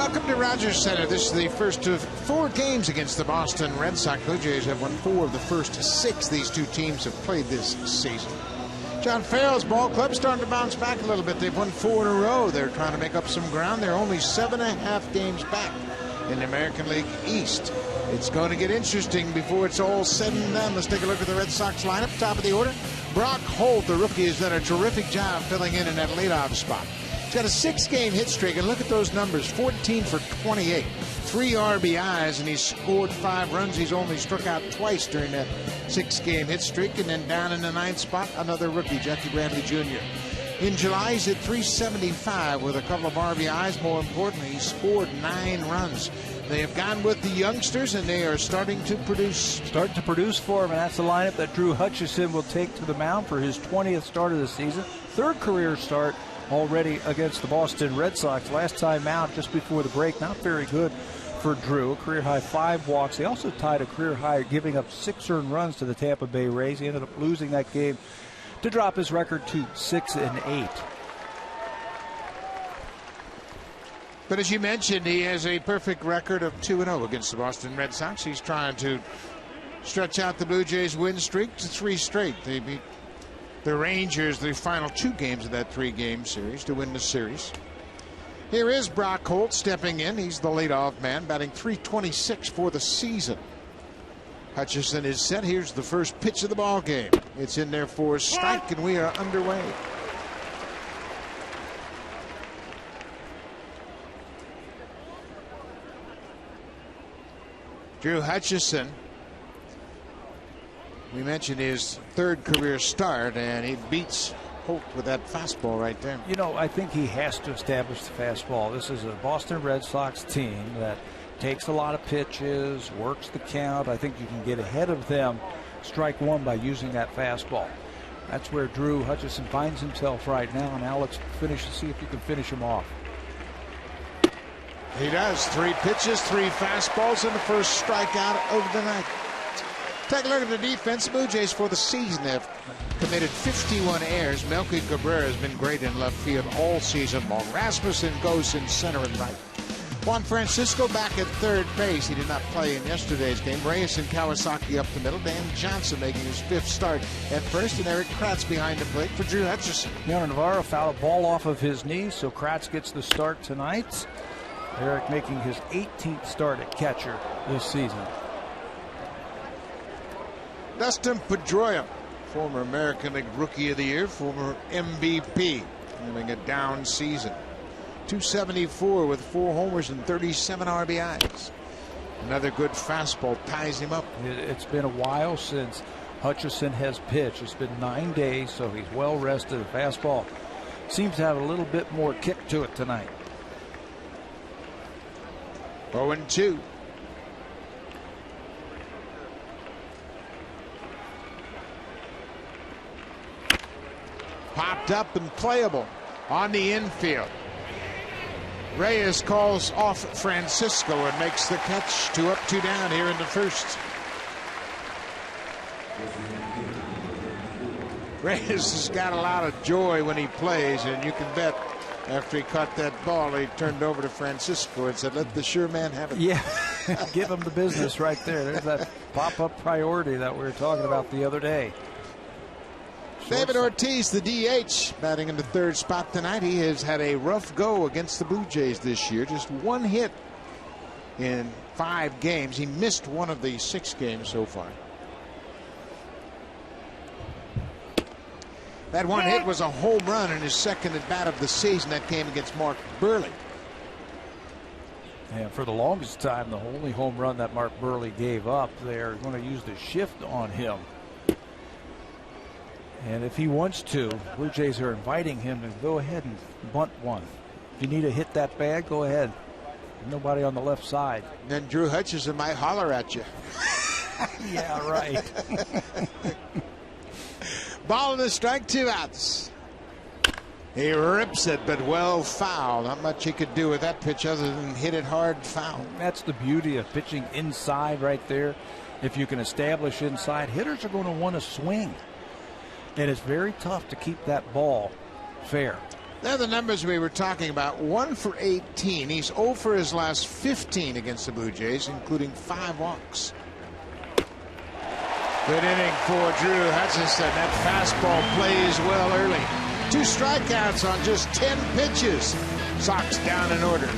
Welcome to Rogers Center. This is the first of 4 games against the Boston Red Sox. Blue Jays have won 4 of the first 6 these two teams have played this season. John Farrell's ball club starting to bounce back a little bit. They've won 4 in a row. They're trying to make up some ground. They're only 7.5 games back in the American League East. It's going to get interesting before it's all said and done. Let's take a look at the Red Sox lineup. Top of the order, Brock Holt, the rookie, has done a terrific job filling in that leadoff spot. He's got a 6-game hit streak, and look at those numbers: 14 for 28, 3 RBIs, and he's scored 5 runs. He's only struck out twice during that 6-game hit streak. And then down in the 9th spot, another rookie, Jackie Bradley Jr. In July, he's at 375 with a couple of RBIs. More importantly, he scored 9 runs. They have gone with the youngsters, and they are starting to produce. Starting to produce for him, and that's the lineup that Drew Hutchison will take to the mound for his 20th start of the season. 3rd career start already against the Boston Red Sox. Last time out just before the break, not very good for Drew. A career high 5 walks. He also tied a career high giving up 6 earned runs to the Tampa Bay Rays. He ended up losing that game to drop his record to 6-8. But as you mentioned, he has a perfect record of 2-0 against the Boston Red Sox. He's trying to stretch out the Blue Jays win streak to 3 straight. They beat the Rangers the final 2 games of that 3-game series to win the series. Here is Brock Holt stepping in. He's the leadoff man, batting .326 for the season. Hutchison is set. Here's the first pitch of the ball game. It's in there for a strike, and we are underway. Drew Hutchison, we mentioned his 3rd career start, and he beats Holt with that fastball right there. You know, I think he has to establish the fastball. This is a Boston Red Sox team that takes a lot of pitches, works the count. I think you can get ahead of them strike one by using that fastball. That's where Drew Hutchison finds himself right now. Now let's see if you can finish him off. He does. 3 pitches, 3 fastballs, and the first strikeout of the night. Take a look at the defense. Blue Jays for the season have committed 51 errors. Melky Cabrera has been great in left field all season long. Rasmussen goes in center and right. Juan Francisco back at 3rd base. He did not play in yesterday's game. Reyes and Kawasaki up the middle. Dan Johnson making his 5th start at first, and Eric Kratz behind the plate for Drew Hutchison. Leonard Navarro fouled a ball off of his knee, so Kratz gets the start tonight. Eric making his 18th start at catcher this season. Dustin Pedroia, former American League Rookie of the Year, former MVP, having a down season. .274 with 4 homers and 37 RBIs. Another good fastball ties him up. It's been a while since Hutchison has pitched. It's been 9 days, so he's well rested. The fastball seems to have a little bit more kick to it tonight. 0-2. Popped up and playable on the infield. Reyes calls off Francisco and makes the catch. 2 up, 2 down here in the first. Reyes has got a lot of joy when he plays, and you can bet after he caught that ball, he turned over to Francisco and said, "Let the sure man have it." Yeah, give him the business right there. There's that pop-up priority that we were talking about the other day. David Ortiz, the DH, batting in the 3rd spot tonight. He has had a rough go against the Blue Jays this year. Just 1 hit in 5 games. He missed 1 of the 6 games so far. That 1 hit was a home run in his 2nd at bat of the season. That came against Mark Burley. And for the longest time, the only home run that Mark Burley gave up, they're going to use the shift on him. And if he wants to, Blue Jays are inviting him to go ahead and bunt one. If you need to hit that bag, go ahead. Nobody on the left side. And then Drew Hutchison might holler at you. Yeah, right. Ball and a strike, 2 outs. He rips it, but well fouled. Not much he could do with that pitch other than hit it hard, foul. That's the beauty of pitching inside right there. If you can establish inside, hitters are going to want to swing. And it's very tough to keep that ball fair. They're the numbers we were talking about. 1 for 18. He's 0 for his last 15 against the Blue Jays, including 5 walks. Good inning for Drew Hutchison. That fastball plays well early. 2 strikeouts on just 10 pitches. Sox down in order.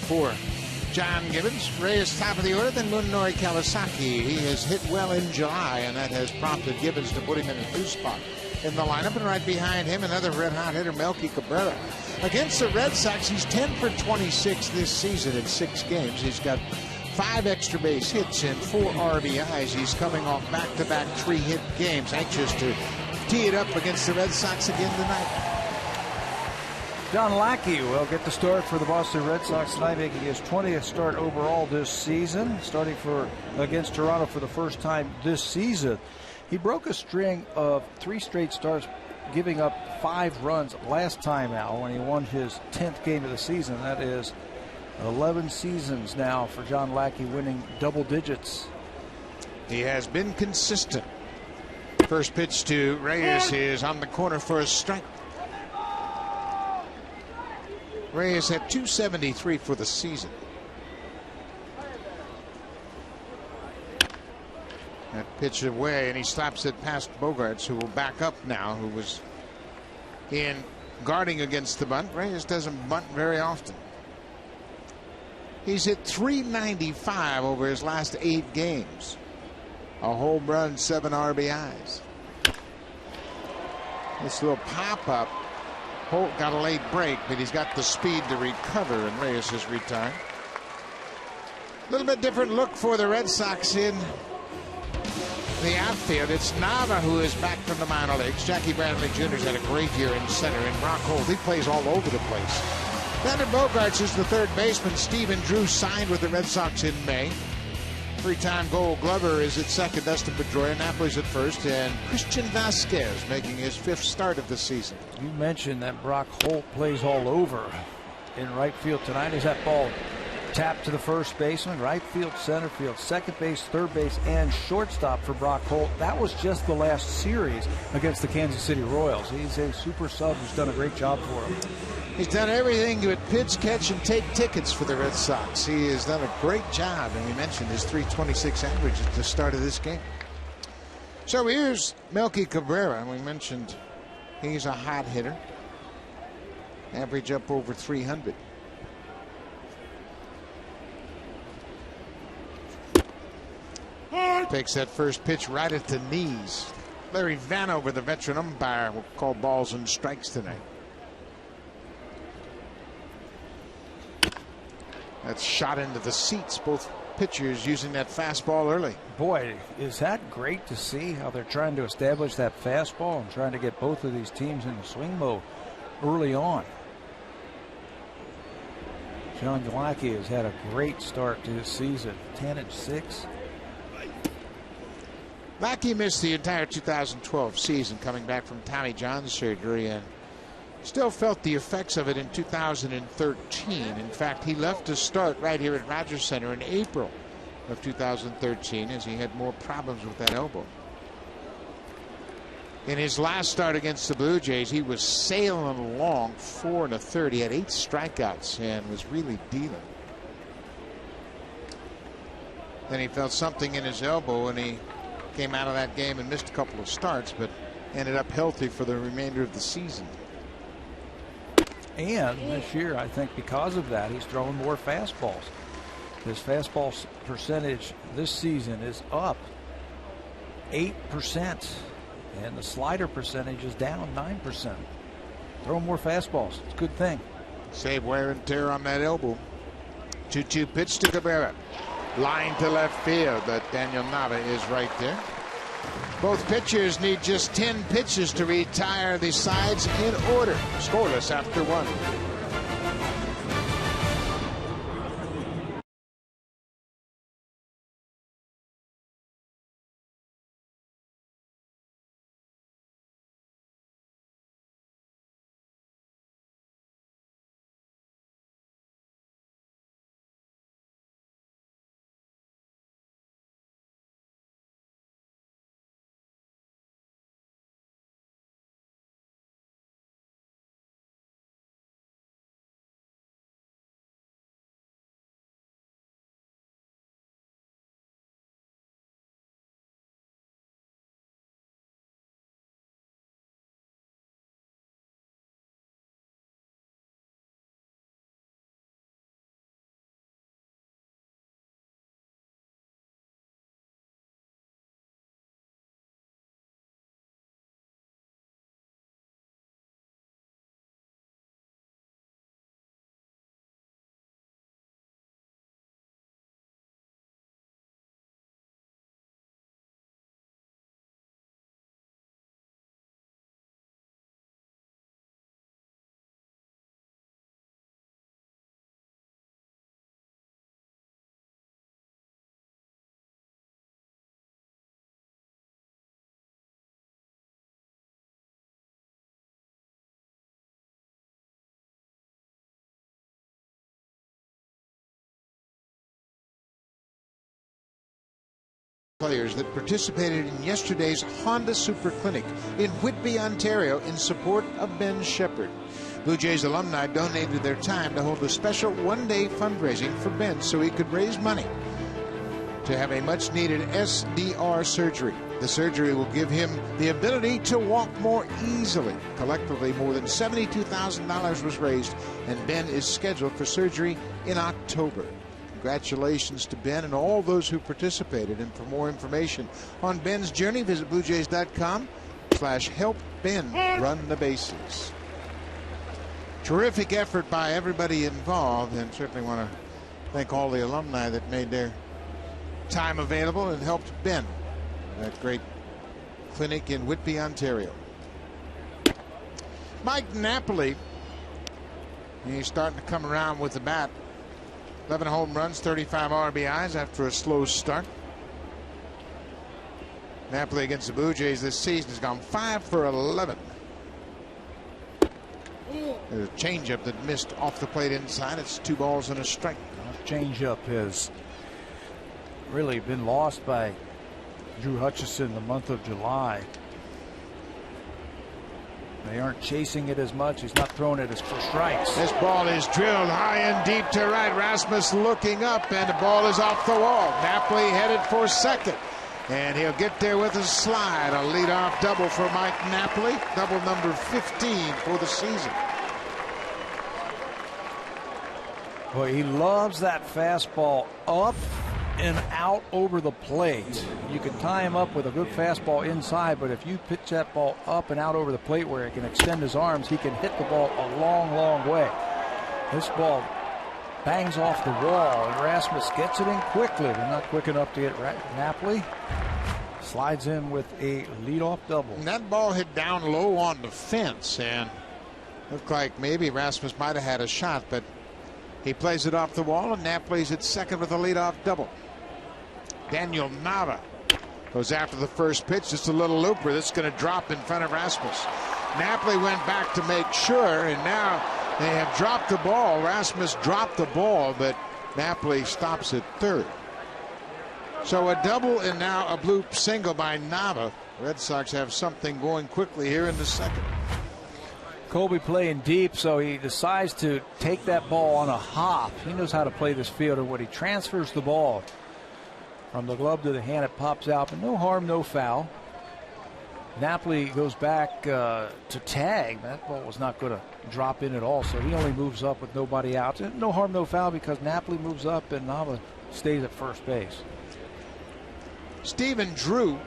For John Gibbons, Reyes top of the order, then Munenori Kawasaki. He has hit well in July, and that has prompted Gibbons to put him in a 2 spot in the lineup. And right behind him, another red-hot hitter, Melky Cabrera. Against the Red Sox, he's 10 for 26 this season in 6 games. He's got 5 extra base hits and 4 RBIs. He's coming off back-to-back 3-hit games. Anxious to tee it up against the Red Sox again tonight. John Lackey will get the start for the Boston Red Sox tonight, making his 20th start overall this season, starting against Toronto for the first time this season. He broke a string of 3 straight starts, giving up 5 runs last time out when he won his 10th game of the season. That is 11 seasons now for John Lackey, winning double digits. He has been consistent. First pitch to Reyes is on the corner for a strike. Reyes had 273 for the season. That pitch away, and he slaps it past Bogaerts, who will back up now, who was in guarding against the bunt. Reyes doesn't bunt very often. He's hit .395 over his last 8 games. A home run, 7 RBIs. This little pop-up. Holt got a late break, but he's got the speed to recover, and Reyes is retired. A little bit different look for the Red Sox in the outfield. It's Nava who is back from the minor leagues. Jackie Bradley Jr.'s had a great year in center, and Brock Holt, he plays all over the place. Xander Bogaerts is the third baseman. Stephen Drew signed with the Red Sox in May. 3-time Gold Glover is at second. Dustin Pedroia. Napoli's at first, and Christian Vasquez making his 5th start of the season. You mentioned that Brock Holt plays all over in right field tonight. Is that ball tapped to the first baseman, right field, center field, second base, third base, and shortstop for Brock Holt? That was just the last series against the Kansas City Royals. He's a super sub who's done a great job for him. He's done everything but pitch, catch, and take tickets for the Red Sox. He has done a great job, and we mentioned his .326 average at the start of this game. So here's Melky Cabrera. We mentioned he's a hot hitter. Average up over 300. Takes that first pitch right at the knees. Larry Vanover, the veteran umpire, will call balls and strikes tonight. That's shot into the seats. Both pitchers using that fastball early. Boy, is that great to see how they're trying to establish that fastball and trying to get both of these teams in the swing mode early on. John Lackey has had a great start to his season. 10-6. Lackey missed the entire 2012 season, coming back from Tommy John surgery, and Still felt the effects of it in 2013. In fact, he left to start right here at Rogers Center in April of 2013 as he had more problems with that elbow. In his last start against the Blue Jays, he was sailing along 4 1/3. He had 8 strikeouts and was really dealing. Then he felt something in his elbow and he came out of that game and missed a couple of starts, but ended up healthy for the remainder of the season. And this year, I think because of that, he's throwing more fastballs. His fastball percentage this season is up 8%, and the slider percentage is down 9%. Throwing more fastballs. It's a good thing. Save wear and tear on that elbow. 2-2 pitch to Cabrera. Line to left field, but Daniel Nava is right there. Both pitchers need just 10 pitches to retire the sides in order. Scoreless after 1. Players that participated in yesterday's Honda Super Clinic in Whitby, Ontario in support of Ben Shepherd. Blue Jays alumni donated their time to hold a special one-day fundraising for Ben so he could raise money to have a much-needed SDR surgery. The surgery will give him the ability to walk more easily. Collectively, more than $72,000 was raised, and Ben is scheduled for surgery in October. Congratulations to Ben and all those who participated. And for more information on Ben's journey, visit bluejays.com/help Ben run the bases. Terrific effort by everybody involved, and certainly want to thank all the alumni that made their time available and helped Ben that great clinic in Whitby, Ontario. Mike Napoli, he's starting to come around with the bat. 11 home runs, 35 RBIs after a slow start. Napoli against the Blue Jays this season has gone 5 for 11. There's a changeup that missed off the plate inside. It's 2 balls and a strike. Changeup has really been lost by Drew Hutchison the month of July. They aren't chasing it as much. He's not throwing it as for strikes. This ball is drilled high and deep to right. Rasmus looking up, and the ball is off the wall. Napoli headed for second, and he'll get there with a slide. A leadoff double for Mike Napoli. Double number 15 for the season. Well, he loves that fastball up and out over the plate. You can tie him up with a good fastball inside, but if you pitch that ball up and out over the plate where it can extend his arms, he can hit the ball a long, long way. This ball bangs off the wall, and Rasmus gets it in quickly. They're not quick enough to get Napoli. Slides in with a leadoff double. And that ball hit down low on the fence, and looked like maybe Rasmus might have had a shot, but he plays it off the wall, and Napoli's at second with a leadoff double. Daniel Nava goes after the first pitch. Just a little looper that's going to drop in front of Rasmus. Napoli went back to make sure, and now they have dropped the ball. Rasmus dropped the ball, but Napoli stops at third. So a double and now a bloop single by Nava. Red Sox have something going quickly here in the second. Colby playing deep, so he decides to take that ball on a hop. He knows how to play this fielder. When he transfers the ball from the glove to the hand, it pops out, but no harm, no foul. Napoli goes back to tag. That ball was not going to drop in at all, so he only moves up with nobody out. No harm, no foul, because Napoli moves up and Nava stays at first base. Stephen Drew,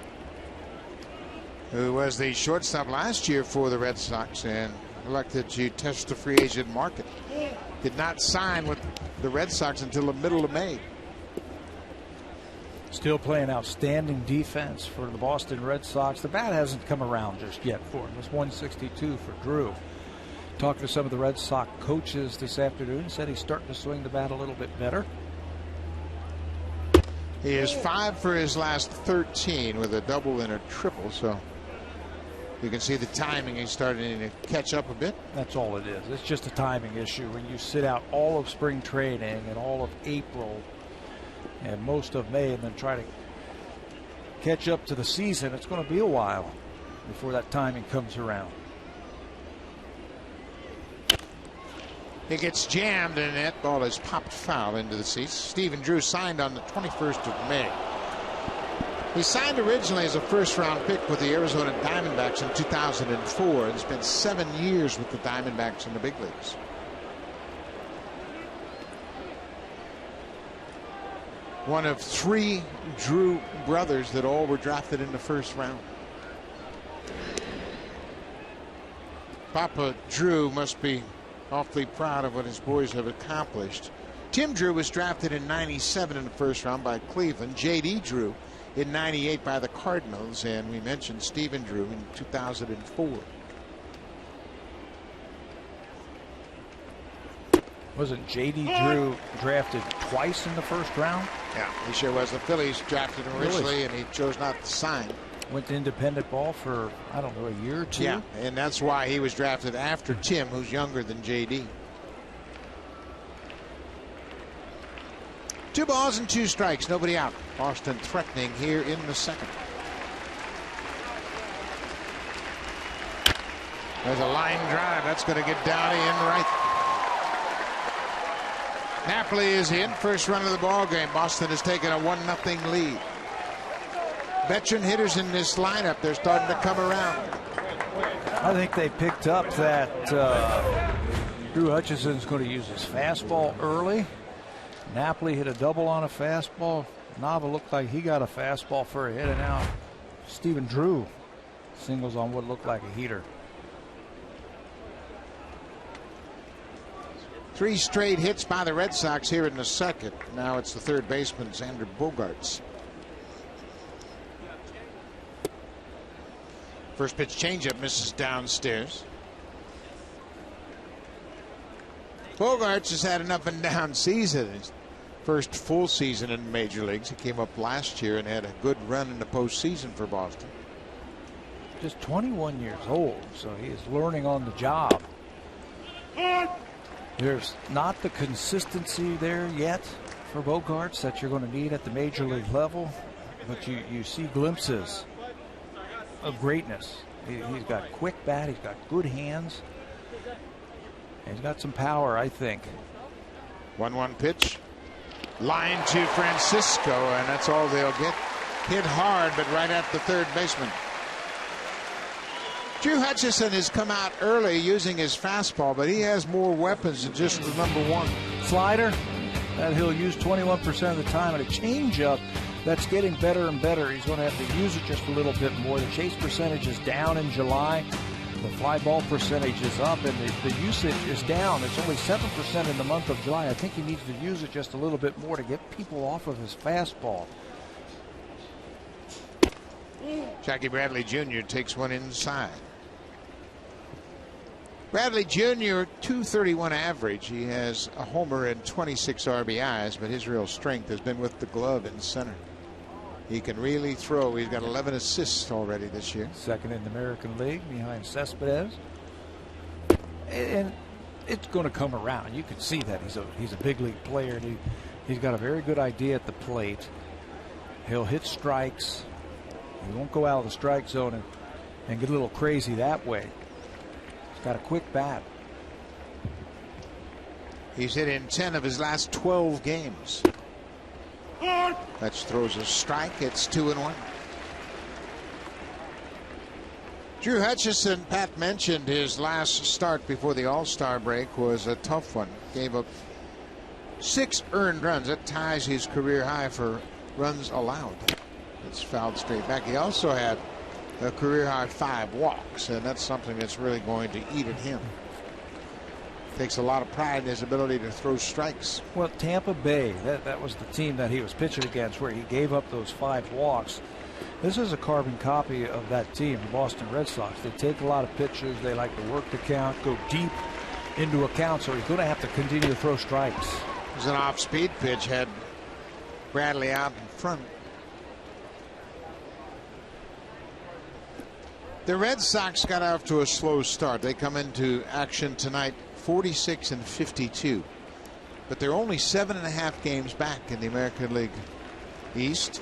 who was the shortstop last year for the Red Sox and elected to test the free agent market, did not sign with the Red Sox until the middle of May. Still playing outstanding defense for the Boston Red Sox. The bat hasn't come around just yet for him. It's 162 for Drew. Talking to some of the Red Sox coaches this afternoon, said he's starting to swing the bat a little bit better. He is 5 for his last 13 with a double and a triple, so you can see the timing. He's starting to catch up a bit. That's all it is. It's just a timing issue. When you sit out all of spring training and all of April and most of May and then try to catch up to the season, it's going to be a while before that timing comes around. It gets jammed, and that ball is popped foul into the seats. Stephen Drew signed on the 21st of May. He signed originally as a first-round pick with the Arizona Diamondbacks in 2004 and spent 7 years with the Diamondbacks in the big leagues. One of 3 Drew brothers that all were drafted in the first round. Papa Drew must be awfully proud of what his boys have accomplished. Tim Drew was drafted in '97 in the first round by Cleveland. J.D. Drew in '98 by the Cardinals, and we mentioned Stephen Drew in 2004. Wasn't J.D. Drew drafted twice in the first round? Yeah, he sure was. The Phillies drafted him originally, and he chose not to sign. Went to independent ball for, I don't know, a year or two. Yeah, and that's why he was drafted after Tim, who's younger than J.D. 2 balls and 2 strikes, nobody out. Boston threatening here in the second. There's a line drive. That's going to get Downey in right. Napoli is in. First run of the ball game. Boston has taken a 1-0 lead. Veteran hitters in this lineup, they're starting to come around. I think they picked up that Drew Hutchison's going to use his fastball early. Napoli hit a double on a fastball. Nava looked like he got a fastball for a hit, and now Stephen Drew singles on what looked like a heater. 3 straight hits by the Red Sox here in the second. Now it's the third baseman, Xander Bogaerts. First pitch changeup misses downstairs. Bogaerts has had an up and down season. His first full season in the major leagues. He came up last year and had a good run in the postseason for Boston. Just 21 years old, so he is learning on the job. There's not the consistency there yet for Bogaerts that you're going to need at the major league level, but you see glimpses of greatness. He's got quick bat, he's got good hands, and he's got some power, I think. 1-1 pitch. Line to Francisco, and that's all they'll get. Hit hard, but right at the third baseman. Drew Hutchison has come out early using his fastball, but he has more weapons than just the #1. Slider that he'll use 21% of the time, and a changeup that's getting better and better. He's going to have to use it just a little bit more. The chase percentage is down in July. The fly ball percentage is up, and the usage is down. It's only 7% in the month of July. I think he needs to use it just a little bit more to get people off of his fastball. Jackie Bradley Jr. takes one inside. Bradley Jr. 231 average. He has a homer and 26 RBIs, but his real strength has been with the glove in center. He can really throw. He's got 11 assists already this year. Second in the American League behind Cespedes. And it's going to come around. You can see that he's a big league player, and he's got a very good idea at the plate. He'll hit strikes. He won't go out of the strike zone and get a little crazy that way. He's got a quick bat. He's hit in 10 of his last 12 games. That throws a strike. It's 2-1. Drew Hutchison, Pat mentioned his last start before the All-Star break was a tough one. Gave up 6 earned runs. That ties his career high for runs allowed. It's fouled straight back. He also had a career high 5 walks, and that's something that's really going to eat at him. Takes a lot of pride in his ability to throw strikes. Well, Tampa Bay, that was the team that he was pitching against, where he gave up those 5 walks. This is a carbon copy of that team, the Boston Red Sox. They take a lot of pitches. They like to work the count, go deep into a count, so he's going to have to continue to throw strikes. It was an off-speed pitch, had Bradley out in front. The Red Sox got off to a slow start. They come into action tonight 46-52, but they're only 7.5 games back in the American League East.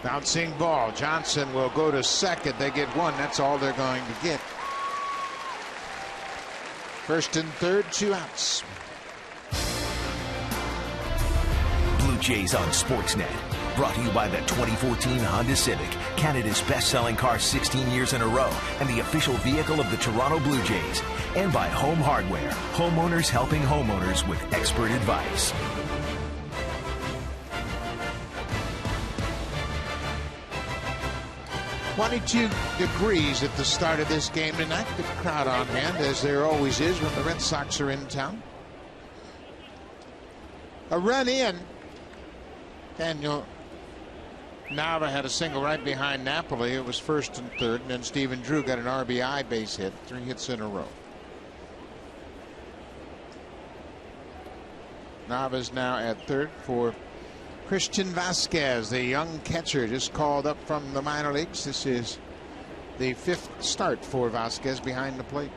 Bouncing ball. Johnson will go to second. They get 1. That's all they're going to get. First and third, 2 outs. Blue Jays on Sportsnet. Brought to you by the 2014 Honda Civic, Canada's best-selling car 16 years in a row, and the official vehicle of the Toronto Blue Jays. And by Home Hardware, homeowners helping homeowners with expert advice. .22 degrees at the start of this game tonight. Good crowd on hand, as there always is when the Red Sox are in town. A run in. Daniel Nava had a single right behind Napoli. It was first and third, and then Stephen Drew got an RBI base hit. 3 hits in a row. Nava's now at third for Christian Vasquez, the young catcher just called up from the minor leagues. This is the 5th start for Vasquez behind the plate.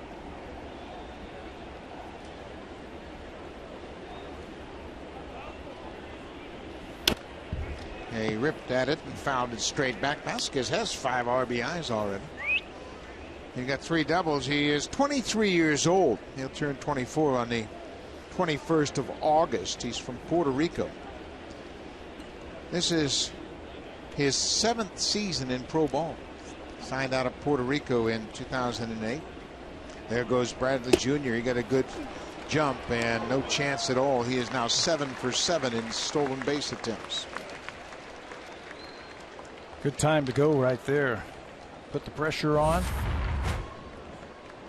He ripped at it and fouled it straight back. Vasquez has 5 RBIs already. He got 3 doubles. He is 23 years old. He'll turn 24 on the 21st of August. He's from Puerto Rico. This is his 7th season in pro ball. Signed out of Puerto Rico in 2008. There goes Bradley Jr. He got a good jump and no chance at all. He is now 7 for 7 in stolen base attempts. Good time to go right there. Put the pressure on.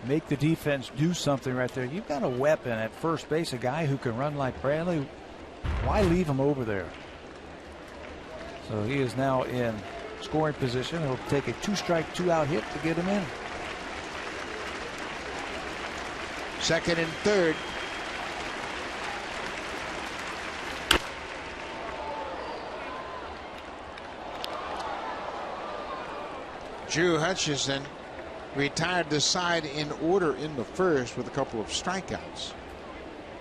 Make the defense do something right there. You've got a weapon at first base, a guy who can run like Bradley. Why leave him over there? So he is now in scoring position. He'll take a 2-strike, 2-out hit to get him in. Second and third. Drew Hutchison retired the side in order in the first with a couple of strikeouts,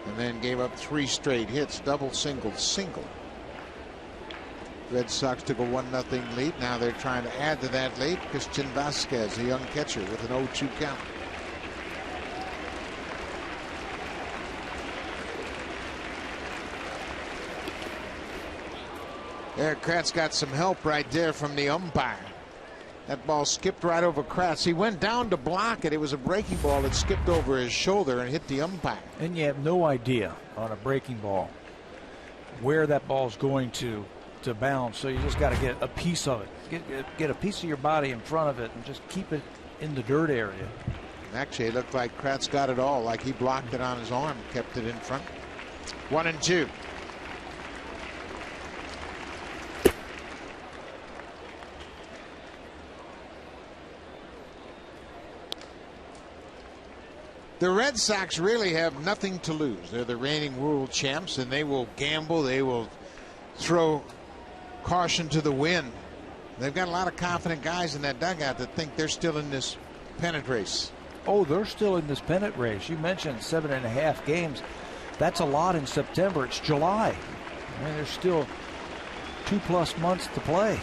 and then gave up 3 straight hits, double, single, single. Red Sox took a 1-0 lead. Now they're trying to add to that lead. Christian Vasquez, a young catcher, with an 0-2 count. Eric Kratz got some help right there from the umpire. That ball skipped right over Kratz. He went down to block it. It was a breaking ball that skipped over his shoulder and hit the umpire. And you have no idea on a breaking ball where that ball's going to bounce. So you just got to get a piece of it. Get a piece of your body in front of it and just keep it in the dirt area. Actually, it looked like Kratz got it all, like he blocked it on his arm, kept it in front. 1-2. The Red Sox really have nothing to lose. They're the reigning world champs, and they will gamble. They will throw caution to the wind. They've got a lot of confident guys in that dugout that think they're still in this pennant race. Oh, they're still in this pennant race. You mentioned 7.5 games. That's a lot in September. It's July. I mean, there's still 2+ months to play.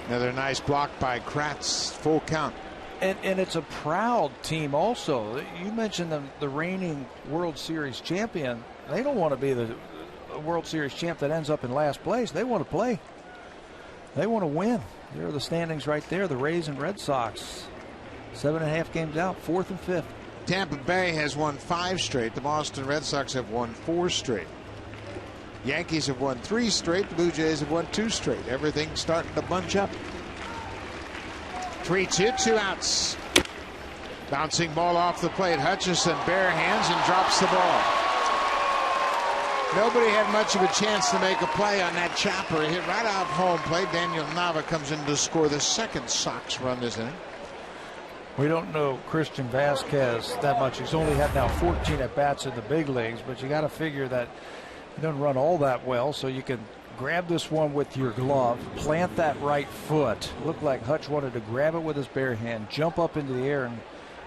Another nice block by Kratz. Full count. And it's a proud team also. You mentioned the reigning World Series champion. They don't want to be the World Series champ that ends up in last place. They want to play. They want to win. There are the standings right there. The Rays and Red Sox. 7.5 games out, 4th and 5th. Tampa Bay has won 5 straight. The Boston Red Sox have won 4 straight. Yankees have won 3 straight. The Blue Jays have won 2 straight. Everything's starting to bunch up. 3-2, 2 outs. Bouncing ball off the plate. Hutchison bare hands and drops the ball. Nobody had much of a chance to make a play on that chopper. He hit right off home plate. Daniel Nava comes in to score the second Sox run this inning. We don't know Christian Vasquez that much. He's only had now 14 at-bats in the big leagues, but you got to figure that he doesn't run all that well, so you can grab this one with your glove, plant that right foot. Looked like Hutch wanted to grab it with his bare hand, jump up into the air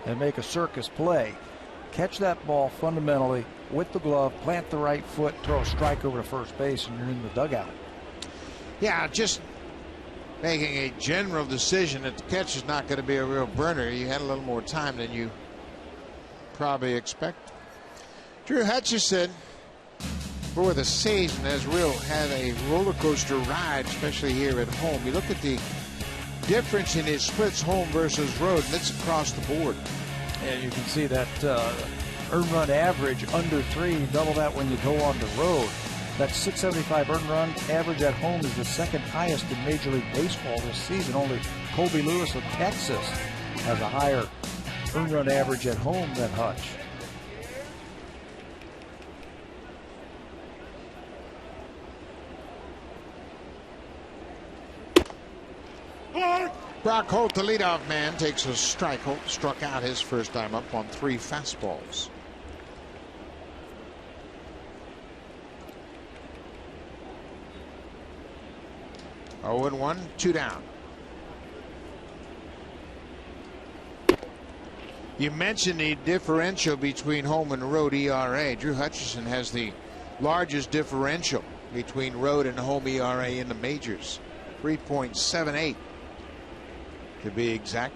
and make a circus play. Catch that ball fundamentally with the glove, plant the right foot, throw a strike over to first base, and you're in the dugout. Yeah, just making a general decision that the catch is not going to be a real burner. You had a little more time than you probably expect. Drew Hutchison, for the season, has had a roller coaster ride, especially here at home. You look at the difference in his splits home versus road, and it's across the board. And you can see that earned run average under 3, double that when you go on the road. That 675 earned run average at home is the second highest in Major League Baseball this season. Only Colby Lewis of Texas has a higher earned run average at home than Hutch. Brock Holt, the leadoff man, takes a strike. Holt struck out his first time up on 3 fastballs. Oh, and 1, 2 down. You mentioned the differential between home and road ERA. Drew Hutchison has the largest differential between road and home ERA in the majors. 3.78 to be exact.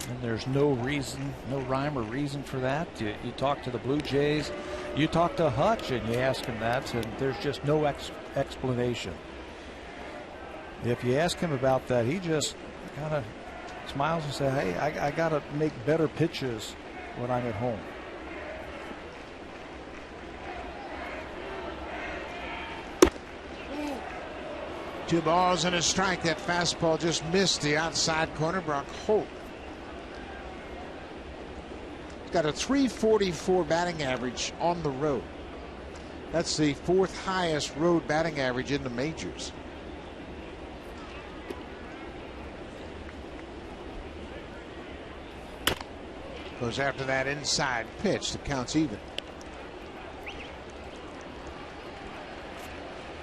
And there's no reason, no rhyme or reason for that. You talk to the Blue Jays, you talk to Hutch, and you ask him that, and there's just no explanation. If you ask him about that, he just kind of smiles and says, hey, I got to make better pitches when I'm at home. Two balls and a strike. That fastball just missed the outside corner. Brock Holt. He's got a .344 batting average on the road. That's the 4th highest road batting average in the majors. Goes after that inside pitch. The count's even.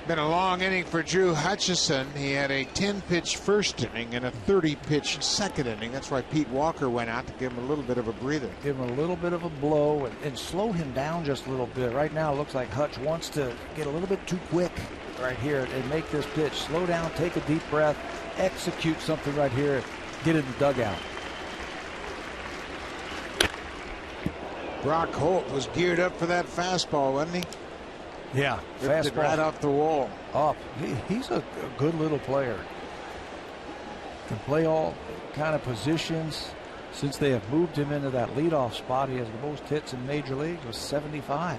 Been a long inning for Drew Hutchison. He had a 10-pitch first inning and a 30-pitch second inning. That's why Pete Walker went out to give him a little bit of a breather. Give him a little bit of a blow and slow him down just a little bit. Right now it looks like Hutch wants to get a little bit too quick right here and make this pitch. Slow down, take a deep breath, execute something right here, get in the dugout. Brock Holt was geared up for that fastball, wasn't he? Yeah, fastball right off the wall. Up. He's a good little player. Can play all kind of positions. Since they have moved him into that leadoff spot, he has the most hits in Major Leagues with 75.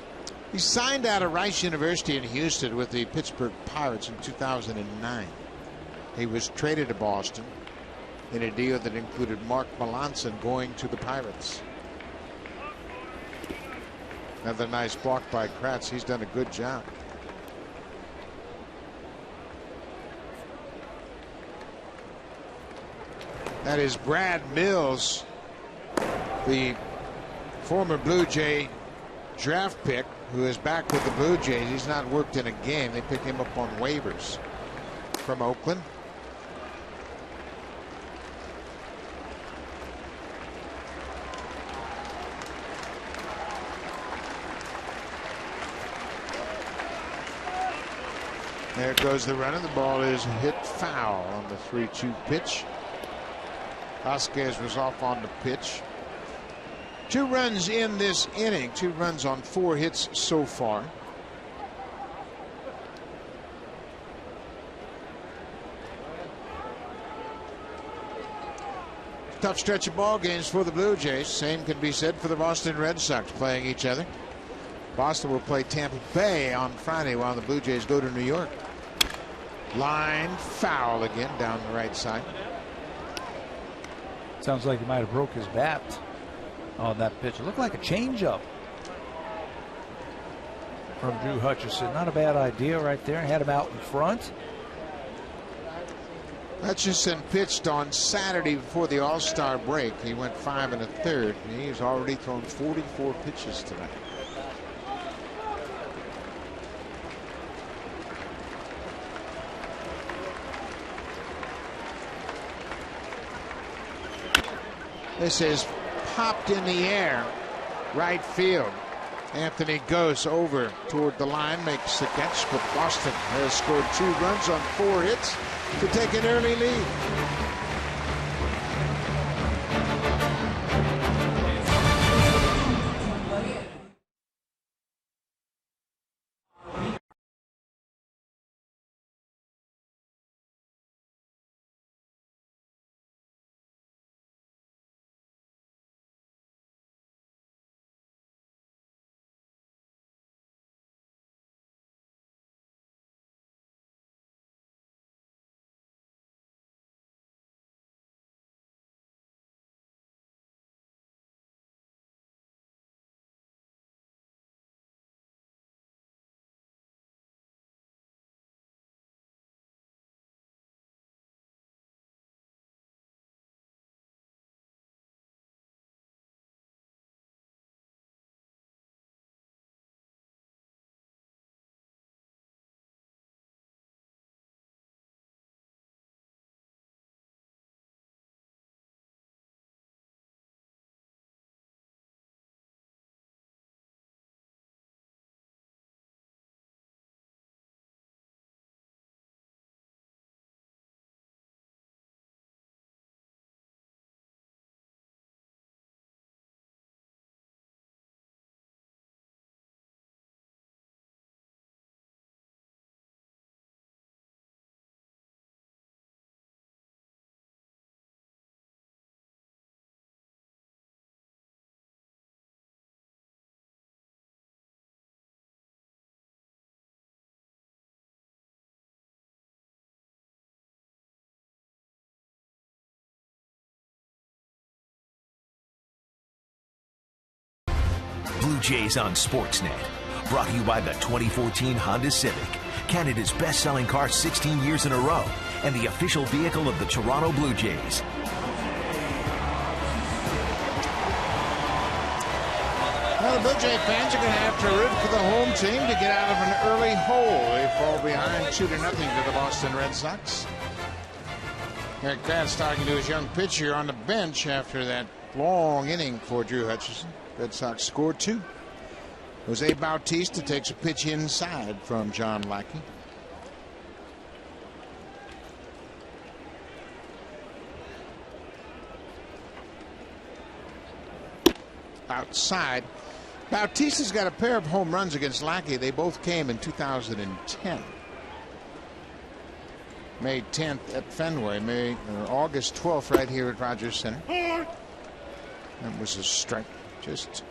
He signed out of Rice University in Houston with the Pittsburgh Pirates in 2009. He was traded to Boston in a deal that included Mark Melanson going to the Pirates. Another nice block by Kratz. He's done a good job. That is Brad Mills, the former Blue Jay draft pick who is back with the Blue Jays. He's not worked in a game. They picked him up on waivers from Oakland. There goes the runner. The ball is hit foul on the 3-2 pitch. Vasquez was off on the pitch. 2 runs in this inning. 2 runs on 4 hits so far. Tough stretch of ball games for the Blue Jays. Same can be said for the Boston Red Sox playing each other. Boston will play Tampa Bay on Friday while the Blue Jays go to New York. Line foul again down the right side. Sounds like he might have broke his bat on that pitch. It looked like a changeup from Drew Hutchison. Not a bad idea right there. Had him out in front. Hutchison pitched on Saturday before the All-Star break. He went 5 1/3. He's already thrown 44 pitches tonight. This is popped in the air. Right field. Anthony goes over toward the line, makes the catch, but Boston has scored 2 runs on 4 hits to take an early lead. Blue Jays on Sportsnet. Brought to you by the 2014 Honda Civic, Canada's best-selling car 16 years in a row, and the official vehicle of the Toronto Blue Jays. Well, the Blue Jay fans are going to have to root for the home team to get out of an early hole. They fall behind 2-0 to the Boston Red Sox. Eric Kratz talking to his young pitcher on the bench after that long inning for Drew Hutchison. Red Sox scored 2. Jose Bautista takes a pitch inside from John Lackey. Outside. Bautista's got a pair of home runs against Lackey. They both came in 2010. May 10th at Fenway, August 12th right here at Rogers Center. That was a strike. Just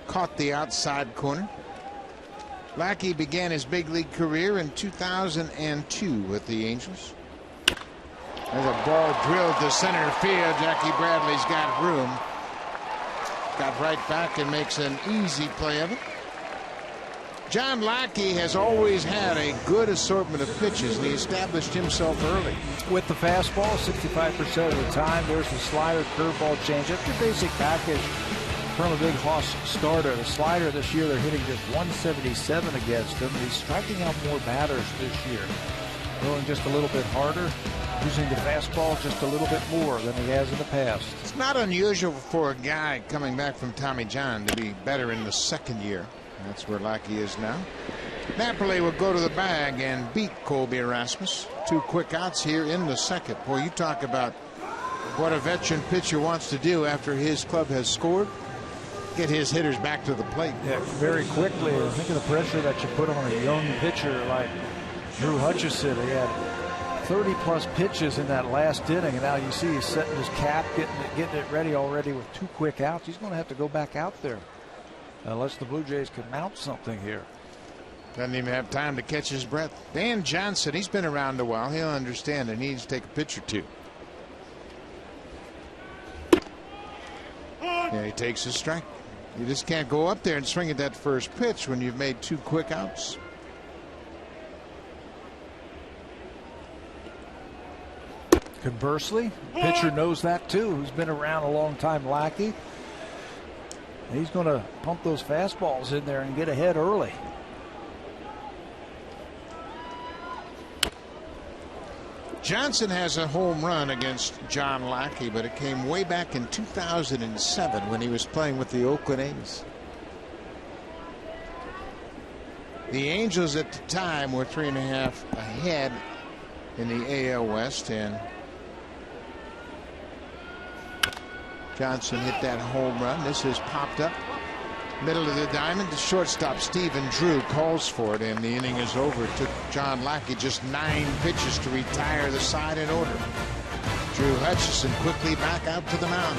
caught the outside corner. Lackey began his big league career in 2002 with the Angels. There's a ball drilled to center field. Jackie Bradley's got room. Got right back and makes an easy play of it. John Lackey has always had a good assortment of pitches, and he established himself early. With the fastball, 65% of the time. There's the slider, curveball, changeup, your basic package from a big Haas starter. The slider this year, they're hitting just 177 against him. He's striking out more batters this year. Throwing just a little bit harder, using the fastball just a little bit more than he has in the past. It's not unusual for a guy coming back from Tommy John to be better in the second year. That's where Lackey is now. Napoli will go to the bag and beat Colby Erasmus. 2 quick outs here in the second. Boy, you talk about what a veteran pitcher wants to do after his club has scored. Get his hitters back to the plate. Yeah, very quickly. Think of the pressure that you put on a young pitcher like Drew Hutchison. He had 30-plus pitches in that last inning, and now you see he's setting his cap, getting it ready already with 2 quick outs. He's going to have to go back out there unless the Blue Jays can mount something here. Doesn't even have time to catch his breath. Dan Johnson, he's been around a while. He'll understand it needs to take a pitch or 2. Yeah, he takes his strike. You just can't go up there and swing at that first pitch when you've made 2 quick outs. Conversely, pitcher knows that too, who's been around a long time, Lackey. He's going to pump those fastballs in there and get ahead early. Johnson has a home run against John Lackey, but it came way back in 2007 when he was playing with the Oakland A's. The Angels at the time were 3.5 ahead in the AL West, and Johnson hit that home run. This has popped up middle of the diamond. The shortstop Stephen Drew calls for it, and the inning is over. It took John Lackey just 9 pitches to retire the side in order. Drew Hutchison quickly back out to the mound.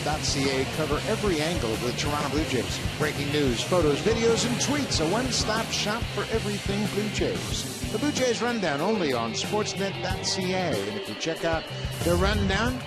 .ca cover every angle of the Toronto Blue Jays. Breaking news, photos, videos, and tweets. A one-stop shop for everything Blue Jays. The Blue Jays Rundown only on Sportsnet.ca. And if you check out the rundown,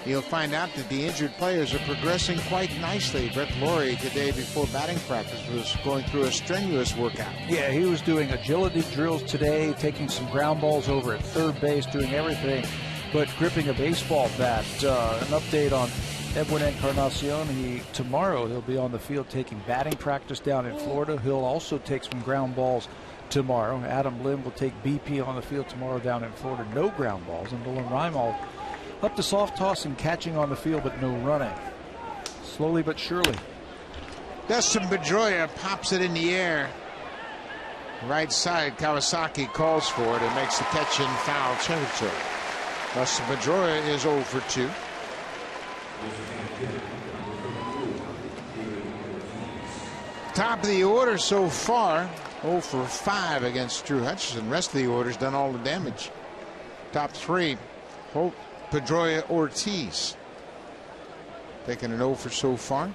you'll find out that the injured players are progressing quite nicely. Brett Laurie today before batting practice was going through a strenuous workout. Yeah, he was doing agility drills today, taking some ground balls over at third base, doing everything but gripping a baseball bat. An update on Edwin Encarnacion. Tomorrow he'll be on the field taking batting practice down in Florida. He'll also take some ground balls tomorrow. Adam Lim will take BP on the field tomorrow down in Florida. No ground balls. And Dylan Reimald up to soft toss and catching on the field, but no running. Slowly but surely. Dustin Pedroia pops it in the air. Right side, Kawasaki calls for it and makes the catch in foul territory. Dustin Pedroia is 0 for 2. Top of the order so far, 0 for 5 against Drew Hutchison. Rest of the order's done all the damage. Top 3, Hope, Pedroia, Ortiz. Taking an 0 for so far.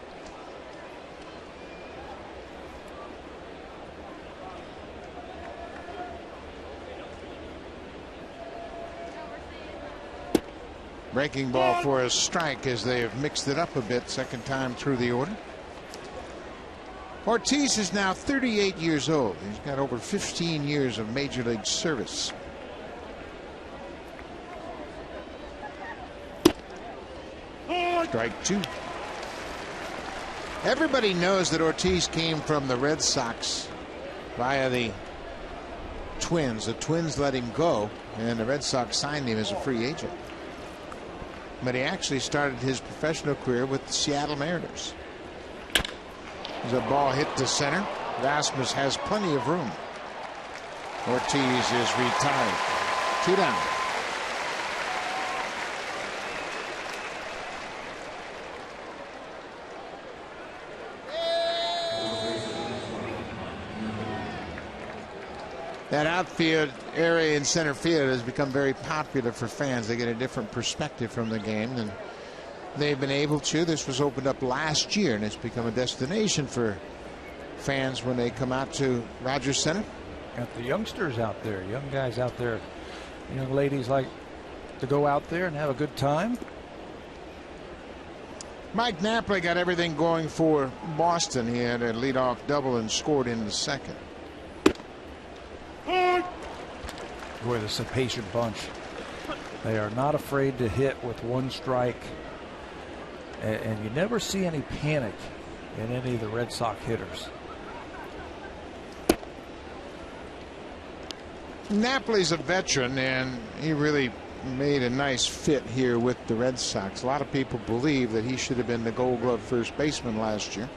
Breaking ball for a strike as they have mixed it up a bit, second time through the order. Ortiz is now 38 years old. He's got over 15 years of major league service. Strike 2. Everybody knows that Ortiz came from the Red Sox via the Twins. The Twins let him go, and the Red Sox signed him as a free agent. But he actually started his professional career with the Seattle Mariners. There's a ball hit to center. Rasmus has plenty of room. Ortiz is retired. 2 down. That outfield area in center field has become very popular for fans. They get a different perspective from the game than they've been able to. This was opened up last year, and it's become a destination for fans when they come out to Rogers Center. Got the youngsters out there, young guys out there. Young ladies like to go out there and have a good time. Mike Napoli got everything going for Boston. He had a leadoff double and scored in the second. Boy, this is a patient bunch. They are not afraid to hit with one strike. And you never see any panic in any of the Red Sox hitters. Napoli's a veteran, and he really made a nice fit here with the Red Sox. A lot of people believe that he should have been the Gold Glove first baseman last year.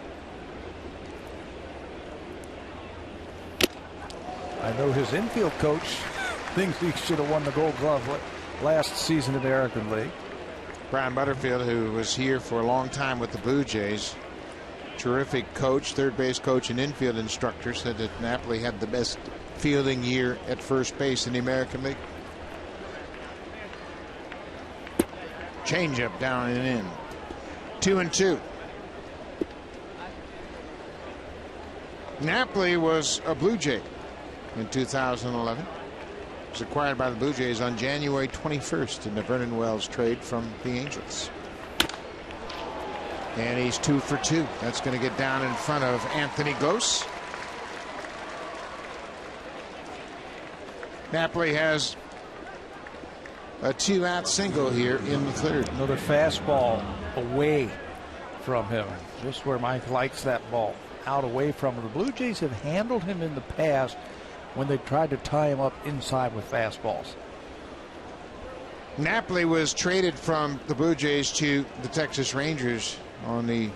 I know his infield coach thinks he should have won the Gold Glove last season in the American League. Brian Butterfield, who was here for a long time with the Blue Jays, terrific coach, third base coach and infield instructor, said that Napoli had the best fielding year at first base in the American League. Changeup down and in. 2-2. Napoli was a Blue Jay in 2011. Was acquired by the Blue Jays on January 21st in the Vernon Wells trade from the Angels. And he's 2 for 2. That's going to get down in front of Anthony Gose. Napoli has a 2-out single here in the third. Another fastball away from him. Just where Mike likes that ball. Out away from him. The Blue Jays have handled him in the past when they tried to tie him up inside with fastballs. Napoli was traded from the Blue Jays to the Texas Rangers on the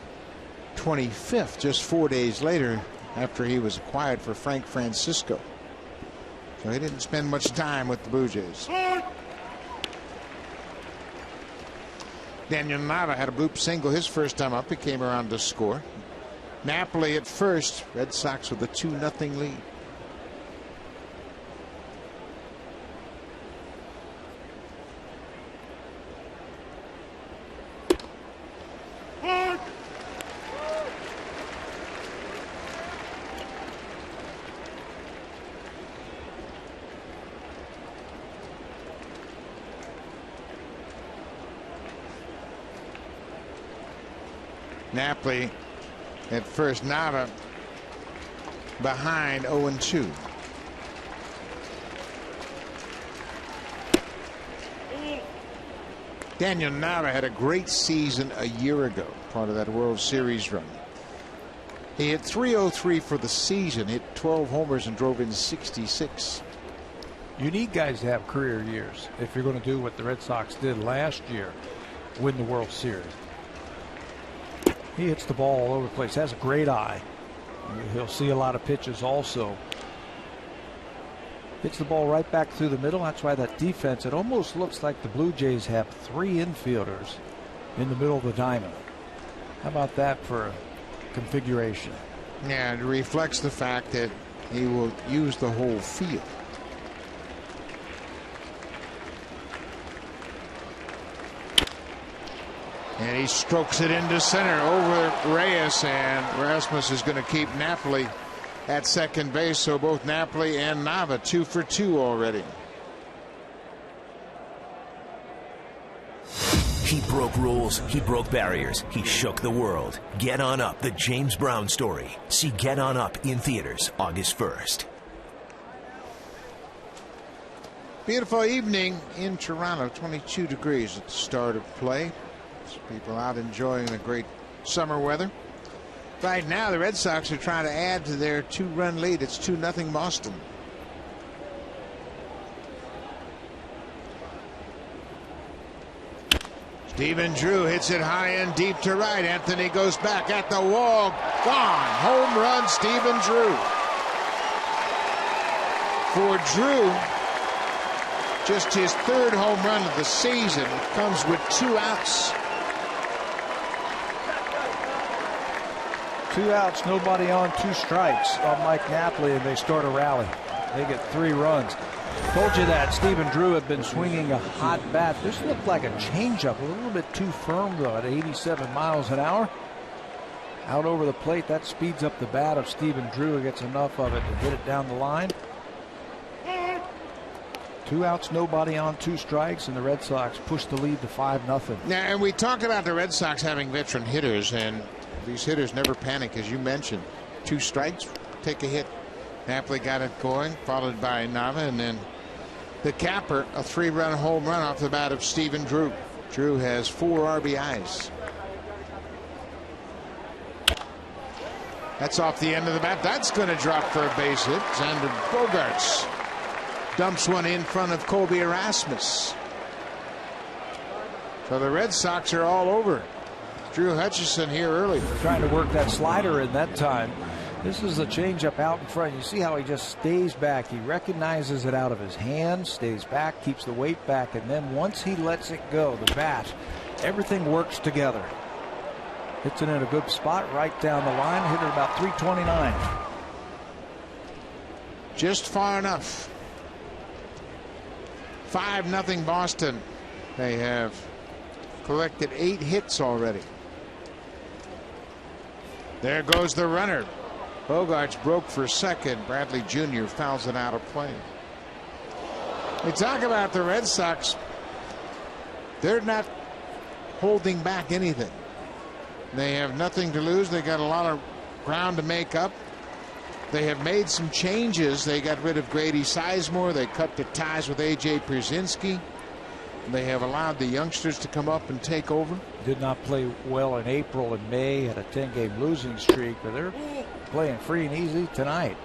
25th, just 4 days later after he was acquired for Frank Francisco. So he didn't spend much time with the Blue Jays. Daniel Nava had a bloop single his first time up. He came around to score. Napoli at first. Red Sox with a 2-0 lead. Napoli at first. Nava behind 0-2. Daniel Nava had a great season a year ago, part of that World Series run. He hit .303 for the season, hit 12 homers and drove in 66. You need guys to have career years if you're going to do what the Red Sox did last year, win the World Series. He hits the ball all over the place, has a great eye. He'll see a lot of pitches also. Hits the ball right back through the middle. That's why that defense, it almost looks like the Blue Jays have 3 infielders in the middle of the diamond. How about that for a configuration? Yeah, it reflects the fact that he will use the whole field. And he strokes it into center over Reyes, and Rasmus is going to keep Napoli at second base. So both Napoli and Nava 2 for 2 already. He broke rules, he broke barriers, he shook the world. Get On Up, the James Brown story. See Get On Up in theaters August 1st. Beautiful evening in Toronto, 22 degrees at the start of play. People out enjoying the great summer weather. Right now, the Red Sox are trying to add to their 2-run lead. It's 2-0 Boston. Stephen Drew hits it high and deep to right. Anthony goes back at the wall. Gone. Home run, Stephen Drew. For Drew, just his 3rd home run of the season. Comes with 2 outs. 2 outs, nobody on, 2 strikes on Mike Napoli, and they start a rally. They get 3 runs. Told you that Stephen Drew had been swinging a hot bat. This looked like a changeup, a little bit too firm though, at 87 miles an hour. Out over the plate, that speeds up the bat of Stephen Drew. He gets enough of it to hit it down the line. 2 outs, nobody on, 2 strikes, and the Red Sox push the lead to 5-0. Now, and we talk about the Red Sox having veteran hitters, and these hitters never panic, as you mentioned. 2 strikes, take a hit. Napoli got it going, followed by Nava, and then the capper, a 3-run home run off the bat of Stephen Drew. Drew has 4 RBIs. That's off the end of the bat. That's going to drop for a base hit. Xander Bogaerts dumps one in front of Colby Erasmus. So the Red Sox are all over. Drew Hutchison here early. Trying to work that slider in that time. This is a changeup out in front. You see how he just stays back. He recognizes it out of his hand, stays back, keeps the weight back, and then once he lets it go, the bat, everything works together. Hits it in a good spot right down the line. Hit it about 329. Just far enough. 5-0 Boston. They have collected 8 hits already. There goes the runner. Bogaerts broke for second. Bradley Jr. fouls it out of play. We talk about the Red Sox. They're not holding back anything. They have nothing to lose. They got a lot of ground to make up. They have made some changes. They got rid of Grady Sizemore. They cut the ties with A.J. Pierzynski. They have allowed the youngsters to come up and take over. Did not play well in April and May. Had a 10-game losing streak, but they're playing free and easy tonight.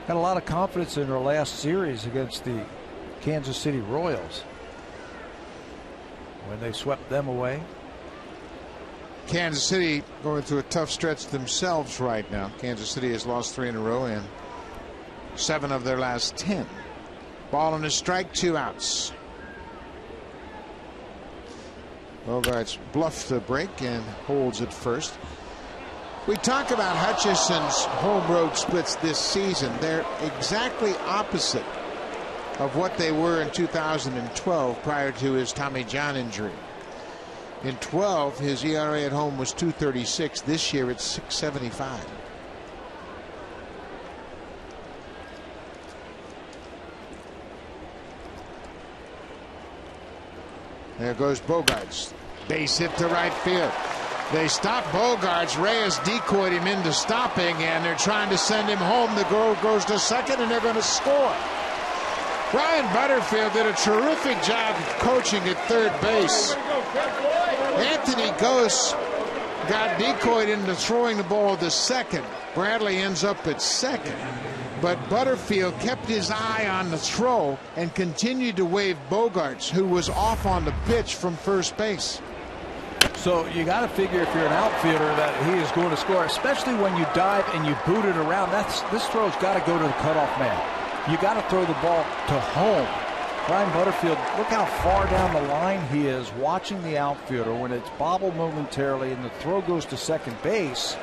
Got a lot of confidence in their last series against the Kansas City Royals when they swept them away. Kansas City going through a tough stretch themselves right now. Kansas City has lost 3 in a row and 7 of their last 10. Ball and a strike, 2 outs. Bogaerts bluffed the break and holds it first. We talk about Hutchison's home road splits this season. They're exactly opposite of what they were in 2012 prior to his Tommy John injury. In 12, his ERA at home was 2.36. This year it's 6.75. There goes Bogaerts. Base hit to right field. They stop Bogaerts. Reyes decoyed him into stopping, and they're trying to send him home. The goal goes to second, and they're going to score. Ryan Butterfield did a terrific job coaching at third base. Anthony Gose got decoyed into throwing the ball to second. Bradley ends up at second. But Butterfield kept his eye on the throw and continued to wave Bogaerts, who was off on the pitch from first base. So you got to figure if you're an outfielder that he is going to score, especially when you dive and you boot it around. This throw's got to go to the cutoff man. You got to throw the ball to home. Ryan Butterfield, look how far down the line he is watching the outfielder. When it's bobbled momentarily and the throw goes to second base,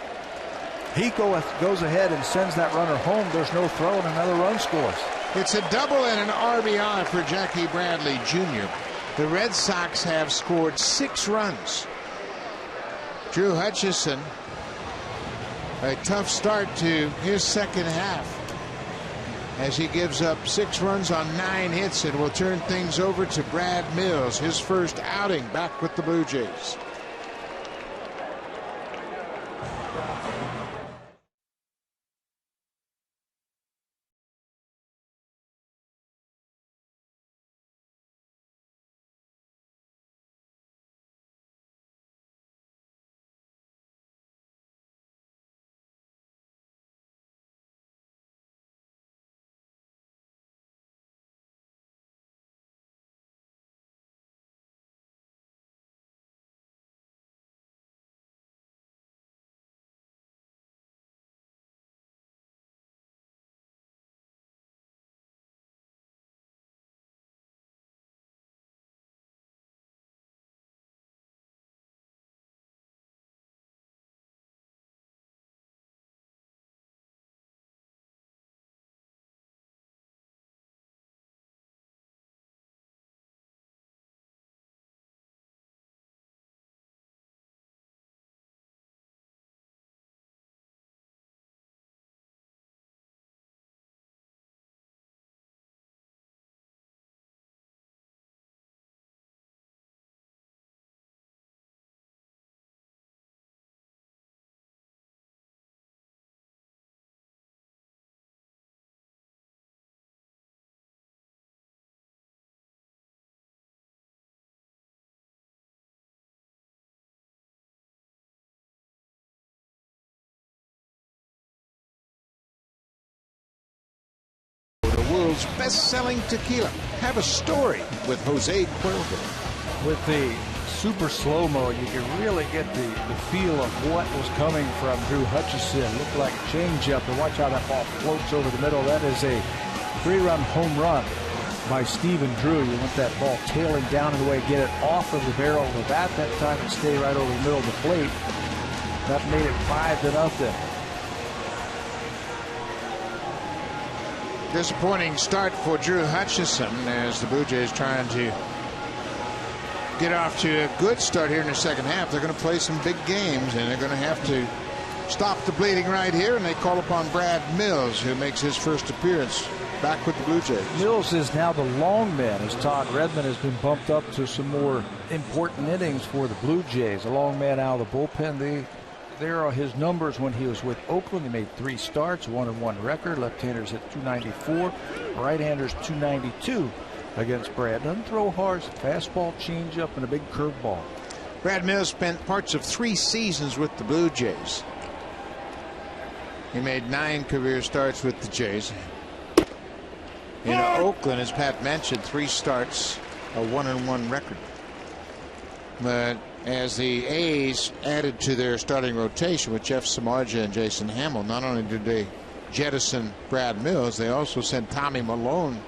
he goes ahead and sends that runner home. There's no throw and another run scores. It's a double and an RBI for Jackie Bradley Jr. The Red Sox have scored 6 runs. Drew Hutchison, a tough start to his second half. as he gives up 6 runs on 9 hits and will turn things over to Brad Mills, his first outing back with the Blue Jays. World's best-selling tequila. Have a story with Jose Cuervo. With the super slow-mo, you can really get the feel of what was coming from Drew Hutchison. Looked like a changeup, and watch how that ball floats over the middle. That is a 3-run home run by Stephen Drew. You want that ball tailing down in the way, get it off of the barrel of the bat that time and stay right over the middle of the plate. That made it 5-0. Disappointing start for Drew Hutchison as the Blue Jays trying to get off to a good start here in the second half. They're going to play some big games, and they're going to have to stop the bleeding right here, and they call upon Brad Mills, who makes his first appearance back with the Blue Jays. Mills is now the long man as Todd Redmond has been bumped up to some more important innings for the Blue Jays. A long man out of the bullpen. There are his numbers when he was with Oakland. He made 3 starts, 1-1 record. Left-handers hit .294, right-handers .292 against Brad. Doesn't throw hard, fastball, changeup, and a big curveball. Brad Mills spent parts of 3 seasons with the Blue Jays. He made 9 career starts with the Jays. In Oakland, as Pat mentioned, 3 starts, a 1-1 record. But as the A's added to their starting rotation with Jeff Samardzija and Jason Hamill, not only did they jettison Brad Mills, they also sent Tommy Malone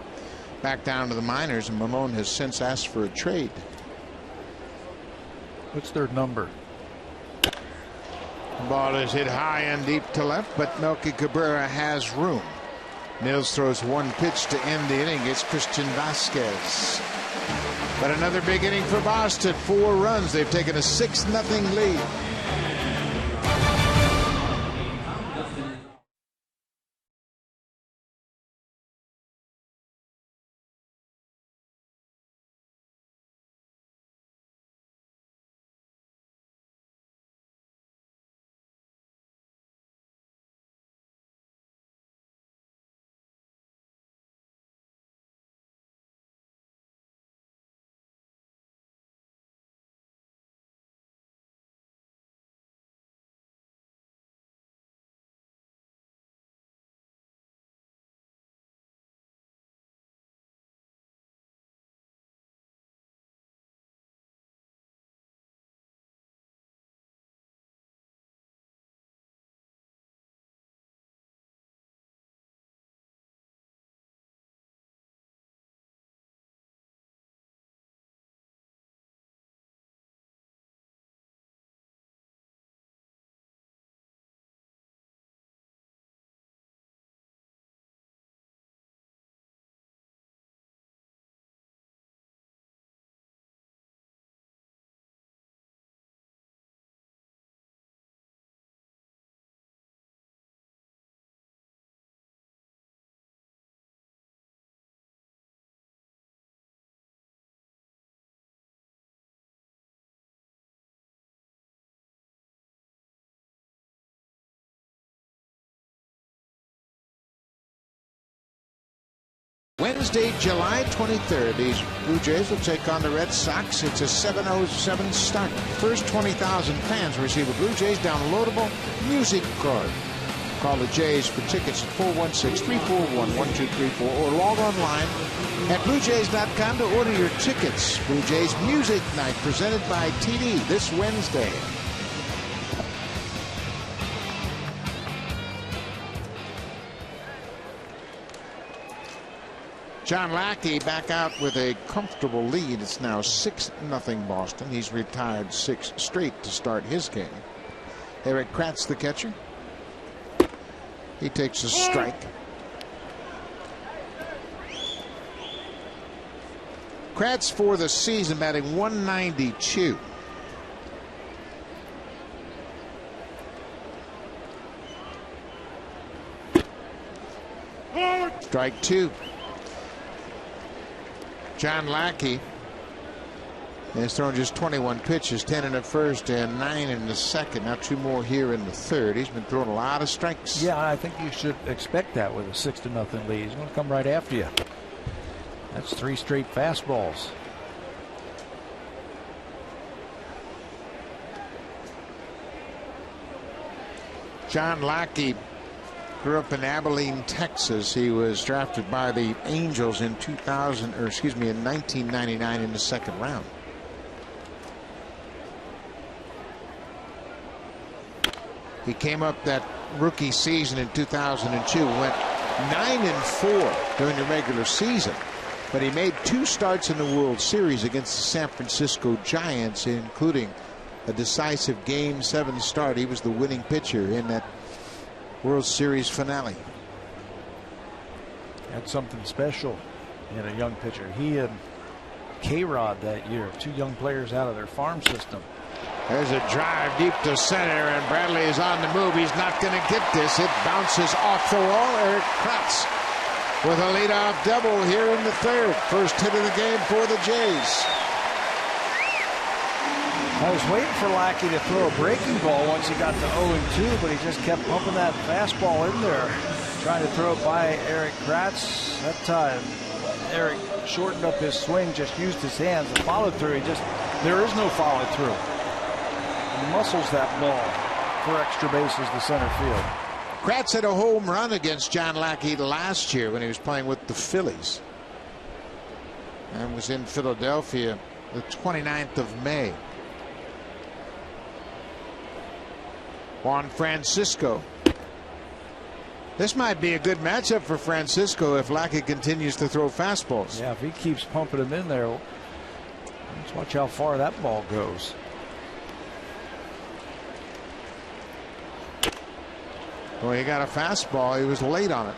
back down to the minors, and Malone has since asked for a trade. What's their number? The ball is hit high and deep to left, but Melky Cabrera has room. Mills throws 1 pitch to end the inning. It's Christian Vasquez. But another big inning for Boston. 4 runs. They've taken a 6-0 lead. Wednesday, July 23rd, these Blue Jays will take on the Red Sox. It's a 7:07 start. First 20,000 fans receive a Blue Jays downloadable music card. Call the Jays for tickets at 416-341-1234 or log online at BlueJays.com to order your tickets. Blue Jays Music Night presented by TD this Wednesday. John Lackey back out with a comfortable lead. It's now 6-0 Boston. He's retired 6 straight to start his game. Eric Kratz, the catcher. He takes a strike. Kratz for the season batting 192. Strike 2. John Lackey has thrown just 21 pitches, 10 in the first and 9 in the second. Now 2 more here in the third. He's been throwing a lot of strikes. Yeah, I think you should expect that with a 6-0 lead. He's going to come right after you. That's 3 straight fastballs. John Lackey grew up in Abilene, Texas. He was drafted by the Angels in 1999 in the second round. He came up that rookie season in 2002, went 9-4 during the regular season, but he made 2 starts in the World Series against the San Francisco Giants, including a decisive Game 7 start. He was the winning pitcher in that World Series finale. Had something special in a young pitcher. He and K-Rod that year, 2 young players out of their farm system. There's a drive deep to center, and Bradley is on the move. He's not going to get this. It bounces off the wall. Eric Kratz with a leadoff double here in the third. First hit of the game for the Jays. I was waiting for Lackey to throw a breaking ball once he got to 0-2, but he just kept pumping that fastball in there, trying to throw it by Eric Kratz. That time, Eric shortened up his swing, just used his hands. The follow through, there is no follow through. He muscles that ball for extra bases to center field. Kratz had a home run against John Lackey last year when he was playing with the Phillies, and was in Philadelphia the 29th of May. Juan Francisco. This might be a good matchup for Francisco if Lackey continues to throw fastballs. Yeah, if he keeps pumping them in there, let's watch how far that ball goes. Well, he got a fastball. He was late on it.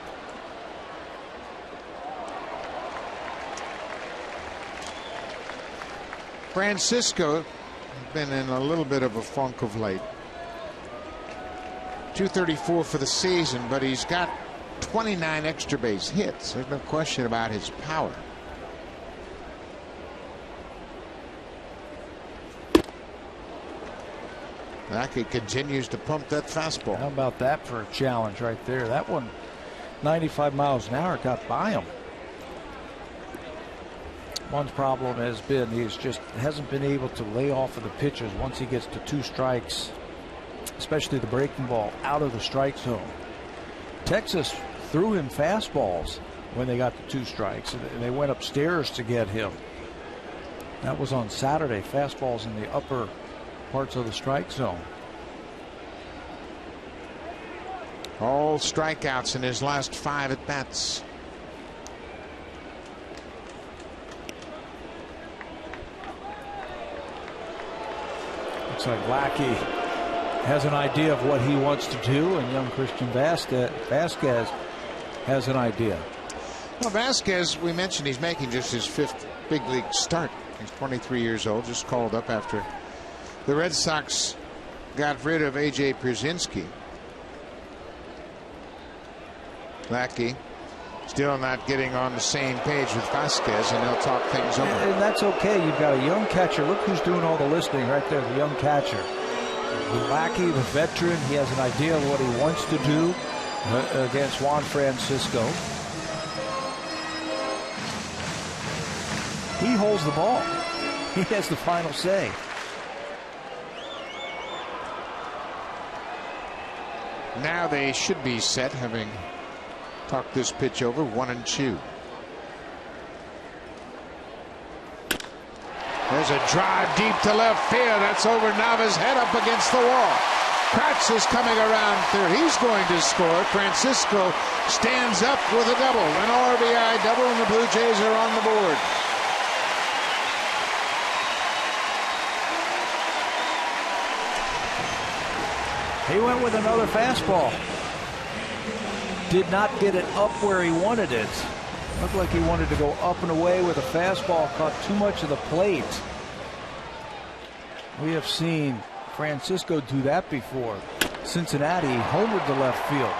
Francisco has been in a little bit of a funk of late. 234 for the season, but he's got 29 extra base hits. There's no question about his power. Lackey continues to pump that fastball. How about that for a challenge right there? That one, 95 miles an hour, got by him. One problem has been he hasn't been able to lay off of the pitches once he gets to 2 strikes, especially the breaking ball out of the strike zone. Texas threw him fastballs when they got to 2 strikes, and they went upstairs to get him. That was on Saturday. Fastballs in the upper parts of the strike zone. All strikeouts in his last 5 at bats. Looks like Lackey has an idea of what he wants to do, and young Christian Vasquez has an idea. Well, Vasquez, we mentioned he's making just his 5th big league start. He's 23 years old, just called up after the Red Sox got rid of A.J. Pierzynski. Lackey still not getting on the same page with Vasquez, and they'll talk things over. And that's okay. You've got a young catcher. Look who's doing all the listening right there, the young catcher. Lackey, the veteran, he has an idea of what he wants to do against Juan Francisco. He holds the ball. He has the final say. Now they should be set, having talked this pitch over. 1-2. There's a drive deep to left field. That's over Nava's head up against the wall. Kratz is coming around third. He's going to score. Francisco stands up with a double. An RBI double, and the Blue Jays are on the board. He went with another fastball. Did not get it up where he wanted it. Looked like he wanted to go up and away with a fastball. Caught too much of the plate. We have seen Francisco do that before. Cincinnati homered to left field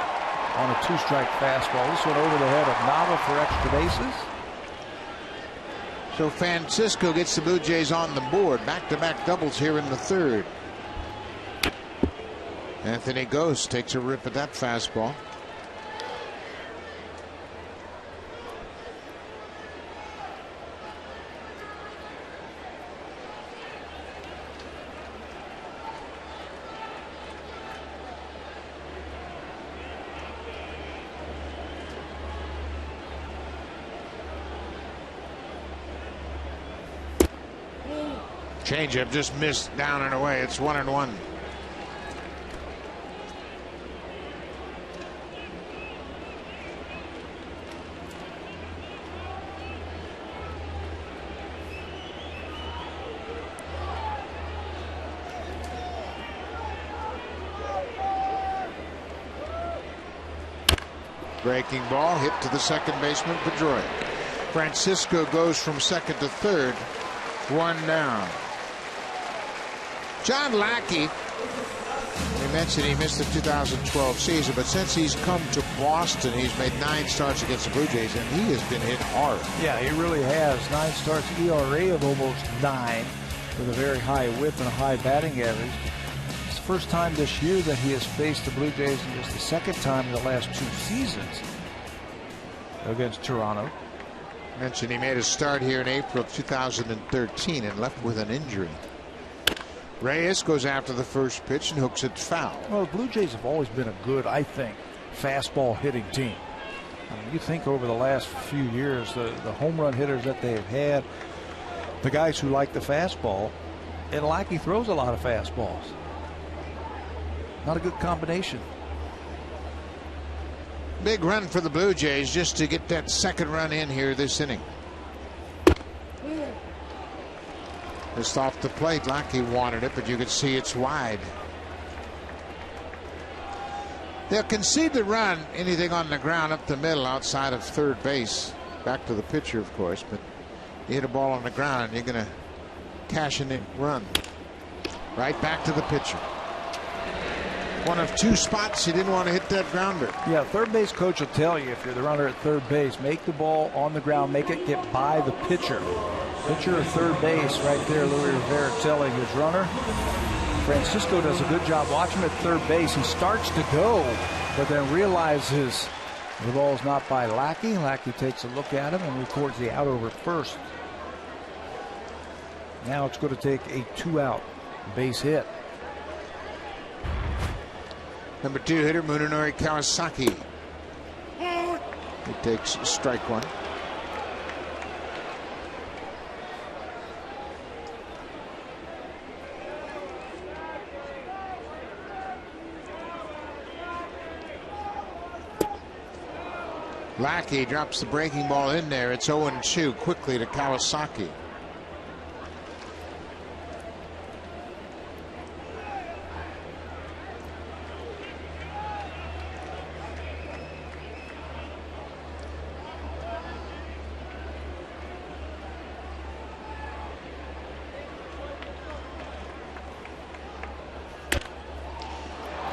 on a 2-strike fastball. This one over the head of Nava for extra bases. So Francisco gets the Blue Jays on the board. Back-to-back doubles here in the third. Anthony Ghost takes a rip at that fastball. Changeup just missed down and away. It's 1-1. Breaking ball hit to the second baseman, Pedroia. Francisco goes from second to third. One down. John Lackey, we mentioned he missed the 2012 season, but since he's come to Boston, he's made 9 starts against the Blue Jays, and he has been hit hard. Yeah, he really has. 9 starts, ERA of almost 9, with a very high whip and a high batting average. It's the first time this year that he has faced the Blue Jays, and just the second time in the last 2 seasons against Toronto. Mentioned he made a start here in April of 2013 and left with an injury. Reyes goes after the first pitch and hooks it foul. Well, the Blue Jays have always been a good, I think, fastball hitting team. I mean, you think over the last few years, the home run hitters that they have had, the guys who like the fastball, and Lackey throws a lot of fastballs. Not a good combination. Big run for the Blue Jays just to get that second run in here this inning. Just off the plate, Lackey wanted it, but you can see it's wide. They'll concede the run, anything on the ground up the middle outside of third base. Back to the pitcher, of course, but you hit a ball on the ground and you're going to cash in the run. Right back to the pitcher. One of 2 spots he didn't want to hit that grounder. Yeah, third base coach will tell you if you're the runner at third base, make the ball on the ground, make it get by the pitcher. Pitcher at third base right there, Louis Rivera telling his runner. Francisco does a good job. Watch him at third base. He starts to go, but then realizes the ball's not by Lackey. Lackey takes a look at him and records the out over first. Now it's going to take a 2-out base hit. Number 2 hitter, Munenori Kawasaki. He takes strike 1. Lackey drops the breaking ball in there. It's 0-2 quickly to Kawasaki.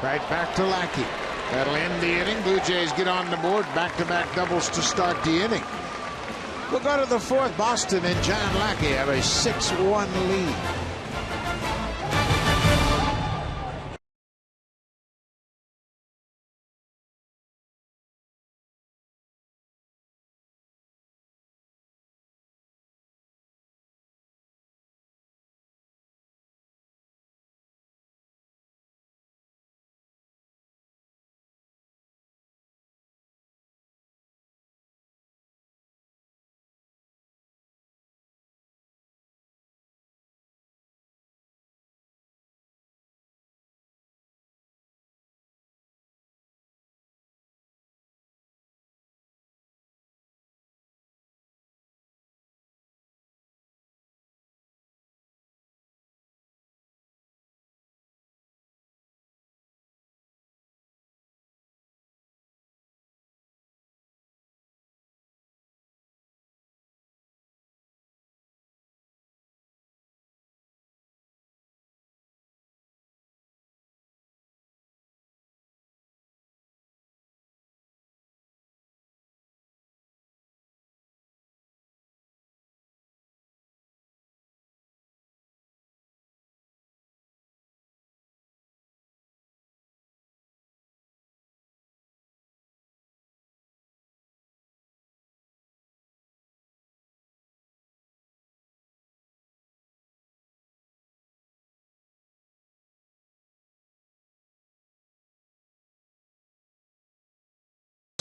Right back to Lackey. That'll end the inning. Blue Jays get on the board. Back-to-back doubles to start the inning. We'll go to the 4th. Boston and John Lackey have a 6-1 lead.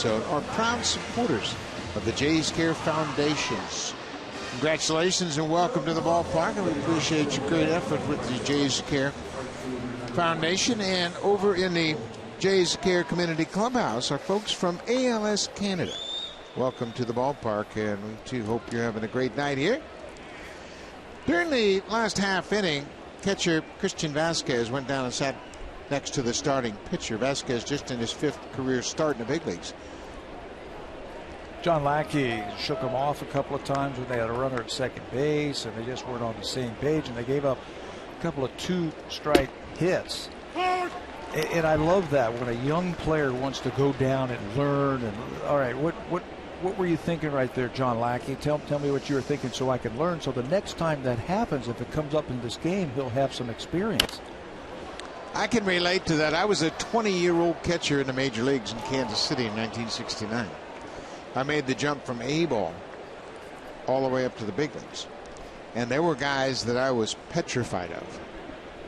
Zone are proud supporters of the Jays Care Foundations. Congratulations and welcome to the ballpark, and we appreciate your great effort with the Jays Care Foundation. And over in the Jays Care Community Clubhouse are folks from ALS Canada. Welcome to the ballpark, and we too hope you're having a great night here. During the last half inning, catcher Christian Vasquez went down and sat next to the starting pitcher. Vasquez just in his 5th career start in the big leagues. John Lackey shook him off a couple of times when they had a runner at second base, and they just weren't on the same page, and they gave up a couple of 2-strike hits. And I love that when a young player wants to go down and learn. And all right, what were you thinking right there, John Lackey? Tell me what you were thinking so I can learn. So the next time that happens, if it comes up in this game, he'll have some experience. I can relate to that. I was a 20-year-old catcher in the major leagues in Kansas City in 1969. I made the jump from A-ball all the way up to the big leagues. And there were guys that I was petrified of.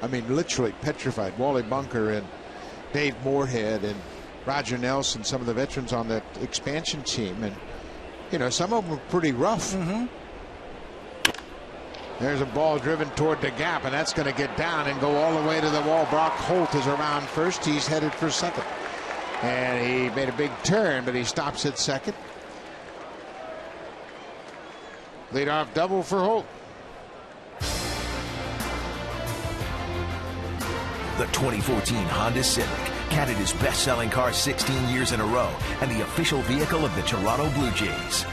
I mean, literally petrified. Wally Bunker and Dave Moorhead and Roger Nelson, some of the veterans on that expansion team. And, you know, some of them were pretty rough. There's a ball driven toward the gap, and that's going to get down and go all the way to the wall. Brock Holt is around first. He's headed for second. And he made a big turn, but he stops at second. Leadoff double for Holt. The 2014 Honda Civic, Canada's best-selling car 16 years in a row, and the official vehicle of the Toronto Blue Jays.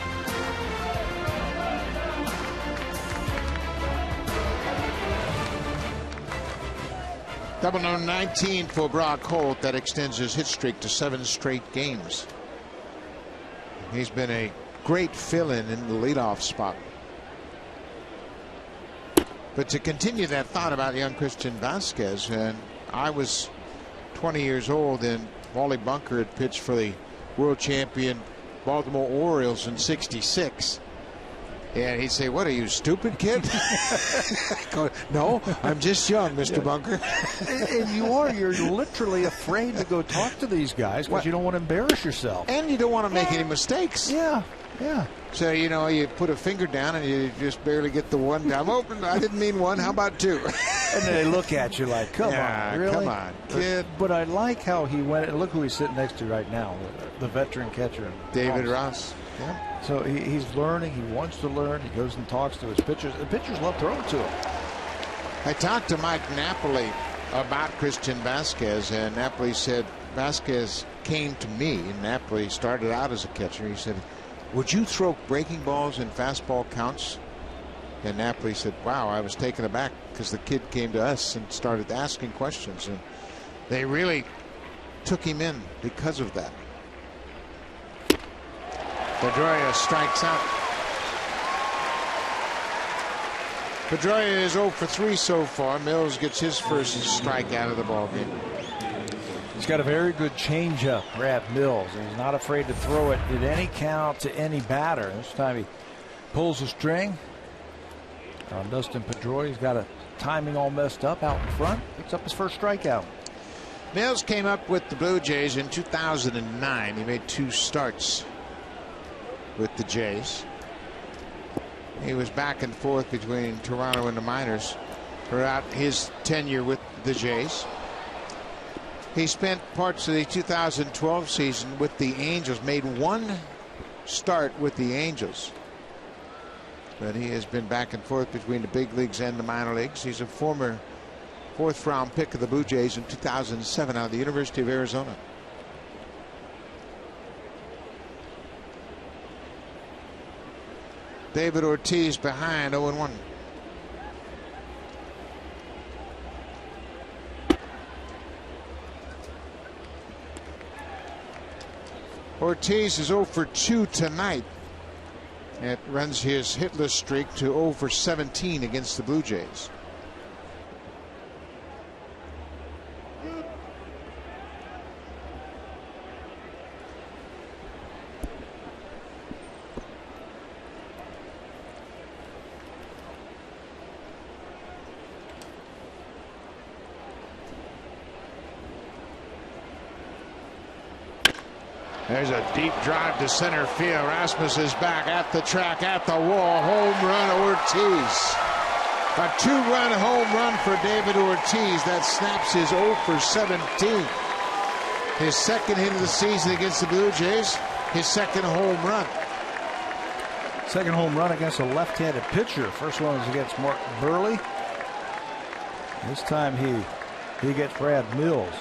Double number 19 for Brock Holt. That extends his hit streak to 7 straight games. He's been a great fill-in in the leadoff spot. But to continue that thought about young Christian Vasquez, and I was 20 years old, and Wally Bunker had pitched for the world champion Baltimore Orioles in '66. And he'd say, "What are you, stupid kid?" Go, "No, I'm just young, Mr. Bunker." And you're literally afraid to go talk to these guys because you don't want to embarrass yourself. And you don't want to make any mistakes. Yeah. So, you know, you put a finger down and you just barely get the one down. Oh, I didn't mean one. How about 2? And they look at you like, come on, really? Come on, kid. But I like how he went, and look who he's sitting next to right now, the veteran catcher. David Ross. Yeah. So he's learning. He wants to learn. He goes and talks to his pitchers. The pitchers love throwing to him. I talked to Mike Napoli about Christian Vasquez, and Napoli said Vasquez came to me, and Napoli started out as a catcher. He said, "Would you throw breaking balls in fastball counts?" And Napoli said, "Wow, I was taken aback because the kid came to us and started asking questions, and they really took him in because of that." Pedroia strikes out. Pedroia is 0 for 3 so far. Mills gets his first strikeout of the ballgame. He's got a very good changeup, Brad Mills. He's not afraid to throw it at any count to any batter. This time he pulls the string. Dustin Pedroia's got a timing all messed up out in front. Picks up his first strikeout. Mills came up with the Blue Jays in 2009. He made 2 starts with the Jays. He was back and forth between Toronto and the minors throughout his tenure with the Jays. He spent parts of the 2012 season with the Angels, made 1 start with the Angels. But he has been back and forth between the big leagues and the minor leagues. He's a former 4th-round pick of the Blue Jays in 2007 out of the University of Arizona. David Ortiz behind 0-1. Ortiz is 0 for 2 tonight. It runs his hitless streak to 0 for 17 against the Blue Jays. There's a deep drive to center field. Rasmus is back at the track, at the wall. Home run, Ortiz. A 2-run home run for David Ortiz. That snaps his 0 for 17. His second hit of the season against the Blue Jays. His second home run. Second home run against a left-handed pitcher. First one was against Mark Burley. This time he gets Brad Mills.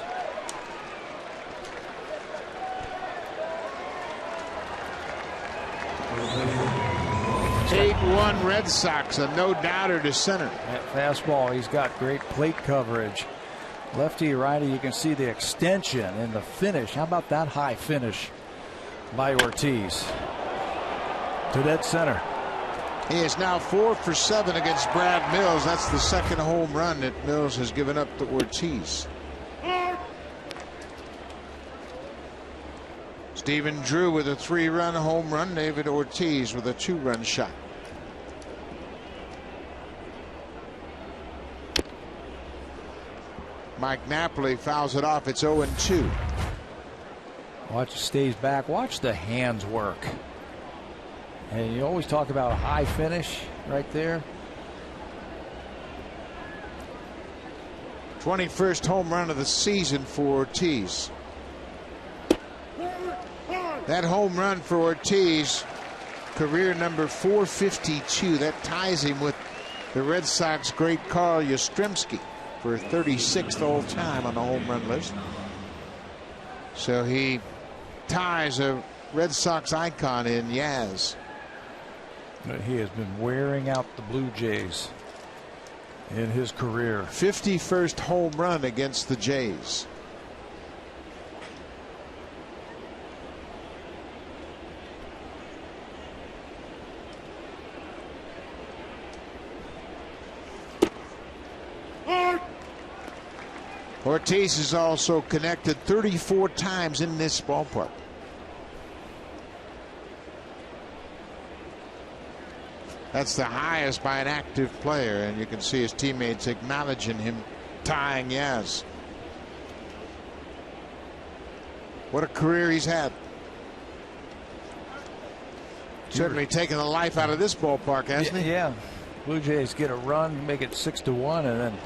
8-1 Red Sox, a no-doubter to center. That fastball, he's got great plate coverage. Lefty, righty, you can see the extension in the finish. How about that high finish by Ortiz? To dead center. He is now 4 for 7 against Brad Mills. That's the second home run that Mills has given up to Ortiz. Stephen Drew with a 3-run home run. David Ortiz with a 2-run shot. Mike Napoli fouls it off. It's 0-2. Watch, stays back. Watch the hands work. And you always talk about a high finish right there. 21st home run of the season for Ortiz. That home run for Ortiz, career number 452. That ties him with the Red Sox great Carl Yastrzemski for 36th all time on the home run list. So he ties a Red Sox icon in Yaz. He has been wearing out the Blue Jays in his career. 51st home run against the Jays. Ortiz is also connected 34 times in this ballpark. That's the highest by an active player, and you can see his teammates acknowledging him tying Yaz. What a career he's had. Certainly taking the life out of this ballpark, hasn't he? Yeah. Blue Jays get a run, make it 6-1, and then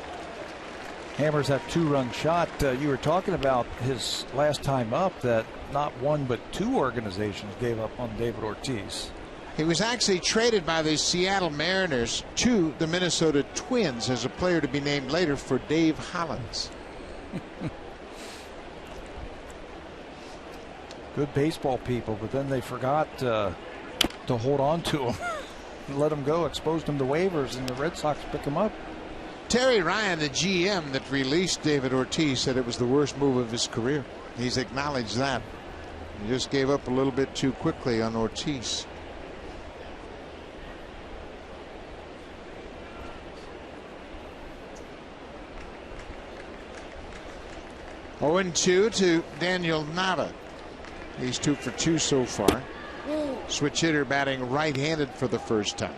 hammers that 2-run shot. You were talking about his last time up that not one but 2 organizations gave up on David Ortiz. He was actually traded by the Seattle Mariners to the Minnesota Twins as a player to be named later for Dave Hollins. Good baseball people, but then they forgot to hold on to him and let him go, exposed him to waivers, and the Red Sox pick him up. Terry Ryan, the GM that released David Ortiz, said it was the worst move of his career. He's acknowledged that. He just gave up a little bit too quickly on Ortiz. 0-2 to Daniel Nava. He's 2 for 2 so far. Switch hitter batting right-handed for the first time.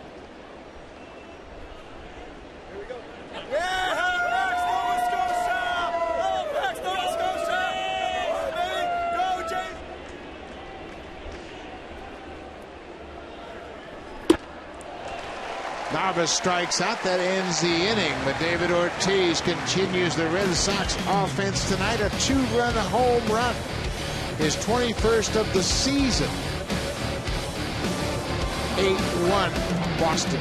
Nava strikes out. That ends the inning, but David Ortiz continues the Red Sox offense tonight. A 2-run home run, his 21st of the season. 8-1 Boston.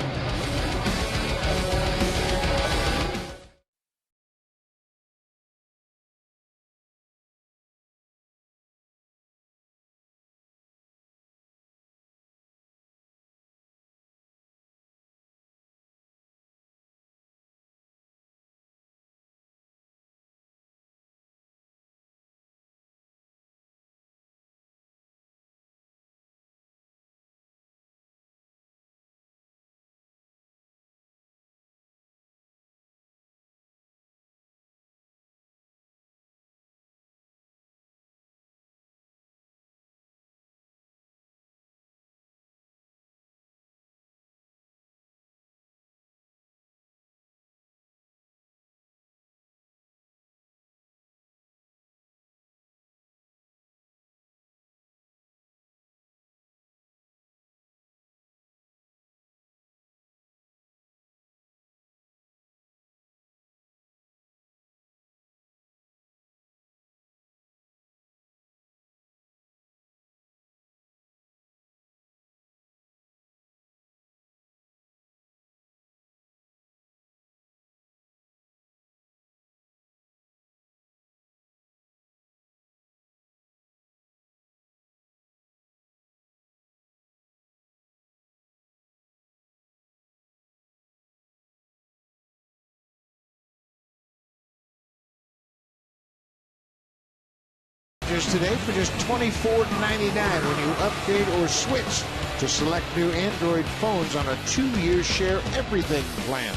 Rangers today for just $24.99 when you upgrade or switch to select new Android phones on a 2-year share everything plan.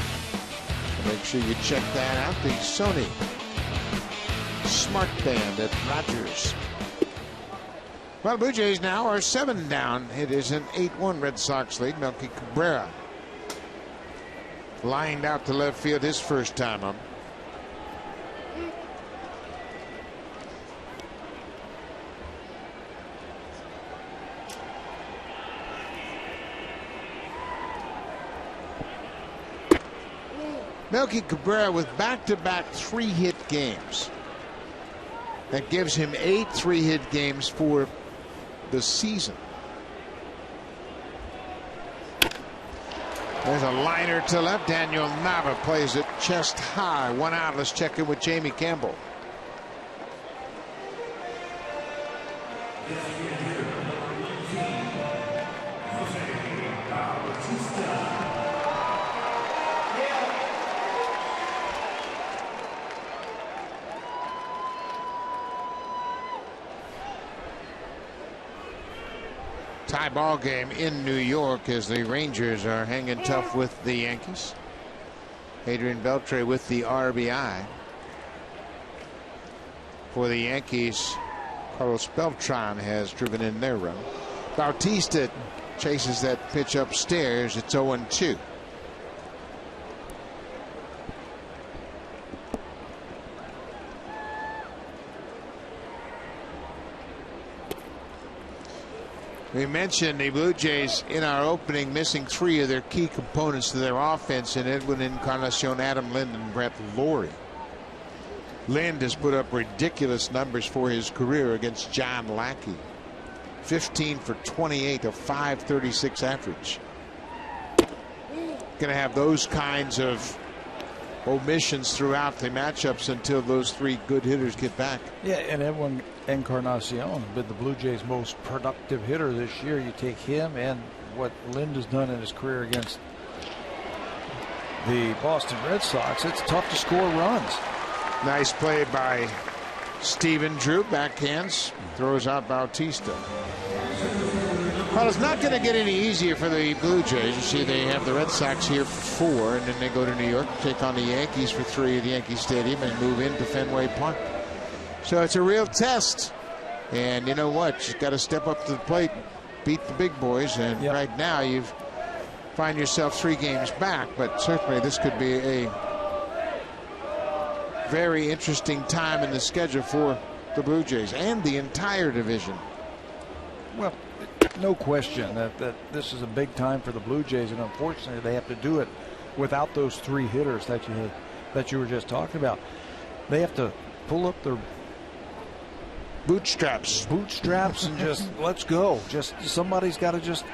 Make sure you check that out. The Sony Smart Band at Rogers. Well, Blue Jays now are 7 down. It is an 8-1 Red Sox lead. Melky Cabrera lined out to left field his first time up. Melky Cabrera with back-to-back 3-hit games. That gives him 8 3-hit games for the season. There's a liner to left. Daniel Nava plays it chest high. 1 out. Let's check in with Jamie Campbell. Tie ball game in New York as the Rangers are hanging tough with the Yankees. Adrian Beltre with the RBI. For the Yankees, Carlos Beltran has driven in their run. Bautista chases that pitch upstairs. It's 0-2. We mentioned the Blue Jays in our opening missing 3 of their key components to their offense in Edwin Encarnacion, Adam Lind, and Brett Lawrie. Lind has put up ridiculous numbers for his career against John Lackey. 15 for 28, a .536 average. Going to have those kinds of omissions throughout the matchups until those 3 good hitters get back. Yeah, and Edwin Encarnacion been the Blue Jays' most productive hitter this year. You take him and what Lind has done in his career against the Boston Red Sox, it's tough to score runs. Nice play by Stephen Drew. Backhands, throws out Bautista. Well, it's not going to get any easier for the Blue Jays. You see, they have the Red Sox here for 4, and then they go to New York, take on the Yankees for 3 at Yankee Stadium, and move into Fenway Park. So it's a real test. And you know what? You've got to step up to the plate, beat the big boys. And right now, you find yourself 3 games back. But certainly, this could be a very interesting time in the schedule for the Blue Jays and the entire division. Well, no question that this is a big time for the Blue Jays, and unfortunately they have to do it without those 3 hitters that you were just talking about. They have to pull up their bootstraps and just let's go. Just somebody's got to just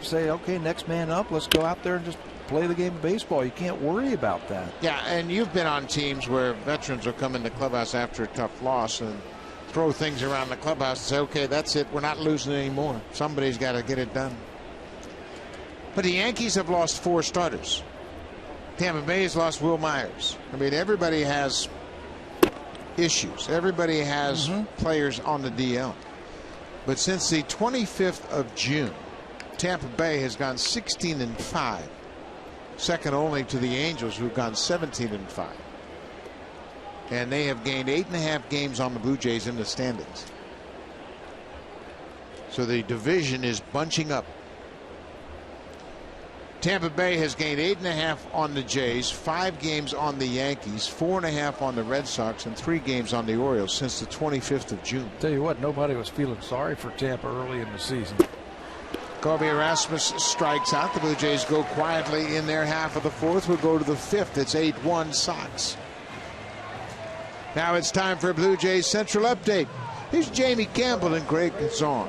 say, okay, next man up. Let's go out there and just play the game of baseball. You can't worry about that. Yeah, and you've been on teams where veterans will come in the clubhouse after a tough loss and throw things around the clubhouse and say, okay, that's it. We're not losing anymore. Somebody's got to get it done. But the Yankees have lost 4 starters. Tampa Bay has lost Will Myers. I mean, everybody has issues. Everybody has players on the DL. But since the 25th of June, Tampa Bay has gone 16-5. Second only to the Angels, who've gone 17-5. And they have gained 8.5 games on the Blue Jays in the standings. So the division is bunching up. Tampa Bay has gained 8.5 on the Jays, 5 games on the Yankees, 4.5 on the Red Sox, and 3 games on the Orioles since the 25th of June. Tell you what, nobody was feeling sorry for Tampa early in the season. Colby Erasmus strikes out. The Blue Jays go quietly in their half of the 4th. We'll go to the 5th. It's 8-1 Sox. Now it's time for a Blue Jays Central Update. Here's Jamie Campbell and Greg Zahn.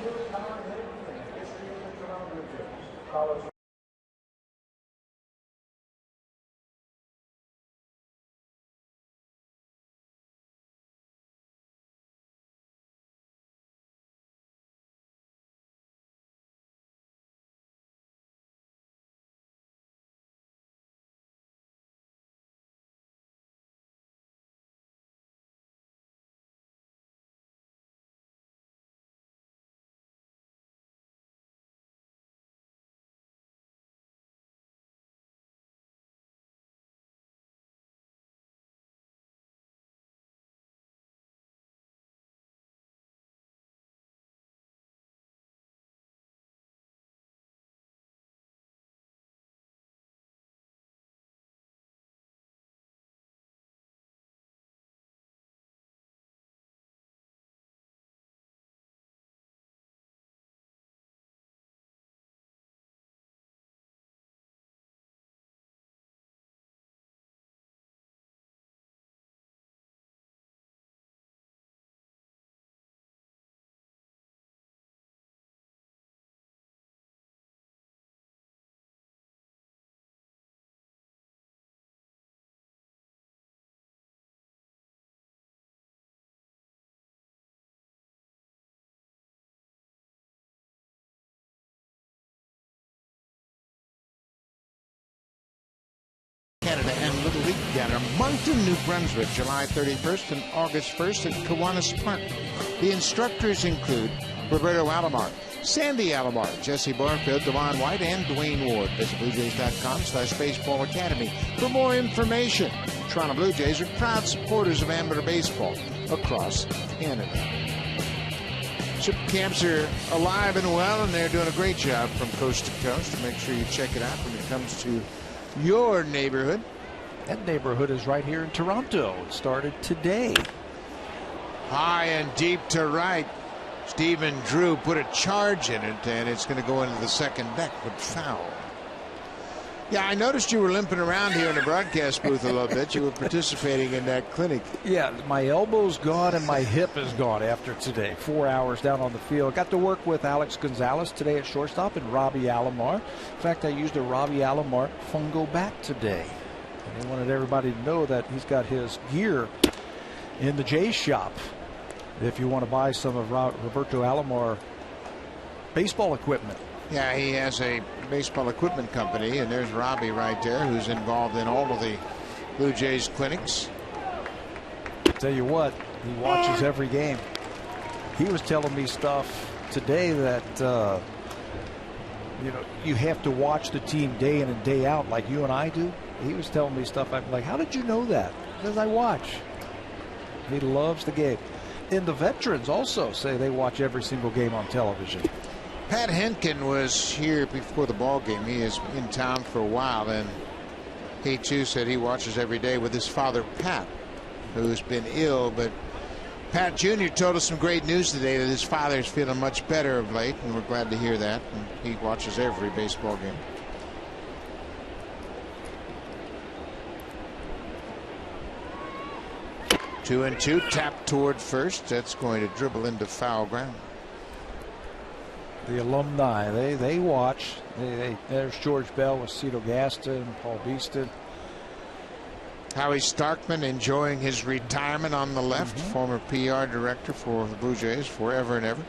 Canada and Little League Canada. Moncton, New Brunswick, July 31st and August 1st at Kiwanis Park. The instructors include Roberto Alomar, Sandy Alomar, Jesse Barfield, Devon White, and Dwayne Ward. Visit BlueJays.com/Baseball Academy for more information. Toronto Blue Jays are proud supporters of amateur baseball across Canada. Chip camps are alive and well, and they're doing a great job from coast to coast. Make sure you check it out when it comes to your neighborhood. That neighborhood is right here in Toronto. It started today. High and deep to right. Stephen Drew put a charge in it, and it's going to go into the second deck, but foul. Yeah, I noticed you were limping around here in the broadcast booth a little bit. You were participating in that clinic. Yeah, my elbow's gone and my hip is gone after today. 4 hours down on the field. Got to work with Alex Gonzalez today at shortstop and Robbie Alomar. In fact, I used a Robbie Alomar fungo bat today. And I wanted everybody to know that he's got his gear in the Jays shop. If you want to buy some of Roberto Alomar baseball equipment. Yeah, he has a baseball equipment company, and there's Robbie right there, who's involved in all of the Blue Jays clinics. Tell you what, he watches every game. He was telling me stuff today that you have to watch the team day in and day out like you and I do. He was telling me stuff. I'm like, how did you know that? Because I watch. He loves the game. And the veterans also say they watch every single game on television. Pat Henkin was here before the ball game. He is in town for a while, and he too said he watches every day with his father Pat, who's been ill. But Pat Jr. told us some great news today that his father is feeling much better of late, and we're glad to hear that. And he watches every baseball game. Two and two, tap toward first. That's going to dribble into foul ground. The alumni, they watch. There's George Bell with Cito Gaston, Paul Beeston. Howie Starkman enjoying his retirement on the left, former PR director for the Blue Jays forever and ever.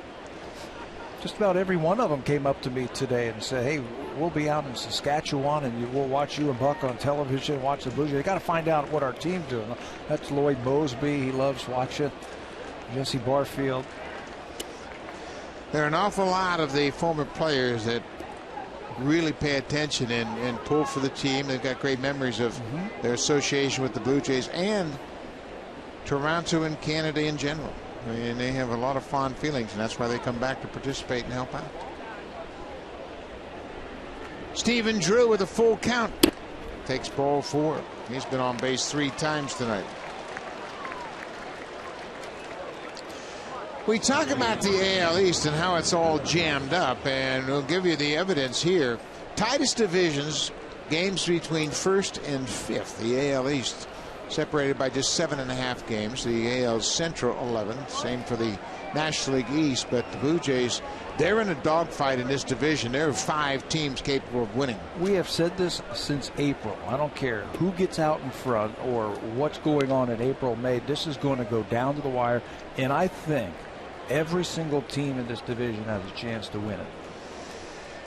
Just about every one of them came up to me today and said, hey, we'll be out in Saskatchewan and we'll watch you and Buck on television, watch the Blue Jays. Got to find out what our team's doing. That's Lloyd Mosby. He loves watching. Jesse Barfield. There are an awful lot of the former players that really pay attention and pull for the team. They've got great memories of their association with the Blue Jays and Toronto and Canada in general. I mean, they have a lot of fond feelings, and that's why they come back to participate and help out. Stephen Drew with a full count. Takes ball 4. He's been on base 3 times tonight. We talk about the AL East and how it's all jammed up, and we'll give you the evidence here. Tightest divisions, games between 1st and 5th. The AL East separated by just 7.5 games. The AL Central 11. Same for the National League East. But the Blue Jays, they're in a dogfight in this division. There are 5 teams capable of winning. We have said this since April. I don't care who gets out in front or what's going on in April, May. This is going to go down to the wire. And I think every single team in this division has a chance to win it.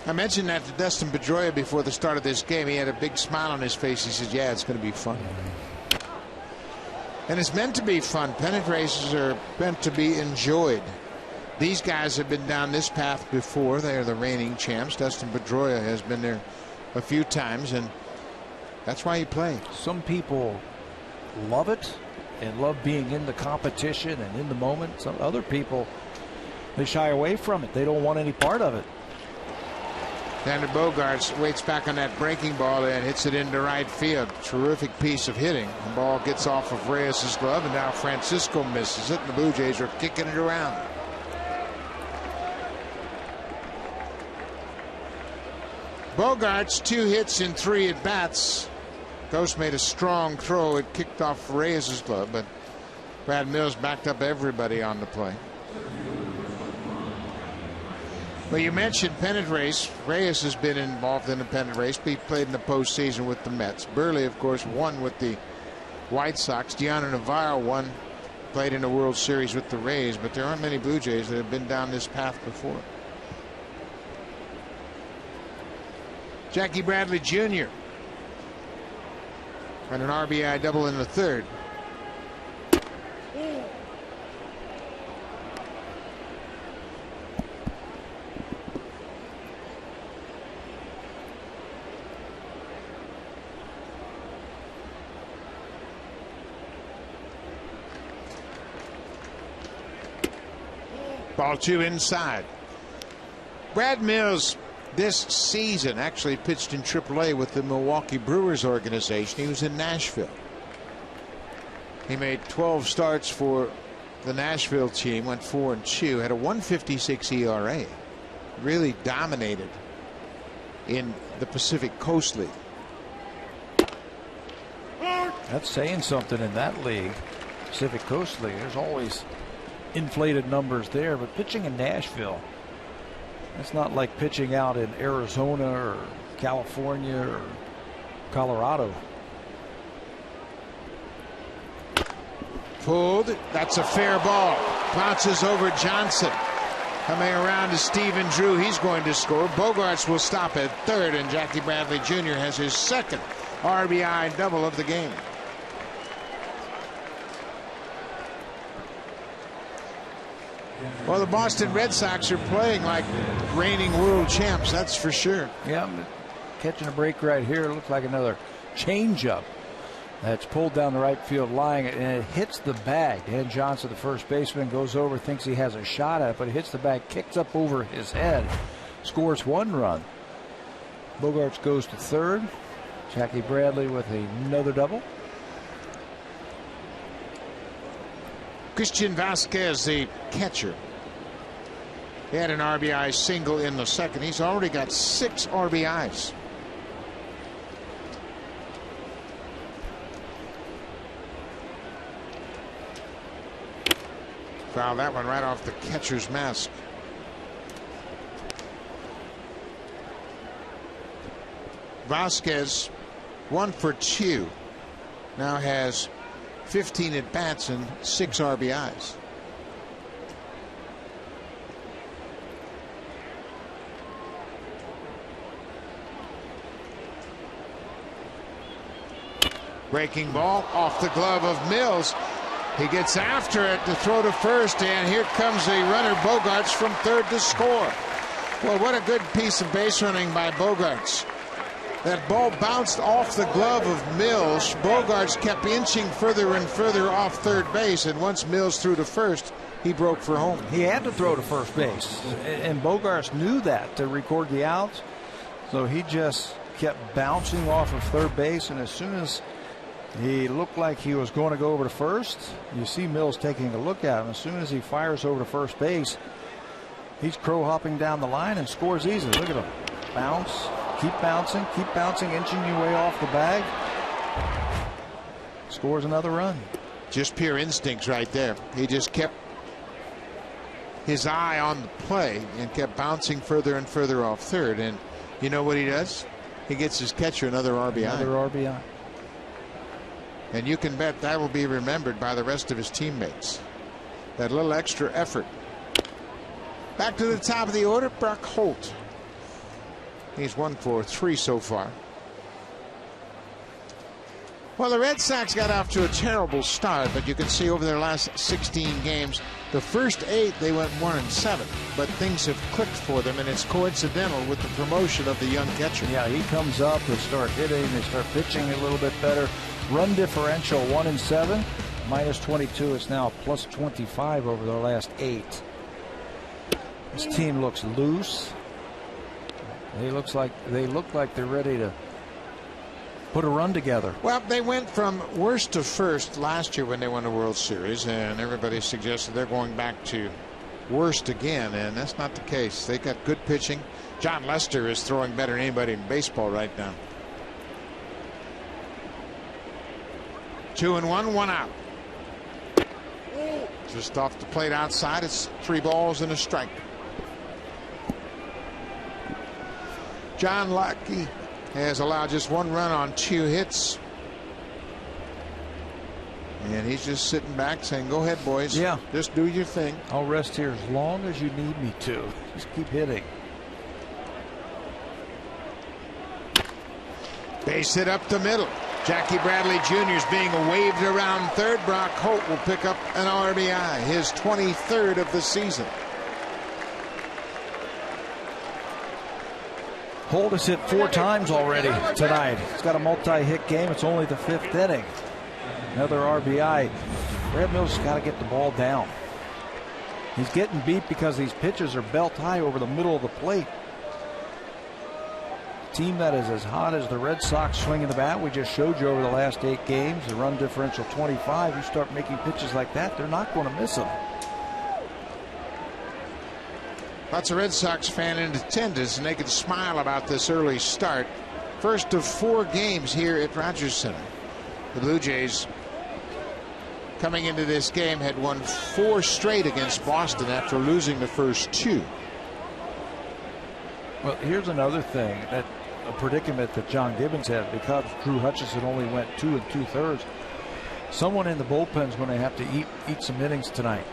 I mentioned that to Dustin Pedroia before the start of this game. He had a big smile on his face. He said, yeah, it's going to be fun. And it's meant to be fun. Pennant races are meant to be enjoyed. These guys have been down this path before. They are the reigning champs. Dustin Pedroia has been there a few times, and that's why you play. Some people love it and love being in the competition and in the moment. Some other people, they shy away from it. They don't want any part of it. Xander Bogaerts waits back on that breaking ball and hits it into right field. Terrific piece of hitting. The ball gets off of Reyes' glove, and now Francisco misses it, and the Blue Jays are kicking it around. Bogaerts 2 hits in 3 at bats. Ghost made a strong throw. It kicked off Reyes' glove, but Brad Mills backed up everybody on the play. Well, you mentioned pennant race. Reyes has been involved in the pennant race. He played in the postseason with the Mets. Burley, of course, won with the White Sox. Gianna Navarro won, played in the World Series with the Rays. But there aren't many Blue Jays that have been down this path before. Jackie Bradley Jr. And an RBI double in the third. Ball 2 inside. Brad Mills this season actually pitched in AAA with the Milwaukee Brewers organization. He was in Nashville. He made 12 starts for the Nashville team, went 4-2, had a 1.56 ERA. Really dominated in the Pacific Coast League. That's saying something in that league, Pacific Coast League. There's always inflated numbers there, but pitching in Nashville, it's not like pitching out in Arizona or California or Colorado. Pulled. That's a fair ball. Bounces over Johnson. Coming around to Stephen Drew. He's going to score. Bogaerts will stop at third, and Jackie Bradley Jr. has his second RBI double of the game. Well, the Boston Red Sox are playing like reigning world champs, that's for sure. Yeah, catching a break right here. It looks like another changeup that's pulled down the right field line, and it hits the bag. Dan Johnson, the first baseman, goes over, thinks he has a shot at it, but it hits the bag, kicks up over his head, scores 1 run. Bogaerts goes to third. Jackie Bradley with another double. Christian Vasquez, the catcher, he had an RBI single in the second. He's already got 6 RBIs. Foul that one right off the catcher's mask. Vasquez 1 for 2. Now has 15 at bats and 6 RBIs. Breaking ball off the glove of Mills. He gets after it to throw to first, and here comes the runner Bogaerts from third to score. Well, what a good piece of base running by Bogaerts. That ball bounced off the glove of Mills. Bogaerts kept inching further and further off third base, and once Mills threw to first, he broke for home. He had to throw to first base, and Bogaerts knew that to record the outs, so he just kept bouncing off of third base, and as soon as he looked like he was going to go over to first, you see Mills taking a look at him. As soon as he fires over to first base, he's crow hopping down the line and scores easily. Look at him. Bounce, keep bouncing, inching your way off the bag. Scores another run. Just pure instincts right there. He just kept his eye on the play and kept bouncing further and further off third. And you know what he does? He gets his catcher another RBI. Another RBI. And you can bet that will be remembered by the rest of his teammates. That little extra effort. Back to the top of the order, Brock Holt. He's 1 for 3 so far. Well, the Red Sox got off to a terrible start, but you can see over their last 16 games, the first 8 they went 1-7, but things have clicked for them, and it's coincidental with the promotion of the young catcher. Yeah, he comes up, they start hitting, they start pitching a little bit better. Run differential 1-7, -22. It's now +25 over their last 8. This team looks loose. They look like they're ready to put a run together. Well, they went from worst to first last year when they won the World Series, and everybody suggested they're going back to worst again, and that's not the case. They got good pitching. John Lester is throwing better than anybody in baseball right now. 2-1, 1 out. Just off the plate outside. It's 3 balls and a strike. John Lackey has allowed just 1 run on 2 hits. And he's just sitting back saying, go ahead, boys. Yeah. Just do your thing. I'll rest here as long as you need me to. Just keep hitting. Base hit up the middle. Jackie Bradley Jr. is being waved around third. Brock Holt will pick up an RBI, his 23rd of the season. Holt has hit 4 times already tonight. He's got a multi-hit game. It's only the 5th inning. Another RBI. Brad Mills has got to get the ball down. He's getting beat because these pitches are belt high over the middle of the plate. A team that is as hot as the Red Sox swinging the bat. We just showed you over the last 8 games. The run differential 25. You start making pitches like that, they're not going to miss them. Lots of Red Sox fan in attendance, and they can smile about this early start. First of 4 games here at Rogers Center. The Blue Jays, coming into this game, had won 4 straight against Boston after losing the first 2. Well, here's another thing, that a predicament that John Gibbons had, because Drew Hutchison only went 2 2/3. Someone in the bullpen is going to have to eat some innings tonight.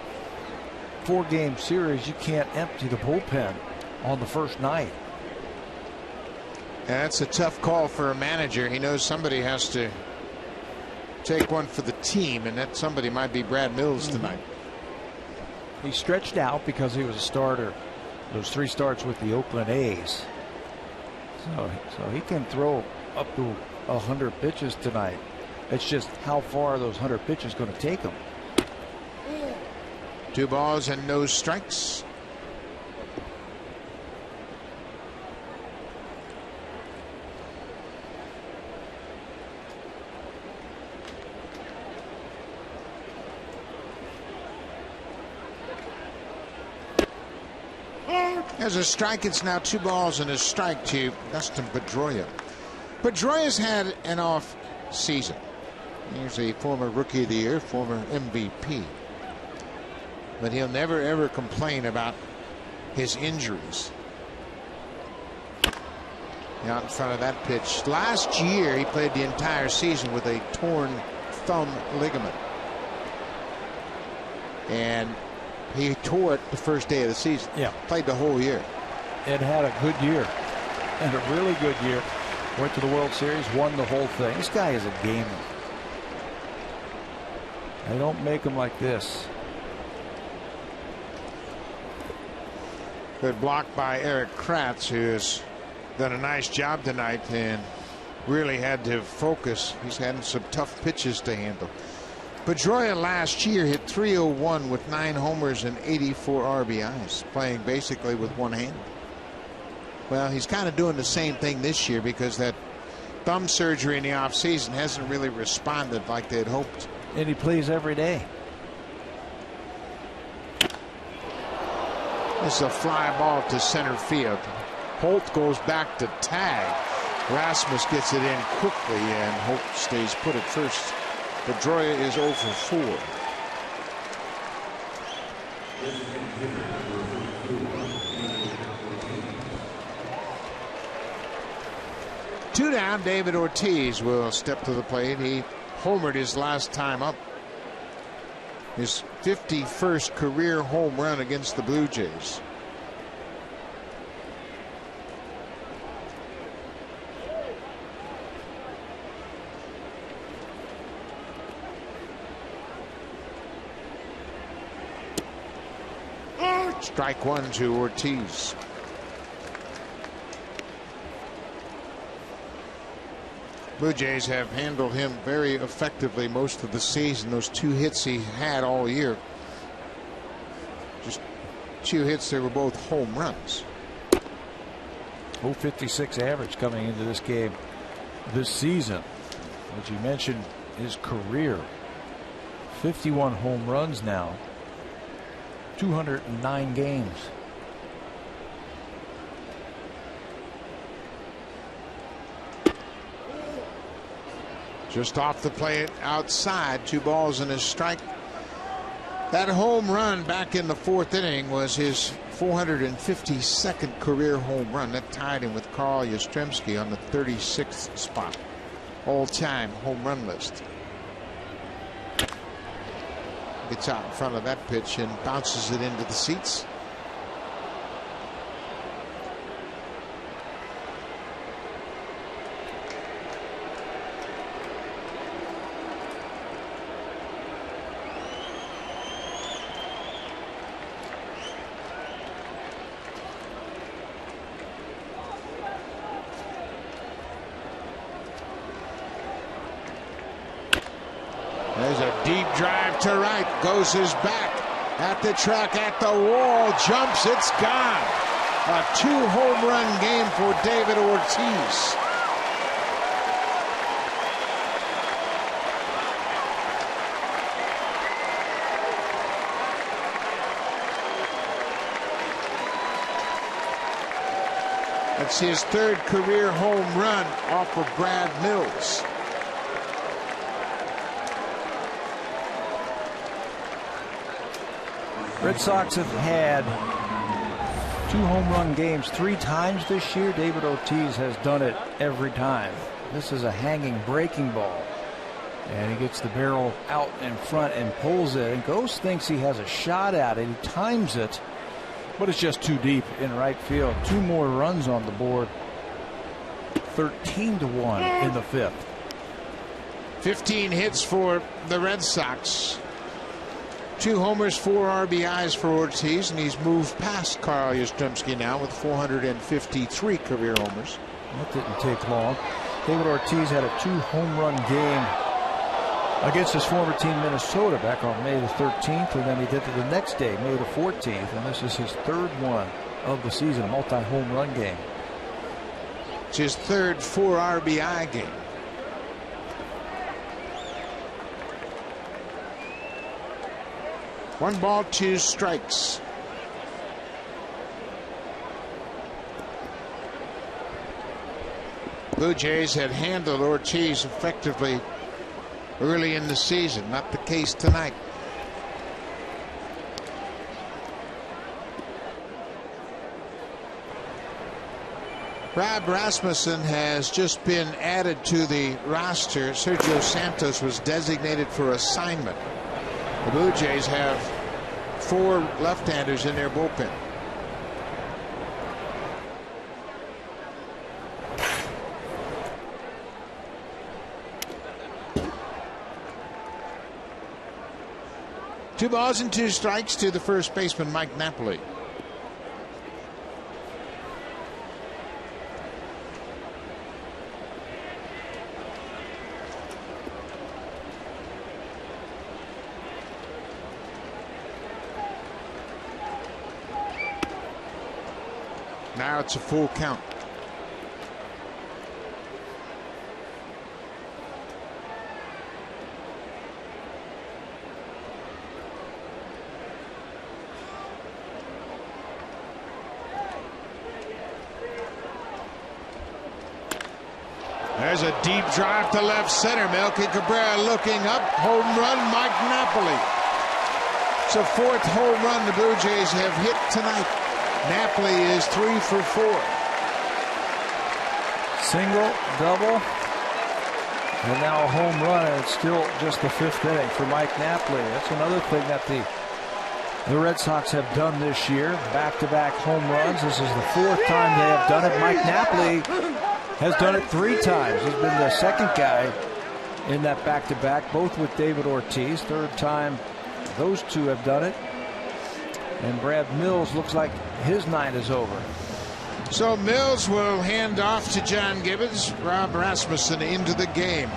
4-game series, you can't empty the bullpen on the first night. And that's a tough call for a manager. He knows somebody has to take one for the team, and that somebody might be Brad Mills tonight. He stretched out because he was a starter those 3 starts with the Oakland A's. So he can throw up to 100 pitches tonight. It's just how far are those 100 pitches going to take him. 2 balls and no strikes. There's a strike. It's now 2 balls and a strike to Dustin Pedroia. Pedroia's had an off season. He's a former Rookie of the Year, former MVP. But he'll never ever complain about his injuries. Out in front of that pitch. Last year he played the entire season with a torn thumb ligament. And he tore it the first day of the season. Yeah. Played the whole year. And had a good year. And a really good year. Went to the World Series, won the whole thing. This guy is a gamer. They don't make him like this. Good block by Eric Kratz, who has done a nice job tonight and really had to focus. He's had some tough pitches to handle. Pedroia last year hit .301 with 9 homers and 84 RBIs, playing basically with one hand. Well, he's kind of doing the same thing this year because that thumb surgery in the offseason hasn't really responded like they'd hoped. And he plays every day. It's a fly ball to center field. Holt goes back to tag. Rasmus gets it in quickly, and Holt stays put at first. Pedroia is 0 for 4. Two down. David Ortiz will step to the plate. He homered his last time up. His 51st career home run against the Blue Jays. Strike 1 to Ortiz. Blue Jays have handled him very effectively most of the season. Those 2 hits he had all year, just 2 hits, they were both home runs. 0.56 average coming into this game this season. As you mentioned, his career, 51 home runs now, 209 games. Just off the plate outside, 2 balls and a strike. That home run back in the 4th inning was his 452nd career home run. That tied him with Carl Yastrzemski on the 36th spot all-time home run list. Gets out in front of that pitch and bounces it into the seats. There's a deep drive to right. Goes his back at the track, at the wall. Jumps. It's gone. A 2-home run game for David Ortiz. It's his 3rd career home run off of Brad Mills. Red Sox have had 2 home run games 3 times this year. David Ortiz has done it every time. This is a hanging breaking ball. And he gets the barrel out in front and pulls it. And Ghost thinks he has a shot at it. He times it. But it's just too deep in right field. 2 more runs on the board. 13-1 in the 5th. 15 hits for the Red Sox. 2 homers, 4 RBIs for Ortiz, and he's moved past Carl Yastrzemski now with 453 career homers. That didn't take long. David Ortiz had a 2-home run game against his former team Minnesota back on May the 13th, and then he did it the next day, May the 14th, and this is his 3rd one of the season, a multi-home run game. It's his 3rd 4 RBI game. One ball, 2 strikes. Blue Jays had handled Ortiz effectively early in the season. Not the case tonight. Rob Rasmussen has just been added to the roster. Sergio Santos was designated for assignment. The Blue Jays have 4 left-handers in their bullpen. Two balls and 2 strikes to the first baseman, Mike Napoli. Now it's a full count. There's a deep drive to left center. Melky Cabrera looking up. Home run, Mike Napoli. It's a 4th home run the Blue Jays have hit tonight. Napoli is 3 for 4. Single, double, and now a home run, and it's still just the 5th inning for Mike Napoli. That's another thing that the Red Sox have done this year. Back-to-back home runs. This is the 4th time they have done it. Mike Napoli has done it 3 times. He's been the 2nd guy in that back-to-back, both with David Ortiz. 3rd time those 2 have done it. And Brad Mills looks like his night is over. So Mills will hand off to John Gibbons. Rob Rasmussen into the game.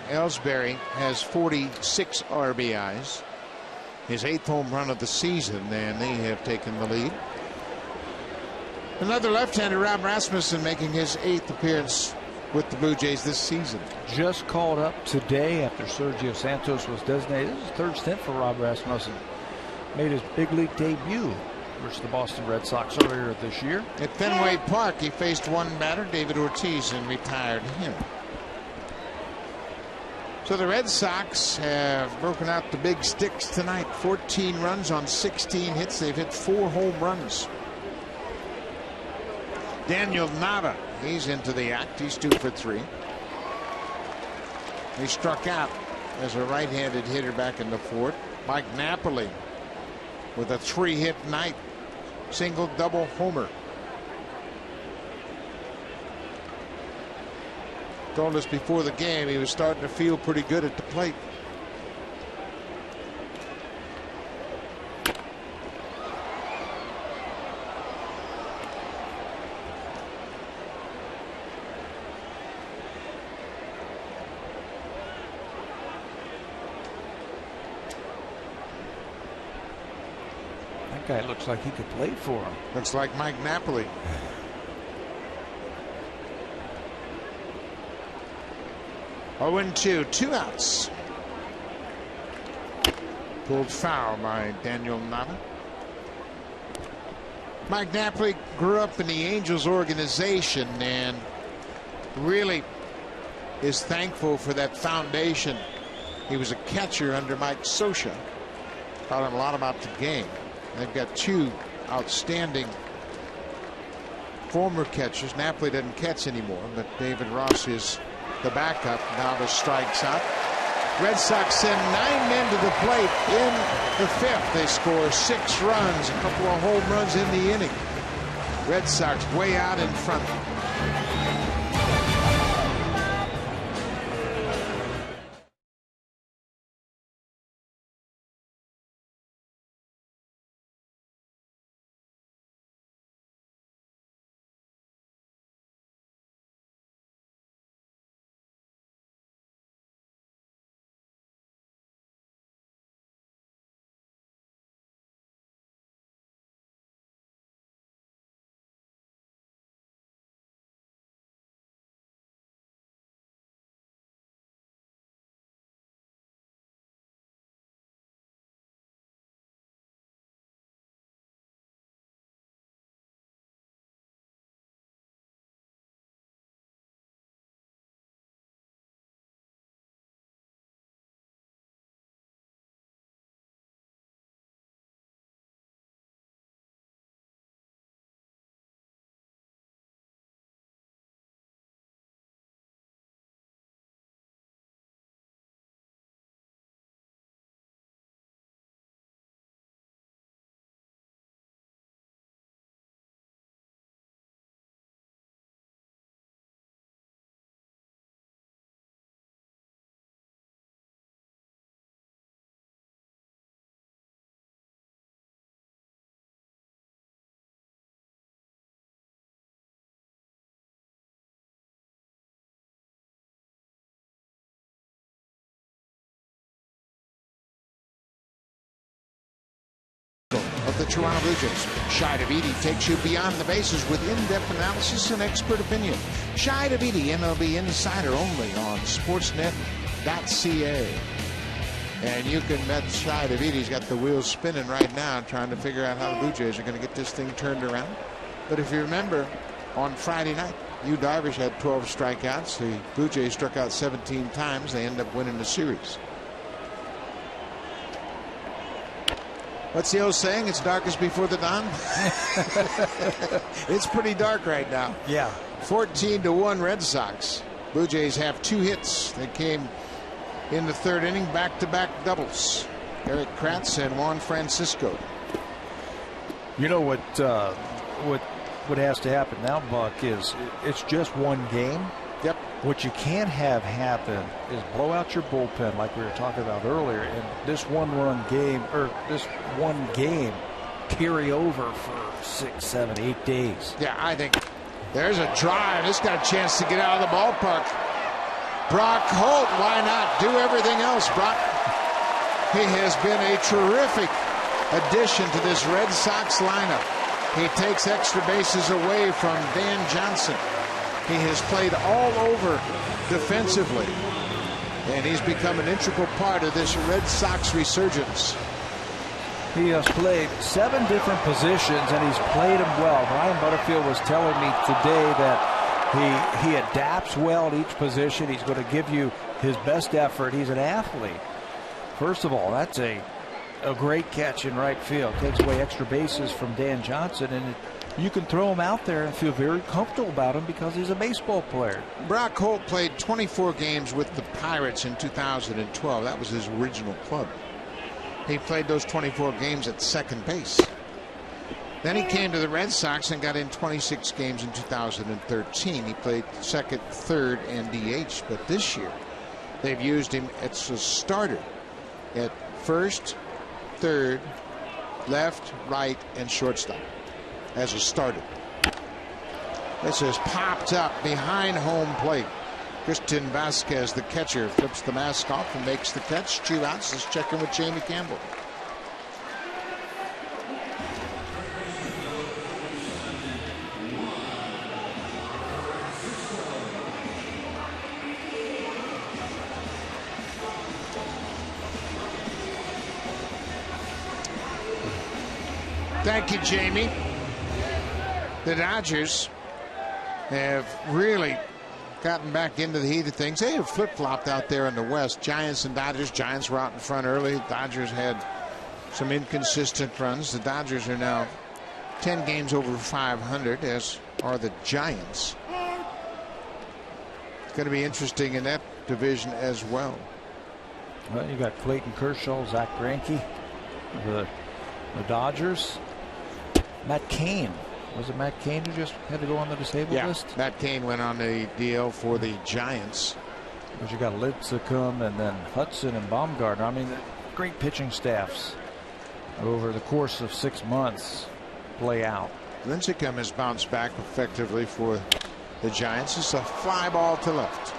Ellsbury has 46 RBIs, his 8th home run of the season, and they have taken the lead. Another left-hander, Rob Rasmussen, making his 8th appearance with the Blue Jays this season. Just called up today after Sergio Santos was designated. This is his 3rd stint for Rob Rasmussen. Made his big league debut versus the Boston Red Sox earlier this year. At Fenway Park, he faced one batter, David Ortiz, and retired him. So the Red Sox have broken out the big sticks tonight. 14 runs on 16 hits. They've hit 4 home runs. Daniel Nava, he's into the act. He's 2 for 3. He struck out as a right-handed hitter back in the 4th. Mike Napoli with a 3-hit night. Single, double, homer. Told us before the game he was starting to feel pretty good at the plate. That guy looks like he could play for him. Looks like Mike Napoli. Oh, 0-2, 2 outs. Pulled foul by Daniel Nava. Mike Napoli grew up in the Angels organization and really is thankful for that foundation. He was a catcher under Mike Scioscia. Taught him a lot about the game. They've got 2 outstanding former catchers. Napoli doesn't catch anymore, but David Ross is the backup. Nava strikes out. Red Sox send 9 men to the plate in the 5th. They score 6 runs, a couple of home runs in the inning. Red Sox way out in front. Of the Toronto Blue Jays. Shai Davidi takes you beyond the bases with in-depth analysis and expert opinion. Shai Davidi, MLB Insider, only on Sportsnet.ca. And you can bet Shai Davidi's got the wheels spinning right now trying to figure out how the Blue Jays are going to get this thing turned around. But if you remember, on Friday night, Yu Darvish had 12 strikeouts. The Blue Jays struck out 17 times. They end up winning the series. What's the old saying? It's darkest before the dawn. It's pretty dark right now. Yeah. 14-1 Red Sox. Blue Jays have 2 hits. They came in the 3rd inning, back-to-back doubles. Eric Kratz and Juan Francisco. You know what has to happen now, Buck, is it's just one game. Yep. What you can't have happen is blow out your bullpen like we were talking about earlier, and this one game carry over for 6, 7, 8 days. Yeah, I think there's a drive. This got a chance to get out of the ballpark. Brock Holt, why not? Do everything else, Brock. He has been a terrific addition to this Red Sox lineup. He takes extra bases away from Dan Johnson. He has played all over defensively, and he's become an integral part of this Red Sox resurgence. He has played 7 different positions, and he's played them well. Brian Butterfield was telling me today that he adapts well at each position. He's going to give you his best effort. He's an athlete. First of all, that's a great catch in right field. Takes away extra bases from Dan Johnson, and you can throw him out there and feel very comfortable about him because he's a baseball player. Brock Holt played 24 games with the Pirates in 2012. That was his original club. He played those 24 games at second base. Then he came to the Red Sox and got in 26 games in 2013. He played second, third, and DH. But this year, they've used him as a starter at first, third, left, right, and shortstop as a starter. This is popped up behind home plate. Christian Vasquez, the catcher, flips the mask off and makes the catch. 2 outs. Let's check in with Jamie Campbell. Thank you, Jamie. The Dodgers have really gotten back into the heat of things. They have flip-flopped out there in the West. Giants and Dodgers. Giants were out in front early. Dodgers had some inconsistent runs. The Dodgers are now 10 games over 500, as are the Giants. It's going to be interesting in that division as well. Well, you got Clayton Kershaw, Zach Greinke, the Dodgers. Matt Cain. Was it Matt Cain who just had to go on the disabled list? Matt Cain went on the DL for the Giants. But you got Lincecum and then Hudson and Baumgartner. I mean, great pitching staffs over the course of 6 months play out. Lincecum has bounced back effectively for the Giants. It's a fly ball to left.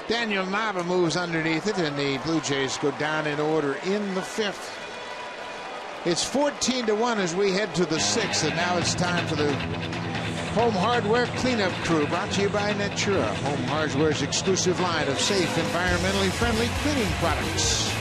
Daniel Nava moves underneath it, and the Blue Jays go down in order in the 5th. It's 14-1 as we head to the 6th, and now it's time for the Home Hardware Cleanup Crew, brought to you by Natura, Home Hardware's exclusive line of safe, environmentally friendly cleaning products.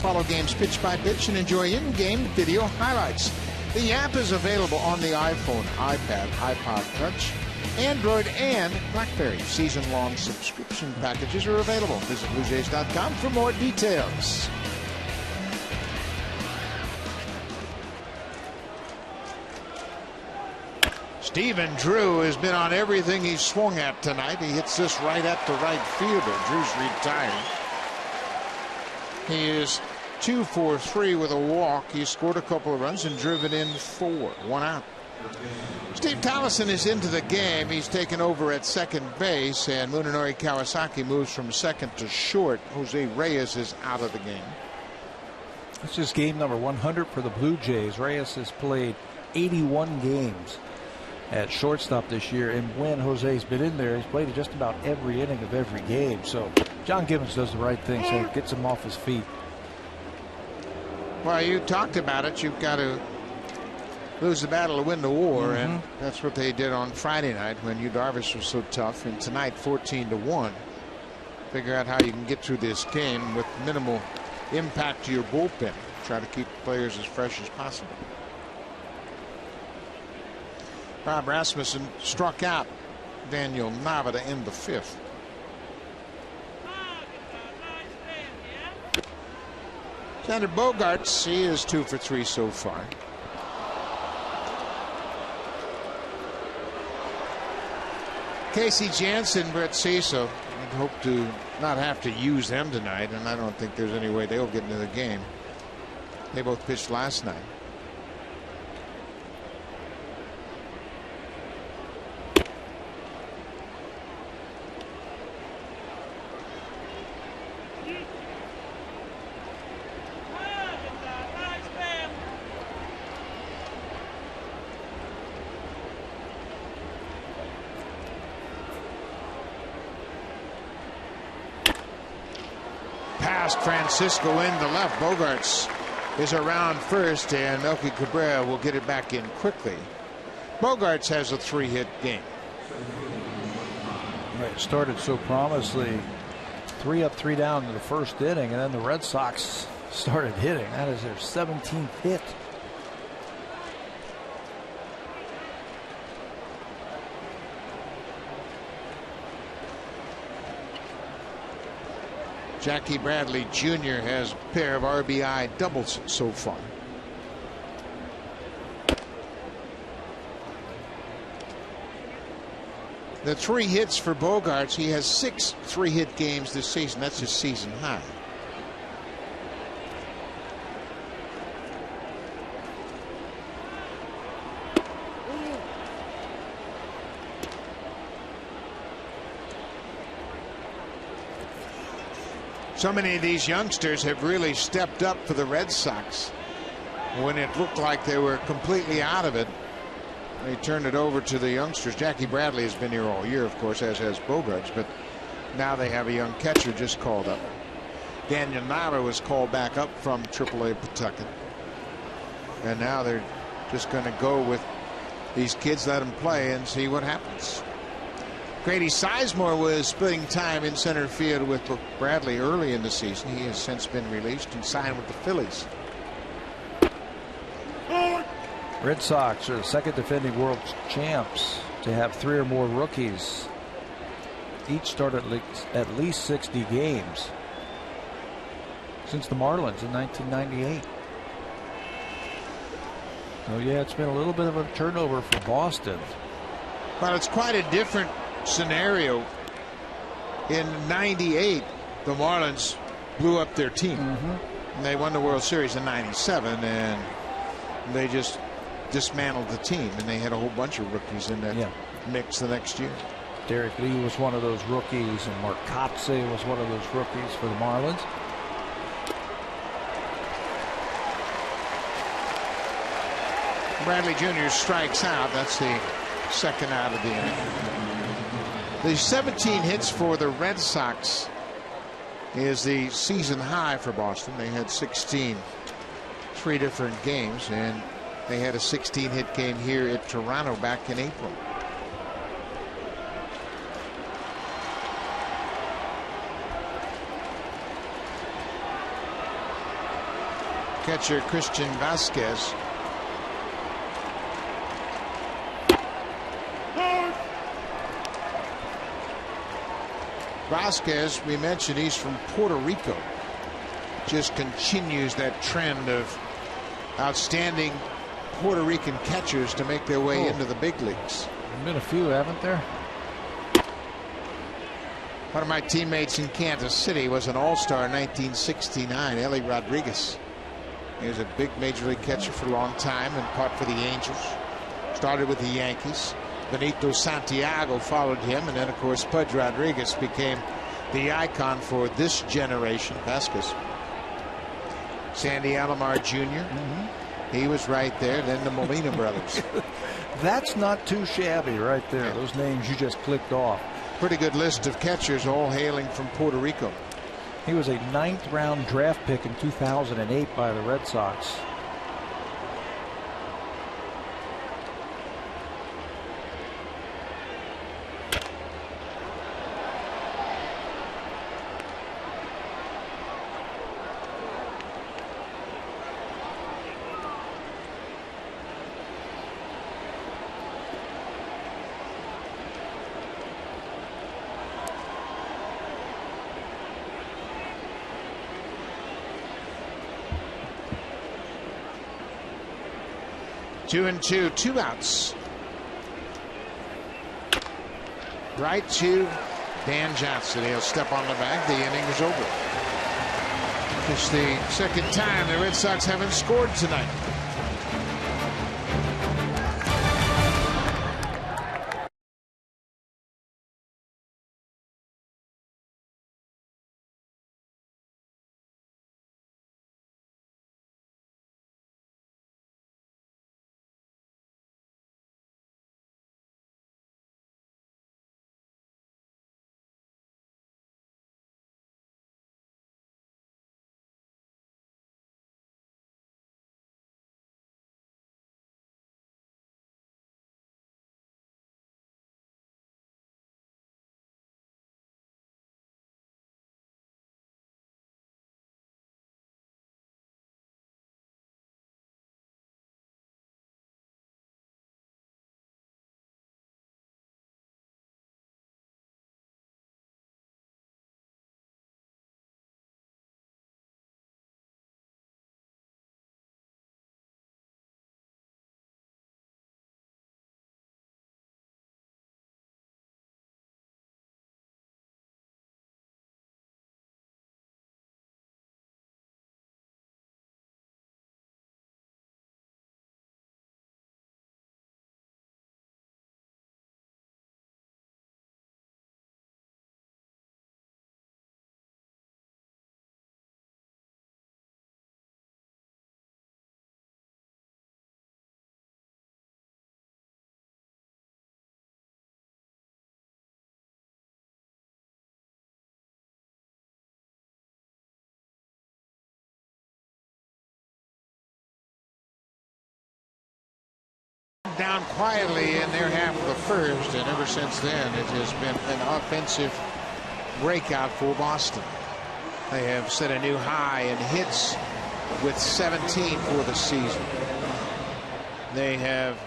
Follow games pitch by pitch and enjoy in-game video highlights. The app is available on the iPhone, iPad, iPod Touch, Android, and BlackBerry. Season-long subscription packages are available. Visit BlueJays.com for more details. Stephen Drew has been on everything he's swung at tonight. He hits this right at the right fielder. Drew's retired. He is 2 for 3 with a walk. He scored a couple of runs and driven in 4. 1 out. Steve Tallison is into the game. He's taken over at second base, and Munenori Kawasaki moves from second to short. Jose Reyes is out of the game. This is game number 100 for the Blue Jays. Reyes has played 81 games at shortstop this year, and when Jose's been in there, he's played just about every inning of every game. So John Gibbons does the right thing, so gets him off his feet. Well, you talked about it. You've got to lose the battle to win the war, and that's what they did on Friday night when Yu Darvish was so tough. And tonight, 14-1. Figure out how you can get through this game with minimal impact to your bullpen. Try to keep players as fresh as possible. Bob Rasmussen struck out Daniel Nava to end the 5th. Xander Bogaerts, he is 2 for 3 so far. Casey Jansen, Brett Cecil. I'd hope to not have to use them tonight, and I don't think there's any way they'll get into the game. They both pitched last night. Francisco in the left. Bogaerts is around first, and Melky Cabrera will get it back in quickly. Bogaerts has a 3-hit game. It started so promisingly, 3 up, 3 down in the first inning, and then the Red Sox started hitting. That is their 17th hit. Jackie Bradley Jr. has a pair of RBI doubles so far. The 3 hits for Bogaerts. He has 6 3-hit games this season. That's his season high. So many of these youngsters have really stepped up for the Red Sox. When it looked like they were completely out of it, they turned it over to the youngsters. Jackie Bradley has been here all year, of course, as has Bogaerts, but now they have a young catcher just called up. Daniel Nava was called back up from AAA Pawtucket. And now they're just going to go with these kids, let them play, and see what happens. Grady Sizemore was splitting time in center field with Bradley early in the season. He has since been released and signed with the Phillies. Red Sox are the second defending world champs to have 3 or more rookies. Each started at least 60 games since the Marlins in 1998. So yeah, it's been a little bit of a turnover for Boston. But it's quite a different scenario. In '98, the Marlins blew up their team. And they won the World Series in '97, and they just dismantled the team, and they had a whole bunch of rookies in that mix the next year. Derek Lee was one of those rookies, and Mark Kotsay was one of those rookies for the Marlins. Bradley Jr. strikes out. That's the second out of the inning. The 17 hits for the Red Sox is the season high for Boston. They had 16, 3 different games, and they had a 16-hit game here at Toronto back in April. Catcher Christian Vasquez. Vasquez, we mentioned he's from Puerto Rico. Just continues that trend of outstanding Puerto Rican catchers to make their way into the big leagues. There's been a few, haven't there? One of my teammates in Kansas City was an all-star in 1969, Ellie Rodriguez. He was a big major league catcher for a long time and caught for the Angels. Started with the Yankees. Benito Santiago followed him, and then of course Pudge Rodriguez became the icon for this generation. Vasquez. Sandy Alomar Jr. He was right there. Then the Molina brothers. That's not too shabby right there. Yeah. Those names you just clicked off. Pretty good list of catchers, all hailing from Puerto Rico. He was a 9th round draft pick in 2008 by the Red Sox. Two and two, 2 outs. Right to Dan Johnson. He'll step on the bag. The inning is over. It's the second time the Red Sox haven't scored tonight. Down quietly in their half of the first, and ever since then it has been an offensive breakout for Boston. They have set a new high in hits with 17 for the season. They have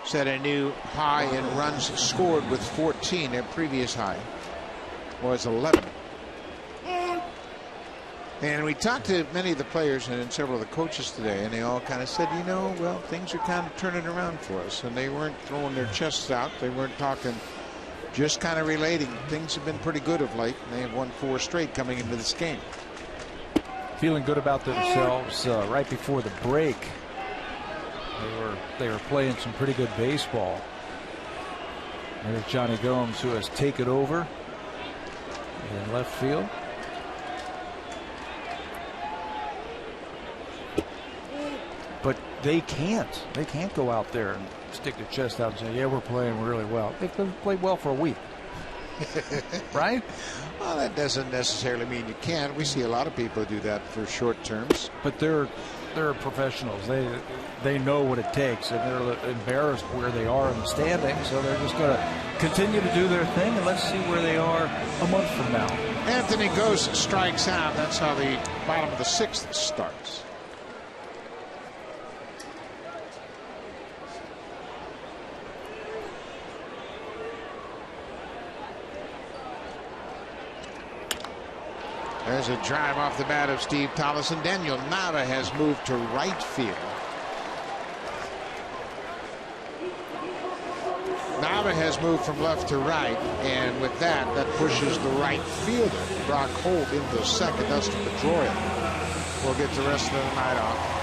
set a new high in runs scored with 14. Their previous high was 11. And we talked to many of the players and several of the coaches today, and they all kind of said, you know, well, things are kind of turning around for us. And they weren't throwing their chests out. They weren't talking, just kind of relating. Things have been pretty good of late, and they have won 4 straight coming into this game. Feeling good about themselves right before the break. They were playing some pretty good baseball. There's Johnny Gomes, who has taken over in left field. But they can't go out there and stick their chest out and say, yeah, we're playing really well. They've played well for a week. Right? Well, that doesn't necessarily mean you can't. We see a lot of people do that for short terms. But they're professionals. They know what it takes, and they're embarrassed where they are in the standings, so they're just going to continue to do their thing, and let's see where they are a month from now. Anthony Gose strikes out. That's how the bottom of the 6th starts. There's a drive off the bat of Steve Tolleson. Daniel Nava has moved to right field. Nava has moved from left to right, and with that pushes the right fielder, Brock Holt, into second. Dustin Pedroia will get the rest of the night off.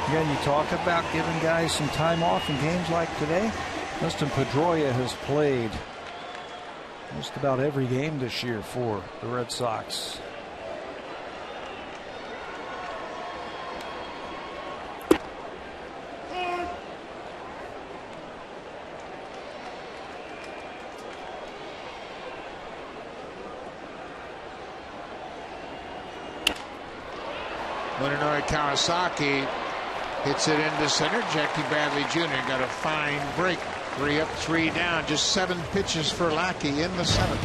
Again, you talk about giving guys some time off in games like today. Dustin Pedroia has played just about every game this year for the Red Sox. Munenori Kawasaki hits it into center. Jackie Bradley Jr. got a fine break. 3 up, 3 down. Just 7 pitches for Lackey in the 7th.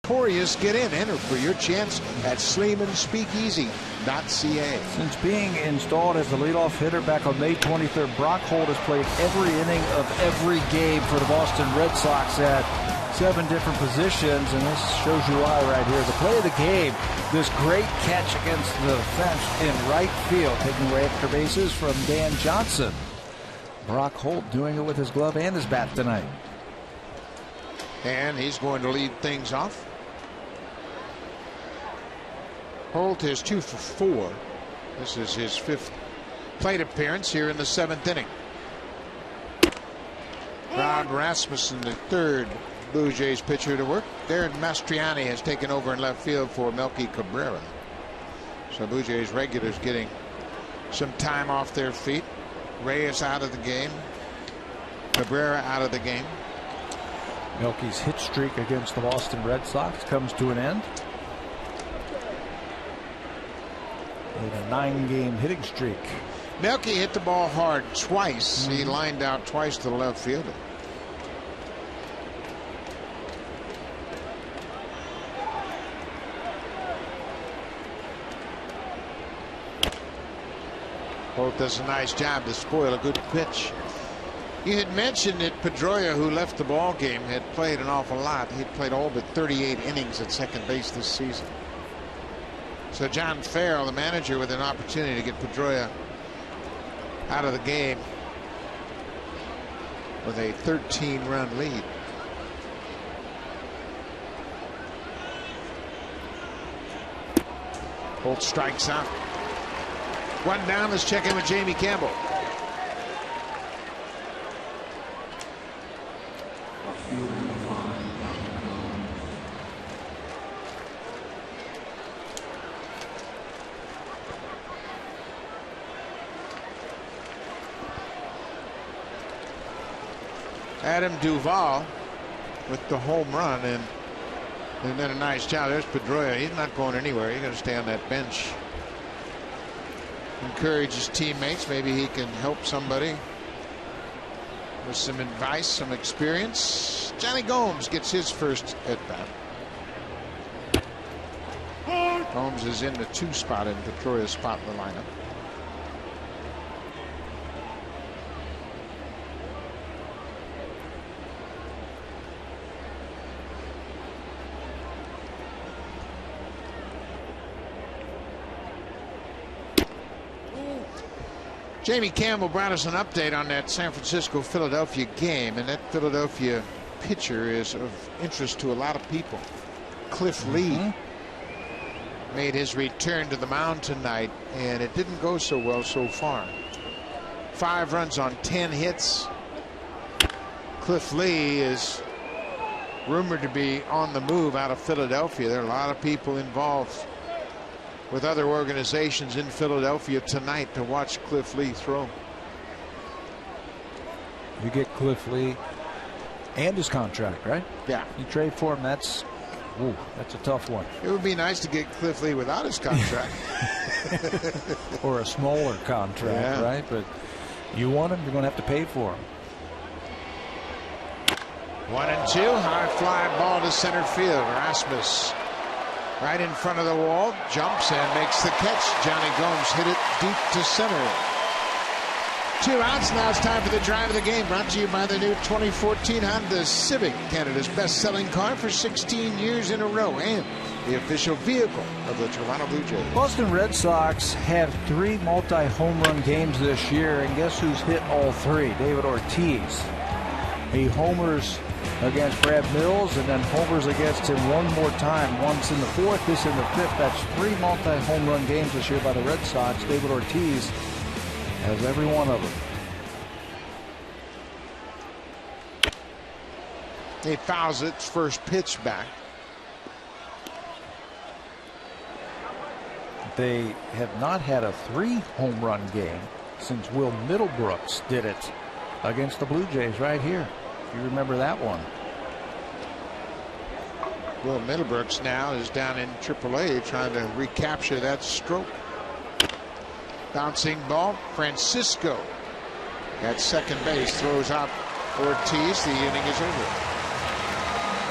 Victorious, get in. Enter for your chance at SleemanSpeakeasy.ca. Since being installed as the leadoff hitter back on May 23rd, Brock Holt has played every inning of every game for the Boston Red Sox at 7 different positions, and this shows you why right here. The play of the game, this great catch against the fence in right field, taking away extra bases from Dan Johnson. Brock Holt doing it with his glove and his bat tonight. And he's going to lead things off. Holt is 2 for 4. This is his 5th plate appearance here in the 7th inning. Rod Rasmussen, the 3rd Blue Jays pitcher to work. Darren Mastriani has taken over in left field for Melky Cabrera. So Blue Jays regulars getting some time off their feet. Reyes out of the game. Cabrera out of the game. Melky's hit streak against the Boston Red Sox comes to an end. In a 9-game hitting streak. Melky hit the ball hard twice. He lined out twice to the left fielder. Holt does a nice job to spoil a good pitch. You had mentioned that Pedroia, who left the ball game, had played an awful lot. He'd played all but 38 innings at second base this season. So John Farrell, the manager, with an opportunity to get Pedroia out of the game with a 13-run lead. Holt strikes out. 1 down. Let's check in with Jamie Campbell. Adam Duvall with the home run, and then a nice job. There's Pedroia. He's not going anywhere. He's going to stay on that bench. Encourage his teammates. Maybe he can help somebody with some advice, some experience. Johnny Gomes gets his first at bat. Holmes is in the 2 spot in Petroria's spot in the lineup. Jamie Campbell brought us an update on that San Francisco-Philadelphia game, and that Philadelphia pitcher is of interest to a lot of people. Cliff Lee made his return to the mound tonight, and it didn't go so well so far. 5 runs on 10 hits. Cliff Lee is rumored to be on the move out of Philadelphia. There are a lot of people involved with other organizations in Philadelphia tonight to watch Cliff Lee throw. You get Cliff Lee and his contract, right? Yeah. You trade for him, that's a tough one. It would be nice to get Cliff Lee without his contract. Or a smaller contract, right? But you want him, you're going to have to pay for him. 1-2, high fly ball to center field. Rasmus right in front of the wall, jumps and makes the catch. Johnny Gomes hit it deep to center. 2 outs. Now it's time for the drive of the game, brought to you by the new 2014 Honda Civic, Canada's best-selling car for 16 years in a row, and the official vehicle of the Toronto Blue Jays. Boston Red Sox have 3 multi-home run games this year, and guess who's hit all 3? David Ortiz. He homers against Brad Mills and then homers against him one more time. Once in the 4th, this in the 5th. That's 3 multi-home run games this year by the Red Sox. David Ortiz has every one of them. He fouls its first pitch back. They have not had a 3 home run game since Will Middlebrooks did it against the Blue Jays right here. If you remember that one. Will Middlebrooks now is down in AAA trying to recapture that stroke. Bouncing ball. Francisco at second base throws out Ortiz. The inning is over.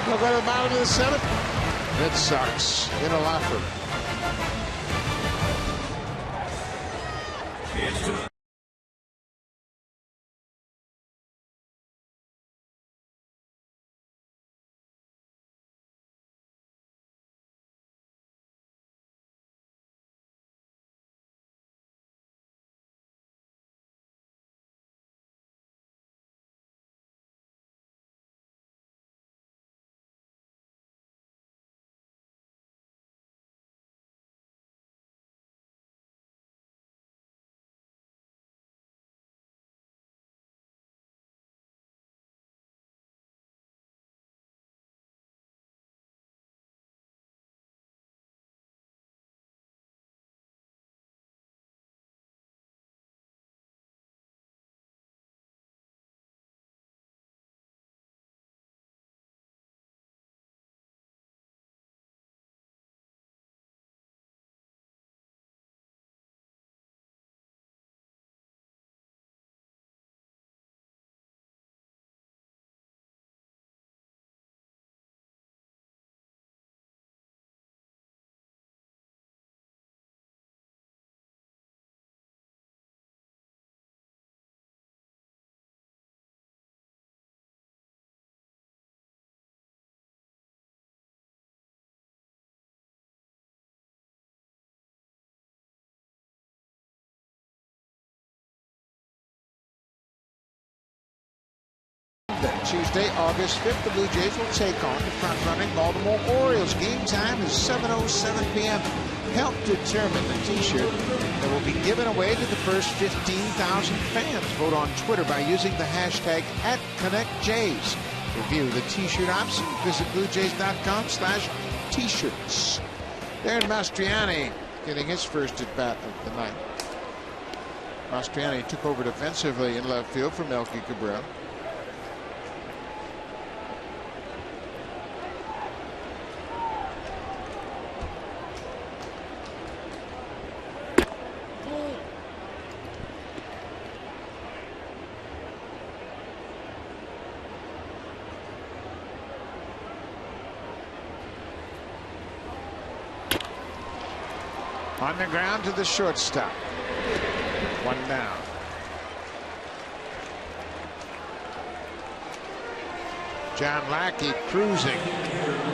We'll go to the bottom of the 7th. Red Sox in a locker. Tuesday, August 5th, the Blue Jays will take on the front-running Baltimore Orioles. Game time is 7:07 p.m. Help determine the T-shirt that will be given away to the first 15,000 fans. Vote on Twitter by using the hashtag @ConnectJays. To view the T-shirt option, visit BlueJays.com/T-shirts. Darren Mastriani getting his first at-bat of the night. Mastriani took over defensively in left field for Melky Cabrera. On the ground to the shortstop. One down. John Lackey cruising.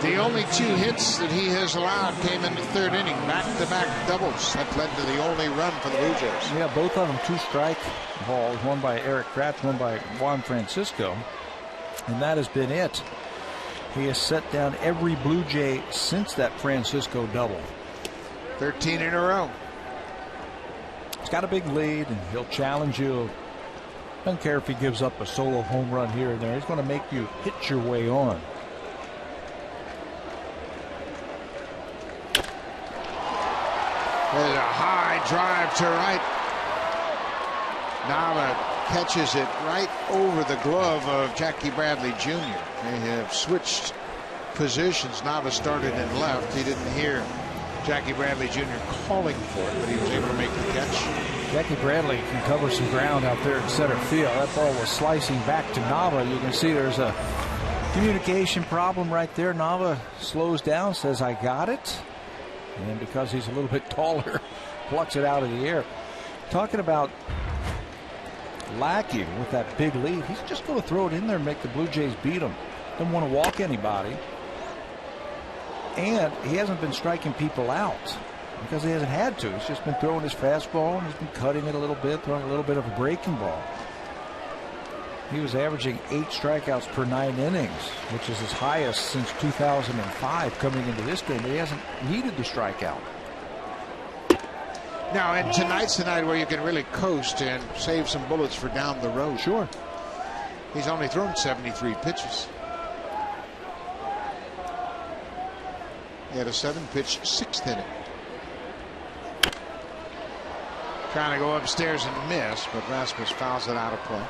The only 2 hits that he has allowed came in the 3rd inning. Back-to-back doubles. That led to the only run for the Blue Jays. Yeah, both of them 2-strike balls. One by Eric Kratz, one by Juan Francisco. And that has been it. He has set down every Blue Jay since that Francisco double. 13 in a row. He's got a big lead, and he'll challenge you. Doesn't care if he gives up a solo home run here and there. He's going to make you hit your way on. There's a high drive to right. Nava catches it right over the glove of Jackie Bradley Jr. They have switched positions. Nava started in left. He didn't hear Jackie Bradley Jr. calling for it, but he was able to make the catch. Jackie Bradley can cover some ground out there in center field. That ball was slicing back to Nava. You can see there's a communication problem right there. Nava slows down, says, "I got it." And because he's a little bit taller, plucks it out of the air. Talking about Lackey with that big lead, he's just going to throw it in there and make the Blue Jays beat him. Doesn't want to walk anybody. And he hasn't been striking people out because he hasn't had to. He's just been throwing his fastball, and he's been cutting it a little bit, throwing a little bit of a breaking ball. He was averaging 8 strikeouts per 9 innings, which is his highest since 2005 coming into this game, but he hasn't needed the strikeout. Now, and tonight's the night where you can really coast and save some bullets for down the road. Sure. He's only thrown 73 pitches. He had a 7-pitch 6th inning. Trying to go upstairs and miss, but Rasmus fouls it out of play.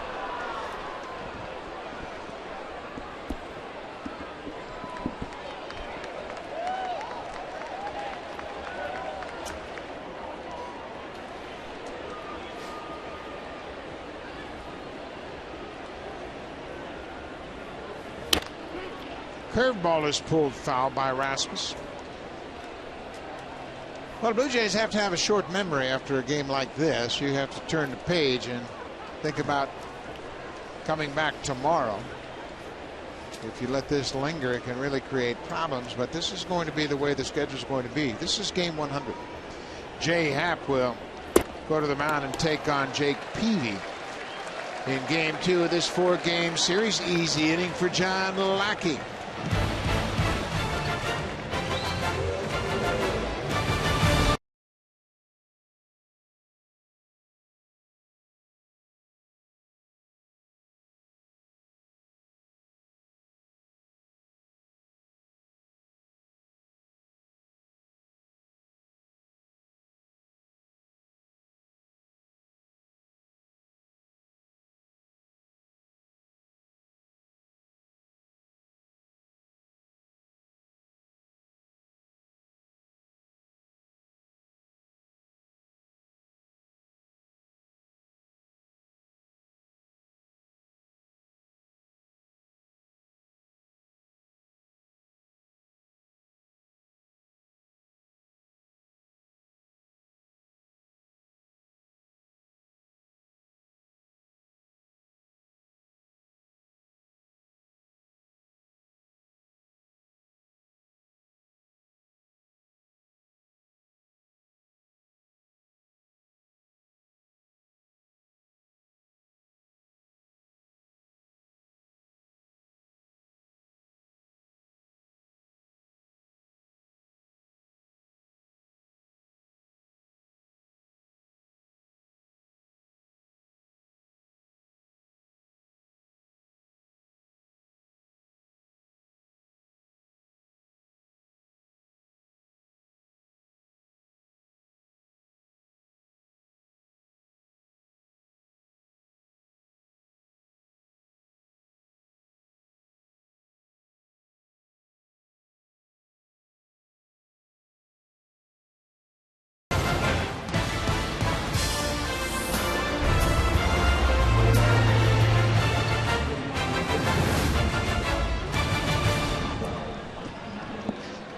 Curveball is pulled foul by Rasmus. Well, the Blue Jays have to have a short memory after a game like this. You have to turn the page and think about coming back tomorrow. If you let this linger, it can really create problems, but this is going to be the way the schedule is going to be. This is game 100. Jay Happ will go to the mound and take on Jake Peavy in game 2 of this 4-game series. Easy inning for John Lackey.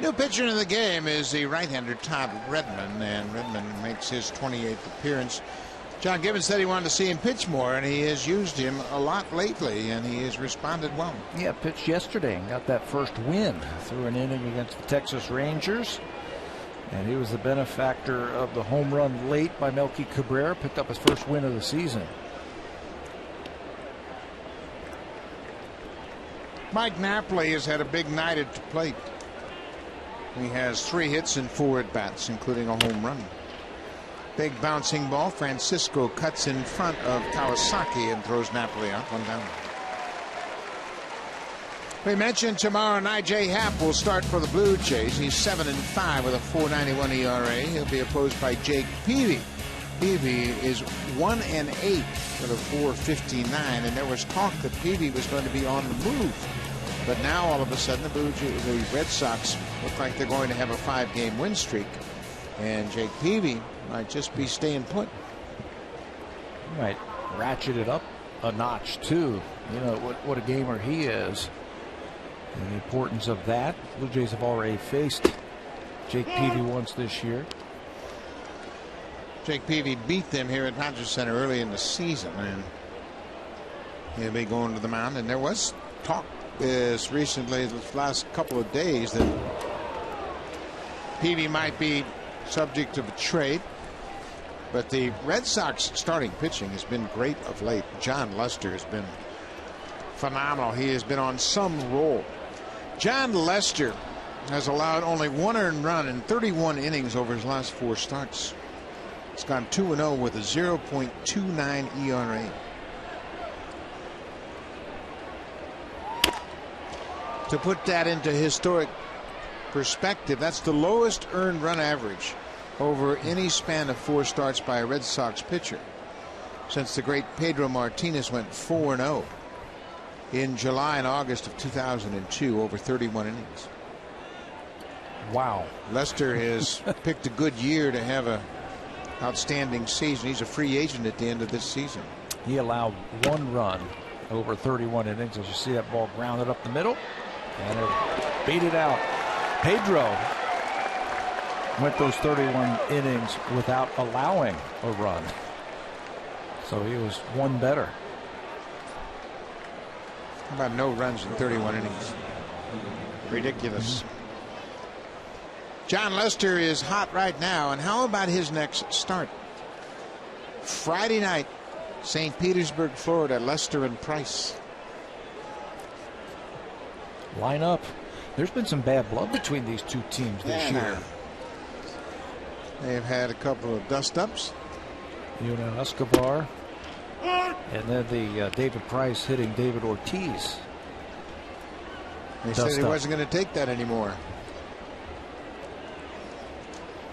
New pitcher in the game is the right-hander Todd Redmond, and Redmond makes his 28th appearance. John Gibbons said he wanted to see him pitch more, and he has used him a lot lately, and he has responded well. Yeah, pitched yesterday and got that first win through an inning against the Texas Rangers. And he was the benefactor of the home run late by Melky Cabrera. Picked up his first win of the season. Mike Napoli has had a big night at the plate. He has 3 hits and 4 at-bats, including a home run. Big bouncing ball. Francisco cuts in front of Kawasaki and throws Napoli out, 1 down. We mentioned tomorrow night Jay Happ will start for the Blue Jays. He's 7-5 with a 4.91 ERA. He'll be opposed by Jake Peavy. Peavy is 1-8 with a 4.59, and there was talk that Peavy was going to be on the move. But now all of a sudden the Red Sox look like they're going to have a 5-game win streak, and Jake Peavy might just be staying put. Might ratchet it up a notch too. You know what a gamer he is, and the importance of that. Blue Jays have already faced Jake Peavy once this year. Jake Peavy beat them here at Rogers Center early in the season, and he'll be going to the mound. And there was talk as recently as the last couple of days that Peavy might be subject of a trade. But the Red Sox starting pitching has been great of late. John Lester has been phenomenal. He has been on some roll. John Lester has allowed only 1 earned run in 31 innings over his last 4 starts. He's gone 2-0 with a 0.29 ERA. To put that into historic perspective, that's the lowest earned run average over any span of 4 starts by a Red Sox pitcher since the great Pedro Martinez went 4-0 in July and August of 2002 over 31 innings. Wow. Lester has picked a good year to have a outstanding season. He's a free agent at the end of this season. He allowed 1 run over 31 innings. As you see that ball grounded up the middle, and it beat it out. Pedro went those 31 innings without allowing a run, so he was 1 better. How about no runs in 31 innings? Ridiculous. John Lester is hot right now, and how about his next start? Friday night, St. Petersburg, Florida. Lester and Price. Line up. There's been some bad blood between these 2 teams this year. They've had a couple of dust-ups. Escobar, and then the David Price hitting David Ortiz. He said he wasn't going to take that anymore.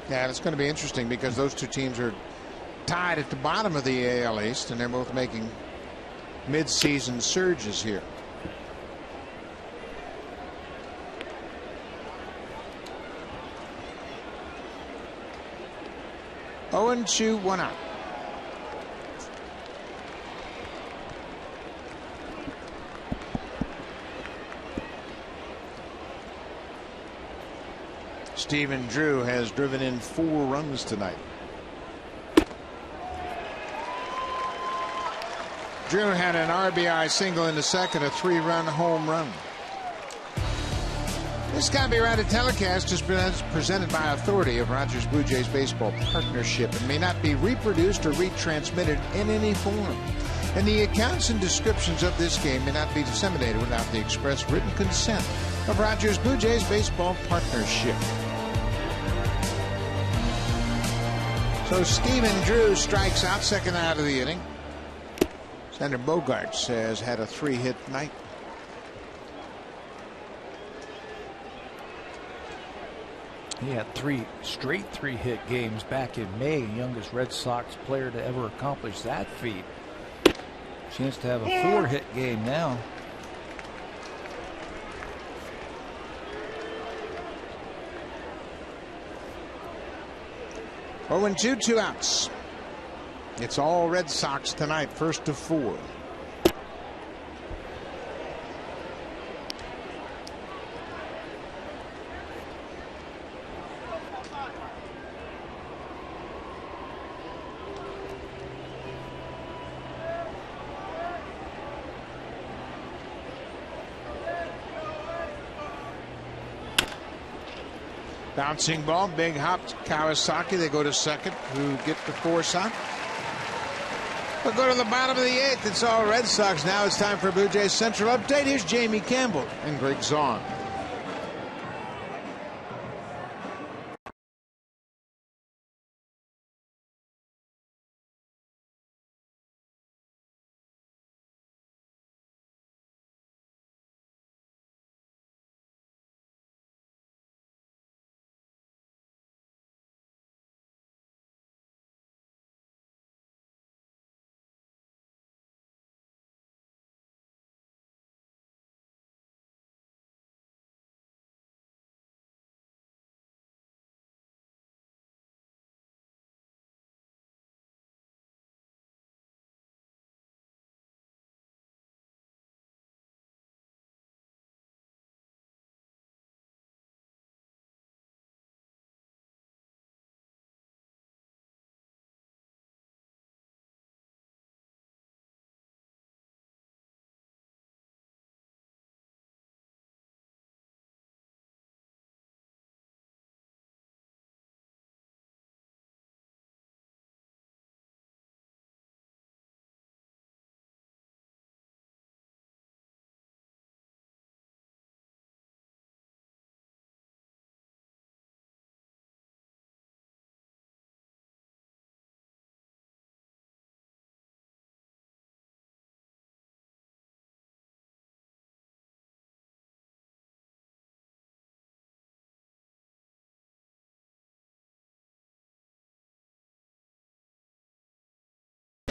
Yeah, it's going to be interesting because those 2 teams are tied at the bottom of the AL East, and they're both making mid-season surges here. Oh, 0-2, 1 out. Stephen Drew has driven in 4 runs tonight. Drew had an RBI single in the second, a 3-run home run. This copyrighted telecast is presented by authority of Rogers Blue Jays Baseball Partnership and may not be reproduced or retransmitted in any form. And the accounts and descriptions of this game may not be disseminated without the express written consent of Rogers Blue Jays Baseball Partnership. So Stephen Drew strikes out, second out of the inning. Xander Bogaerts has had a 3-hit night. He had 3 straight 3-hit games back in May. Youngest Red Sox player to ever accomplish that feat. Chance to have a 4-hit game now. Oh, 2, 2 outs. It's all Red Sox tonight, first of 4. Bouncing ball, big hop to Kawasaki. They go to second, who get the force out. We'll go to the bottom of the 8th. It's all Red Sox. Now it's time for Blue Jays Central Update. Here's Jamie Campbell and Greg Zahn.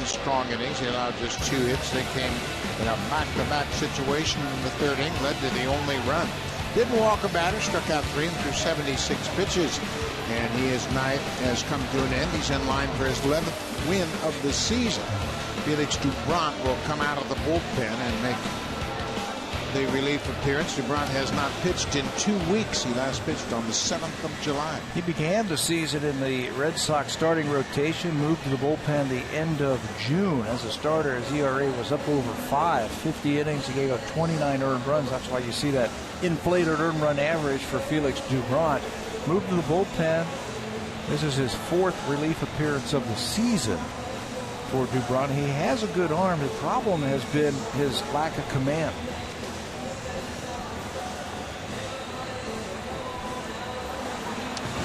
Strong innings. He allowed just 2 hits. They came in a back-to-back situation in the 3rd inning, led to the only run. Didn't walk a batter, struck out 3 through 76 pitches, and his night has come to an end. He's in line for his 11th win of the season. Felix Doubront will come out of the bullpen and make the relief appearance. Doubront has not pitched in 2 weeks. He last pitched on the 7th of July. He began the season in the Red Sox starting rotation, moved to the bullpen the end of June. As a starter, his ERA was up over 5. 50 innings, he gave up 29 earned runs. That's why you see that inflated earned run average for Felix Doubront. Moved to the bullpen. This is his 4th relief appearance of the season for Doubront. He has a good arm. The problem has been his lack of command.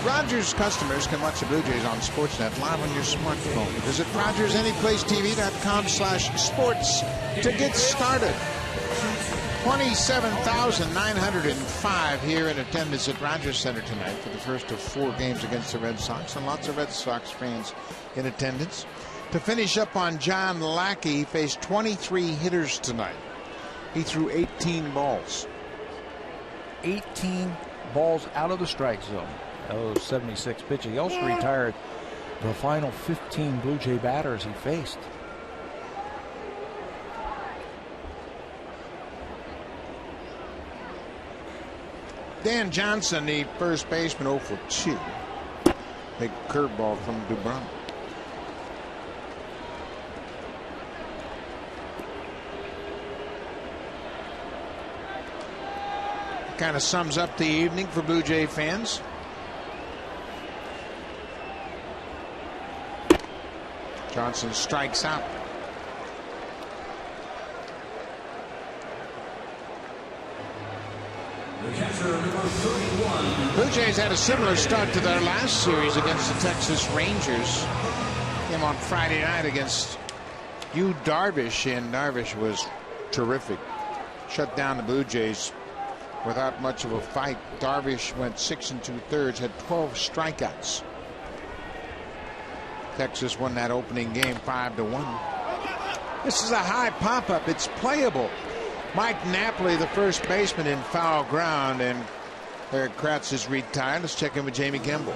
Rogers customers can watch the Blue Jays on Sportsnet live on your smartphone. Visit RogersAnyPlaceTV.com/sports to get started. 27,905 here in attendance at Rogers Center tonight for the first of 4 games against the Red Sox, and lots of Red Sox fans in attendance. To finish up on John Lackey, he faced 23 hitters tonight. He threw 18 balls. 18 balls out of the strike zone. Those 76 pitches. He also retired the final 15 Blue Jay batters he faced. Dan Johnson, the first baseman, 0 for 2. Big curveball from Doubront. Kind of sums up the evening for Blue Jay fans. Johnson strikes out. Blue Jays had a similar start to their last series against the Texas Rangers. Came on Friday night against Yu Darvish, and Darvish was terrific. Shut down the Blue Jays without much of a fight. Darvish went 6 2/3, had 12 strikeouts. Texas won that opening game 5-1. This is a high pop-up. It's playable. Mike Napoli, the first baseman, in foul ground, and Eric Kratz is retired. Let's check in with Jamie Campbell.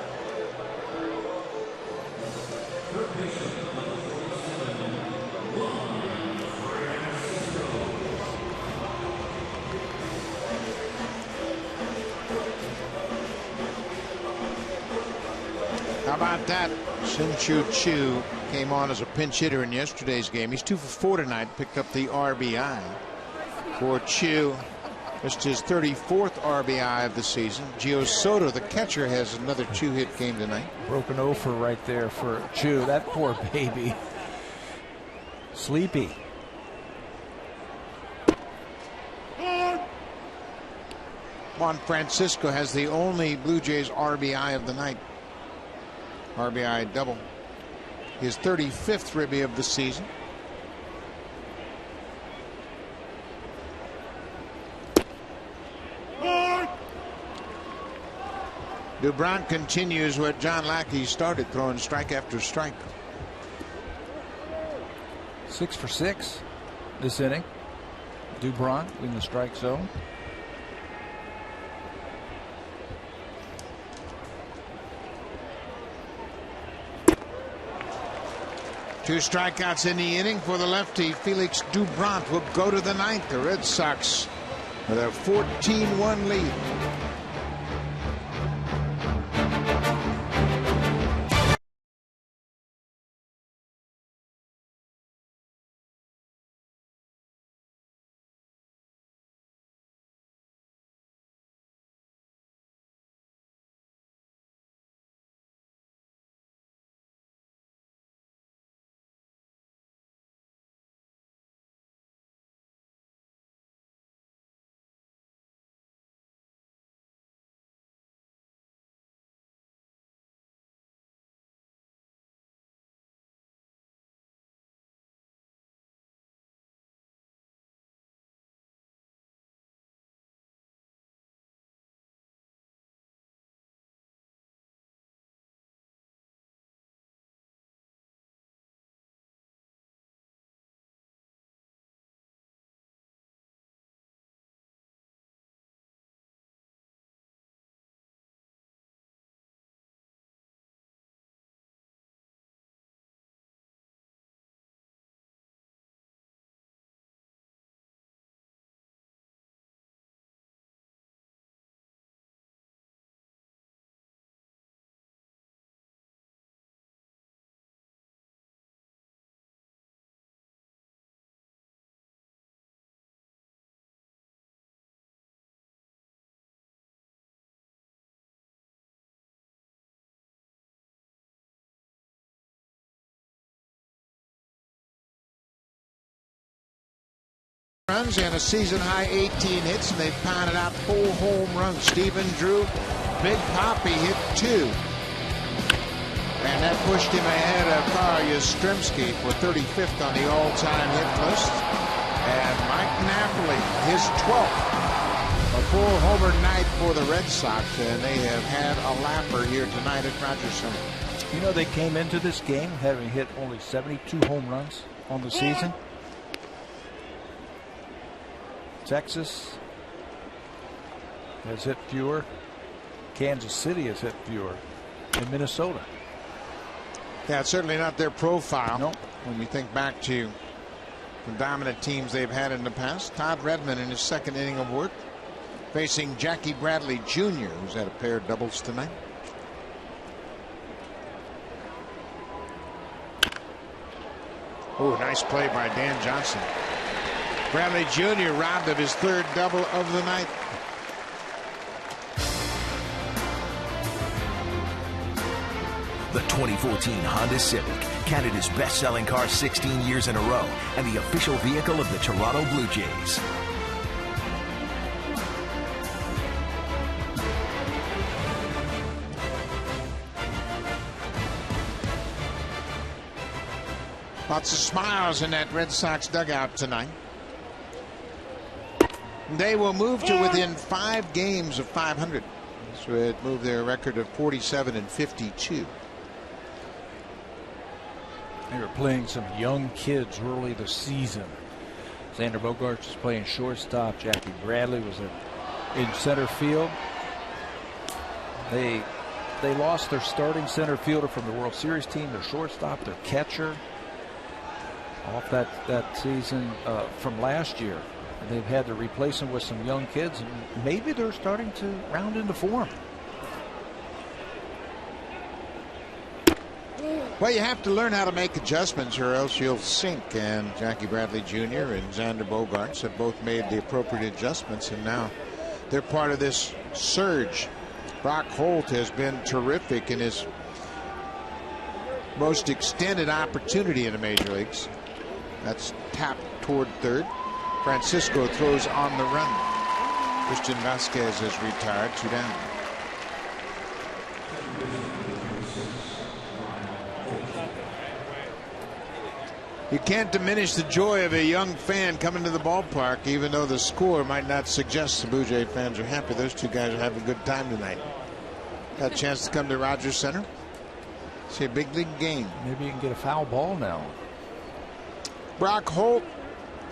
How about that? Shin-Chu Chu came on as a pinch hitter in yesterday's game. He's 2 for 4 tonight. Picked up the RBI for Chu. Just his 34th RBI of the season. Gio Soto, the catcher, has another 2-hit game tonight. Broken offer right there for Chu. That poor baby. Sleepy. Juan Francisco has the only Blue Jays RBI of the night. RBI double. His 35th ribby of the season. Dubront continues what John Lackey started, throwing strike after strike. 6 for 6 this inning. Dubront in the strike zone. Two strikeouts in the inning for the lefty. Felix Dubront will go to the ninth. The Red Sox with a 14-1 lead. Runs and a season high 18 hits, and they've pounded out 4 home runs. Stephen Drew, Big Poppy hit 2, and that pushed him ahead of Carl Yastrzemski for 35th on the all-time hit list. And Mike Napoli, his 12th, a 4-homer night for the Red Sox, and they have had a lapper here tonight at Rogers Center. You know, they came into this game having hit only 72 home runs on the season. Texas has hit fewer. Kansas City has hit fewer. And Minnesota. Yeah, it's certainly not their profile. Nope. When you think back to the dominant teams they've had in the past. Todd Redmond in his second inning of work, facing Jackie Bradley Jr., who's had a pair of doubles tonight. Oh, nice play by Dan Johnson. Bradley Jr. robbed of his 3rd double of the night. The 2014 Honda Civic, Canada's best-selling car 16 years in a row, and the official vehicle of the Toronto Blue Jays. Lots of smiles in that Red Sox dugout tonight. They will move to within 5 games of 500. This would move their record of 47-52. They were playing some young kids early this season. Xander Bogaerts was playing shortstop. Jackie Bradley was in center field. They lost their starting center fielder from the World Series team, their shortstop, their catcher, off that season from last year. And they've had to replace them with some young kids, and maybe they're starting to round into form. Well, you have to learn how to make adjustments or else you'll sink. And Jackie Bradley Jr. and Xander Bogaerts have both made the appropriate adjustments, and now they're part of this surge. Brock Holt has been terrific in his most extended opportunity in the major leagues. That's tapped toward third. Francisco throws on the run. Christian Vasquez has retired, 2 down. You can't diminish the joy of a young fan coming to the ballpark, even though the score might not suggest the Blue Jay fans are happy. Those two guys are having a good time tonight. Got a chance to come to Rogers Center. See a big league game. Maybe you can get a foul ball now. Brock Holt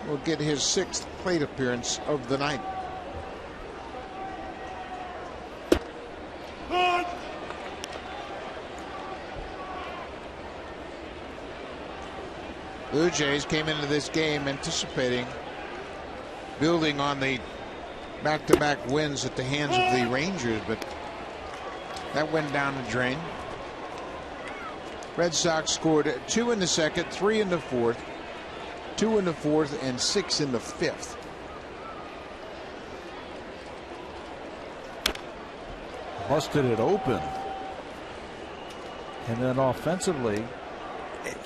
will get his 6th plate appearance of the night. Blue Jays came into this game anticipating building on the back-to-back wins at the hands of the Rangers, but that went down the drain. Red Sox scored 2 in the second, 3 in the fourth, 2 in the fourth, and 6 in the fifth. Busted it open. And then offensively,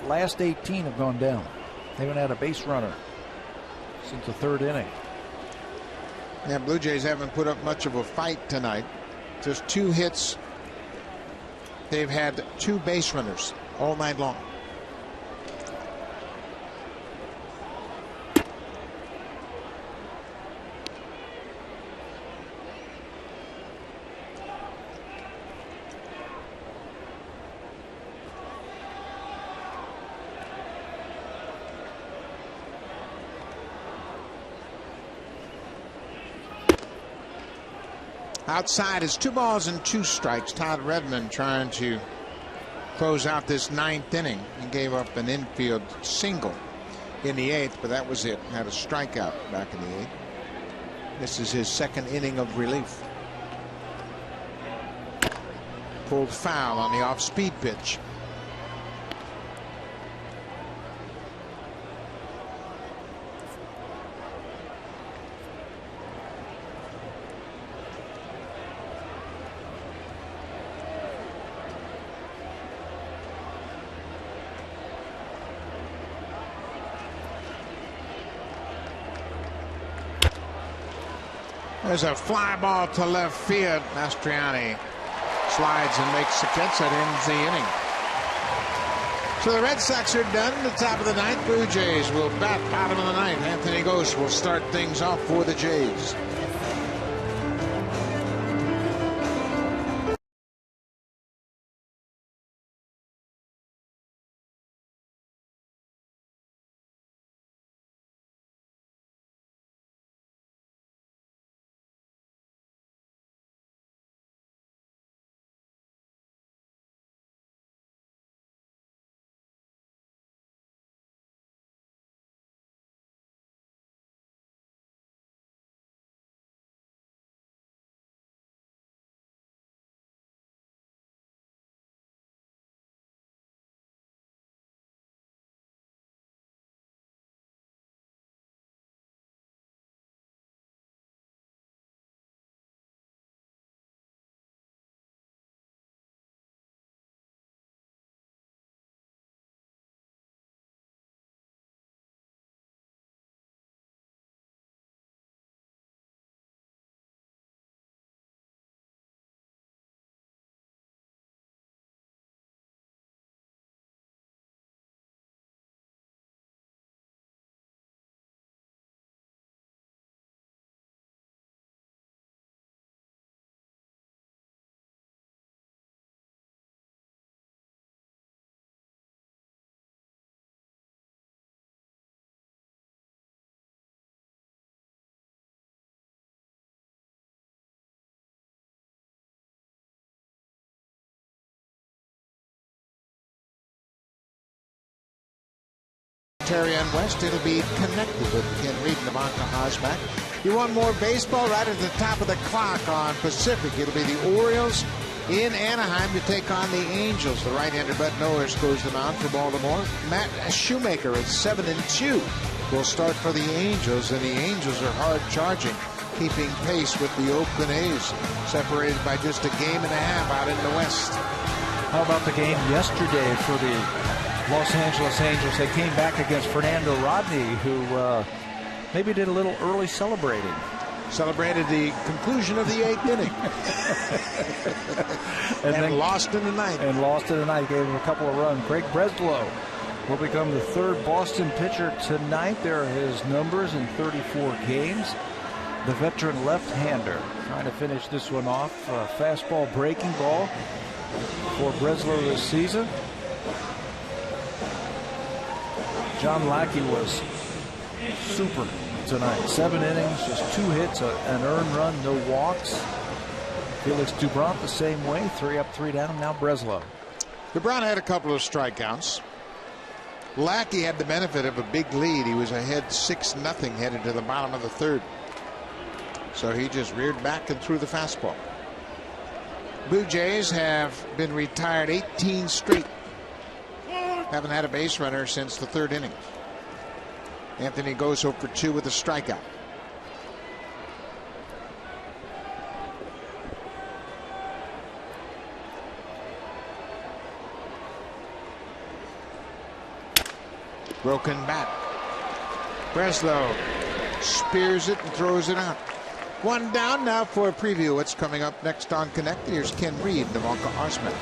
last 18 have gone down. They haven't had a base runner since the 3rd inning. Yeah, Blue Jays haven't put up much of a fight tonight. Just 2 hits. They've had 2 base runners all night long. Outside is 2 balls and 2 strikes. Todd Redmond trying to close out this 9th inning. He gave up an infield single in the 8th, but that was it. Had a strikeout back in the 8th. This is his 2nd inning of relief. Pulled foul on the off-speed pitch. There's a fly ball to left field. Mastriani slides and makes the catch. That ends the inning. So the Red Sox are done. The top of the 9th. Blue Jays will bat bottom of the 9th. Anthony Gose will start things off for the Jays. Terry and West, it'll be connected with Ken Reed and the Hosback. You want more baseball right at the top of the clock on Pacific. It'll be the Orioles in Anaheim to take on the Angels. The right-hander Bud Norris goes to the mound for Baltimore. Matt Shoemaker at 7-2 will start for the Angels, and the Angels are hard charging, keeping pace with the Oakland A's, separated by just a game and a half out in the West. How about the game yesterday for the Los Angeles Angels? They came back against Fernando Rodney, who maybe did a little early celebrating. Celebrated the conclusion of the 8th inning. and then lost in the ninth. And lost in the ninth. Gave him a couple of runs. Craig Breslow will become the third Boston pitcher tonight. There are his numbers in 34 games. The veteran left-hander trying to finish this one off. Fastball breaking ball for Breslow this season. John Lackey was super tonight. 7 innings, just 2 hits, an earned run, no walks. Felix Doubront the same way, 3 up, 3 down. Now Breslow. Doubront had a couple of strikeouts. Lackey had the benefit of a big lead. He was ahead 6-0 headed to the bottom of the 3rd. So he just reared back and threw the fastball. Blue Jays have been retired 18 straight. Haven't had a base runner since the 3rd inning. Anthony goes 0 for 2 with a strikeout. Broken bat. Breslow spears it and throws it out. 1 down. Now for a preview what's coming up next on Connect. Here's Ken Reed, Navanka Osman.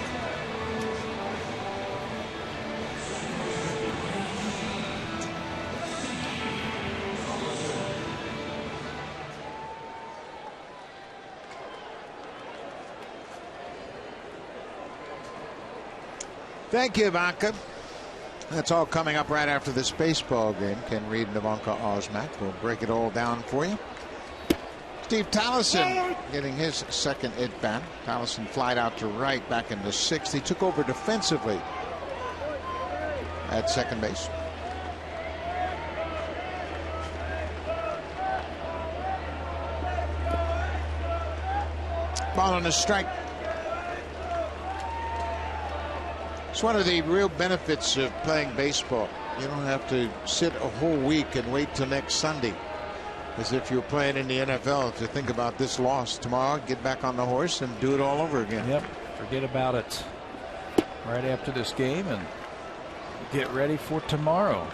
Thank you, Ivanka. That's all coming up right after this baseball game. Ken Reed and Navanka Osmak will break it all down for you. Steve Tallison getting his 2nd at-bat. Tallison flied out to right back in the 6th. He took over defensively at second base. Ball on a strike. It's one of the real benefits of playing baseball. You don't have to sit a whole week and wait till next Sunday, as if you're playing in the NFL, to think about this loss tomorrow, get back on the horse and do it all over again. Yep, forget about it right after this game and get ready for tomorrow.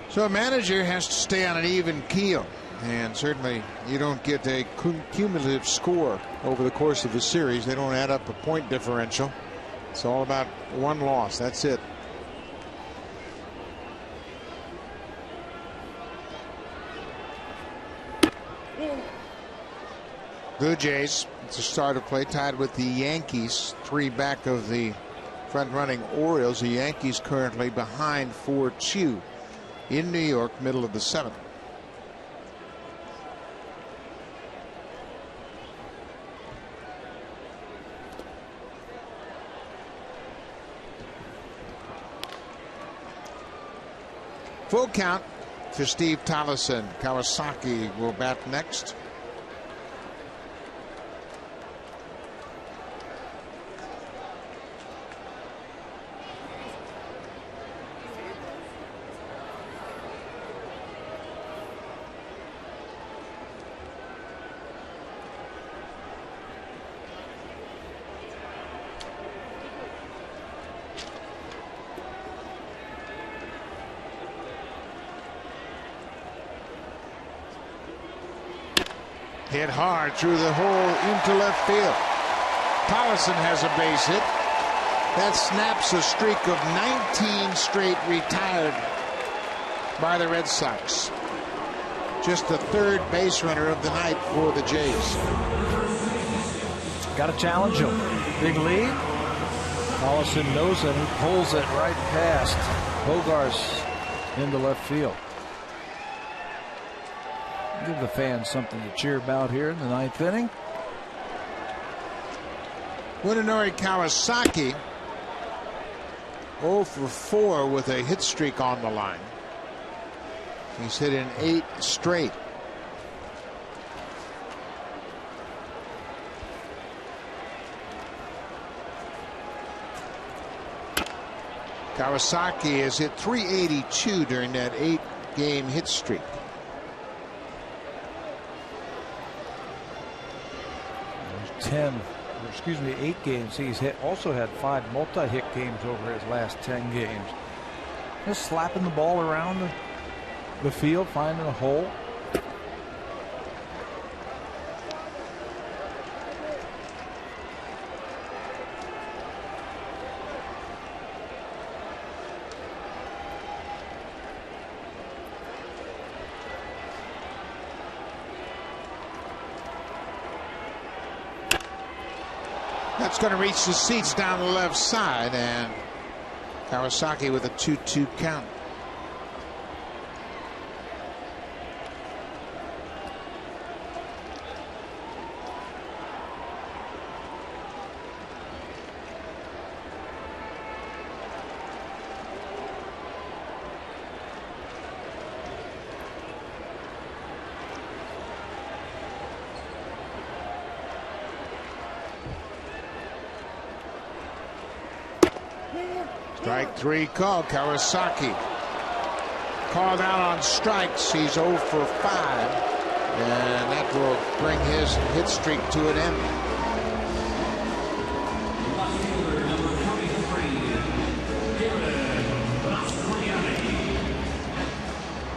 So a manager has to stay on an even keel, and certainly you don't get a cumulative score over the course of the series. They don't add up a point differential. It's all about one loss. That's it. Blue Jays, it's a start of play, tied with the Yankees, 3 back of the front-running Orioles. The Yankees currently behind 4-2 in New York, middle of the 7th. Full count for Steve Tallison. Kawasaki will bat next. Hit hard through the hole into left field. Tallison has a base hit. That snaps a streak of 19 straight retired by the Red Sox. Just the 3rd base runner of the night for the Jays. Got to challenge him. Big lead. Tallison knows it. He pulls it right past Bogarts into left field. Give the fans something to cheer about here in the 9th inning. Munenori Kawasaki 0 for 4 with a hit streak on the line. He's hit in 8 straight. Kawasaki has hit .382 during that 8-game hit streak. There's 8 games. He's also had 5 multi-hit games over his last 10 games. Just slapping the ball around the field, finding a hole. That's going to reach the seats down the left side, and Kawasaki with a 2-2 count. Strike 3 call. Kawasaki called out on strikes. He's 0 for 5, and that will bring his hit streak to an end.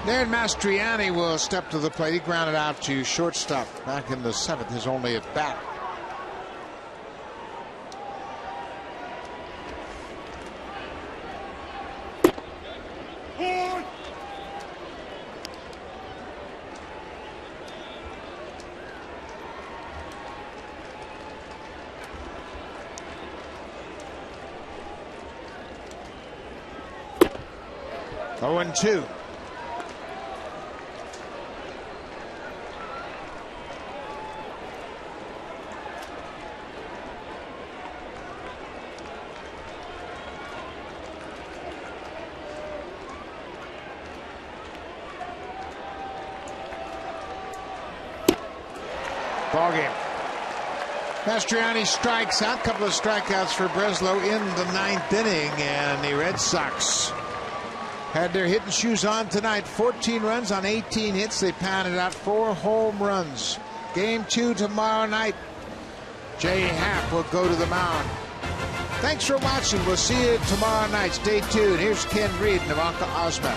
Darren Mastriani will step to the plate. He grounded out to shortstop back in the 7th, his only at bat. Oh, 0-2. Ball game. Mastriani strikes out. Couple of strikeouts for Breslow in the 9th inning, and the Red Sox had their hitting shoes on tonight. 14 runs on 18 hits. They pounded out 4 home runs. Game 2 tomorrow night. Jay Happ will go to the mound. Thanks for watching. We'll see you tomorrow night. Stay tuned. Here's Ken Reed and Ivanka Osman.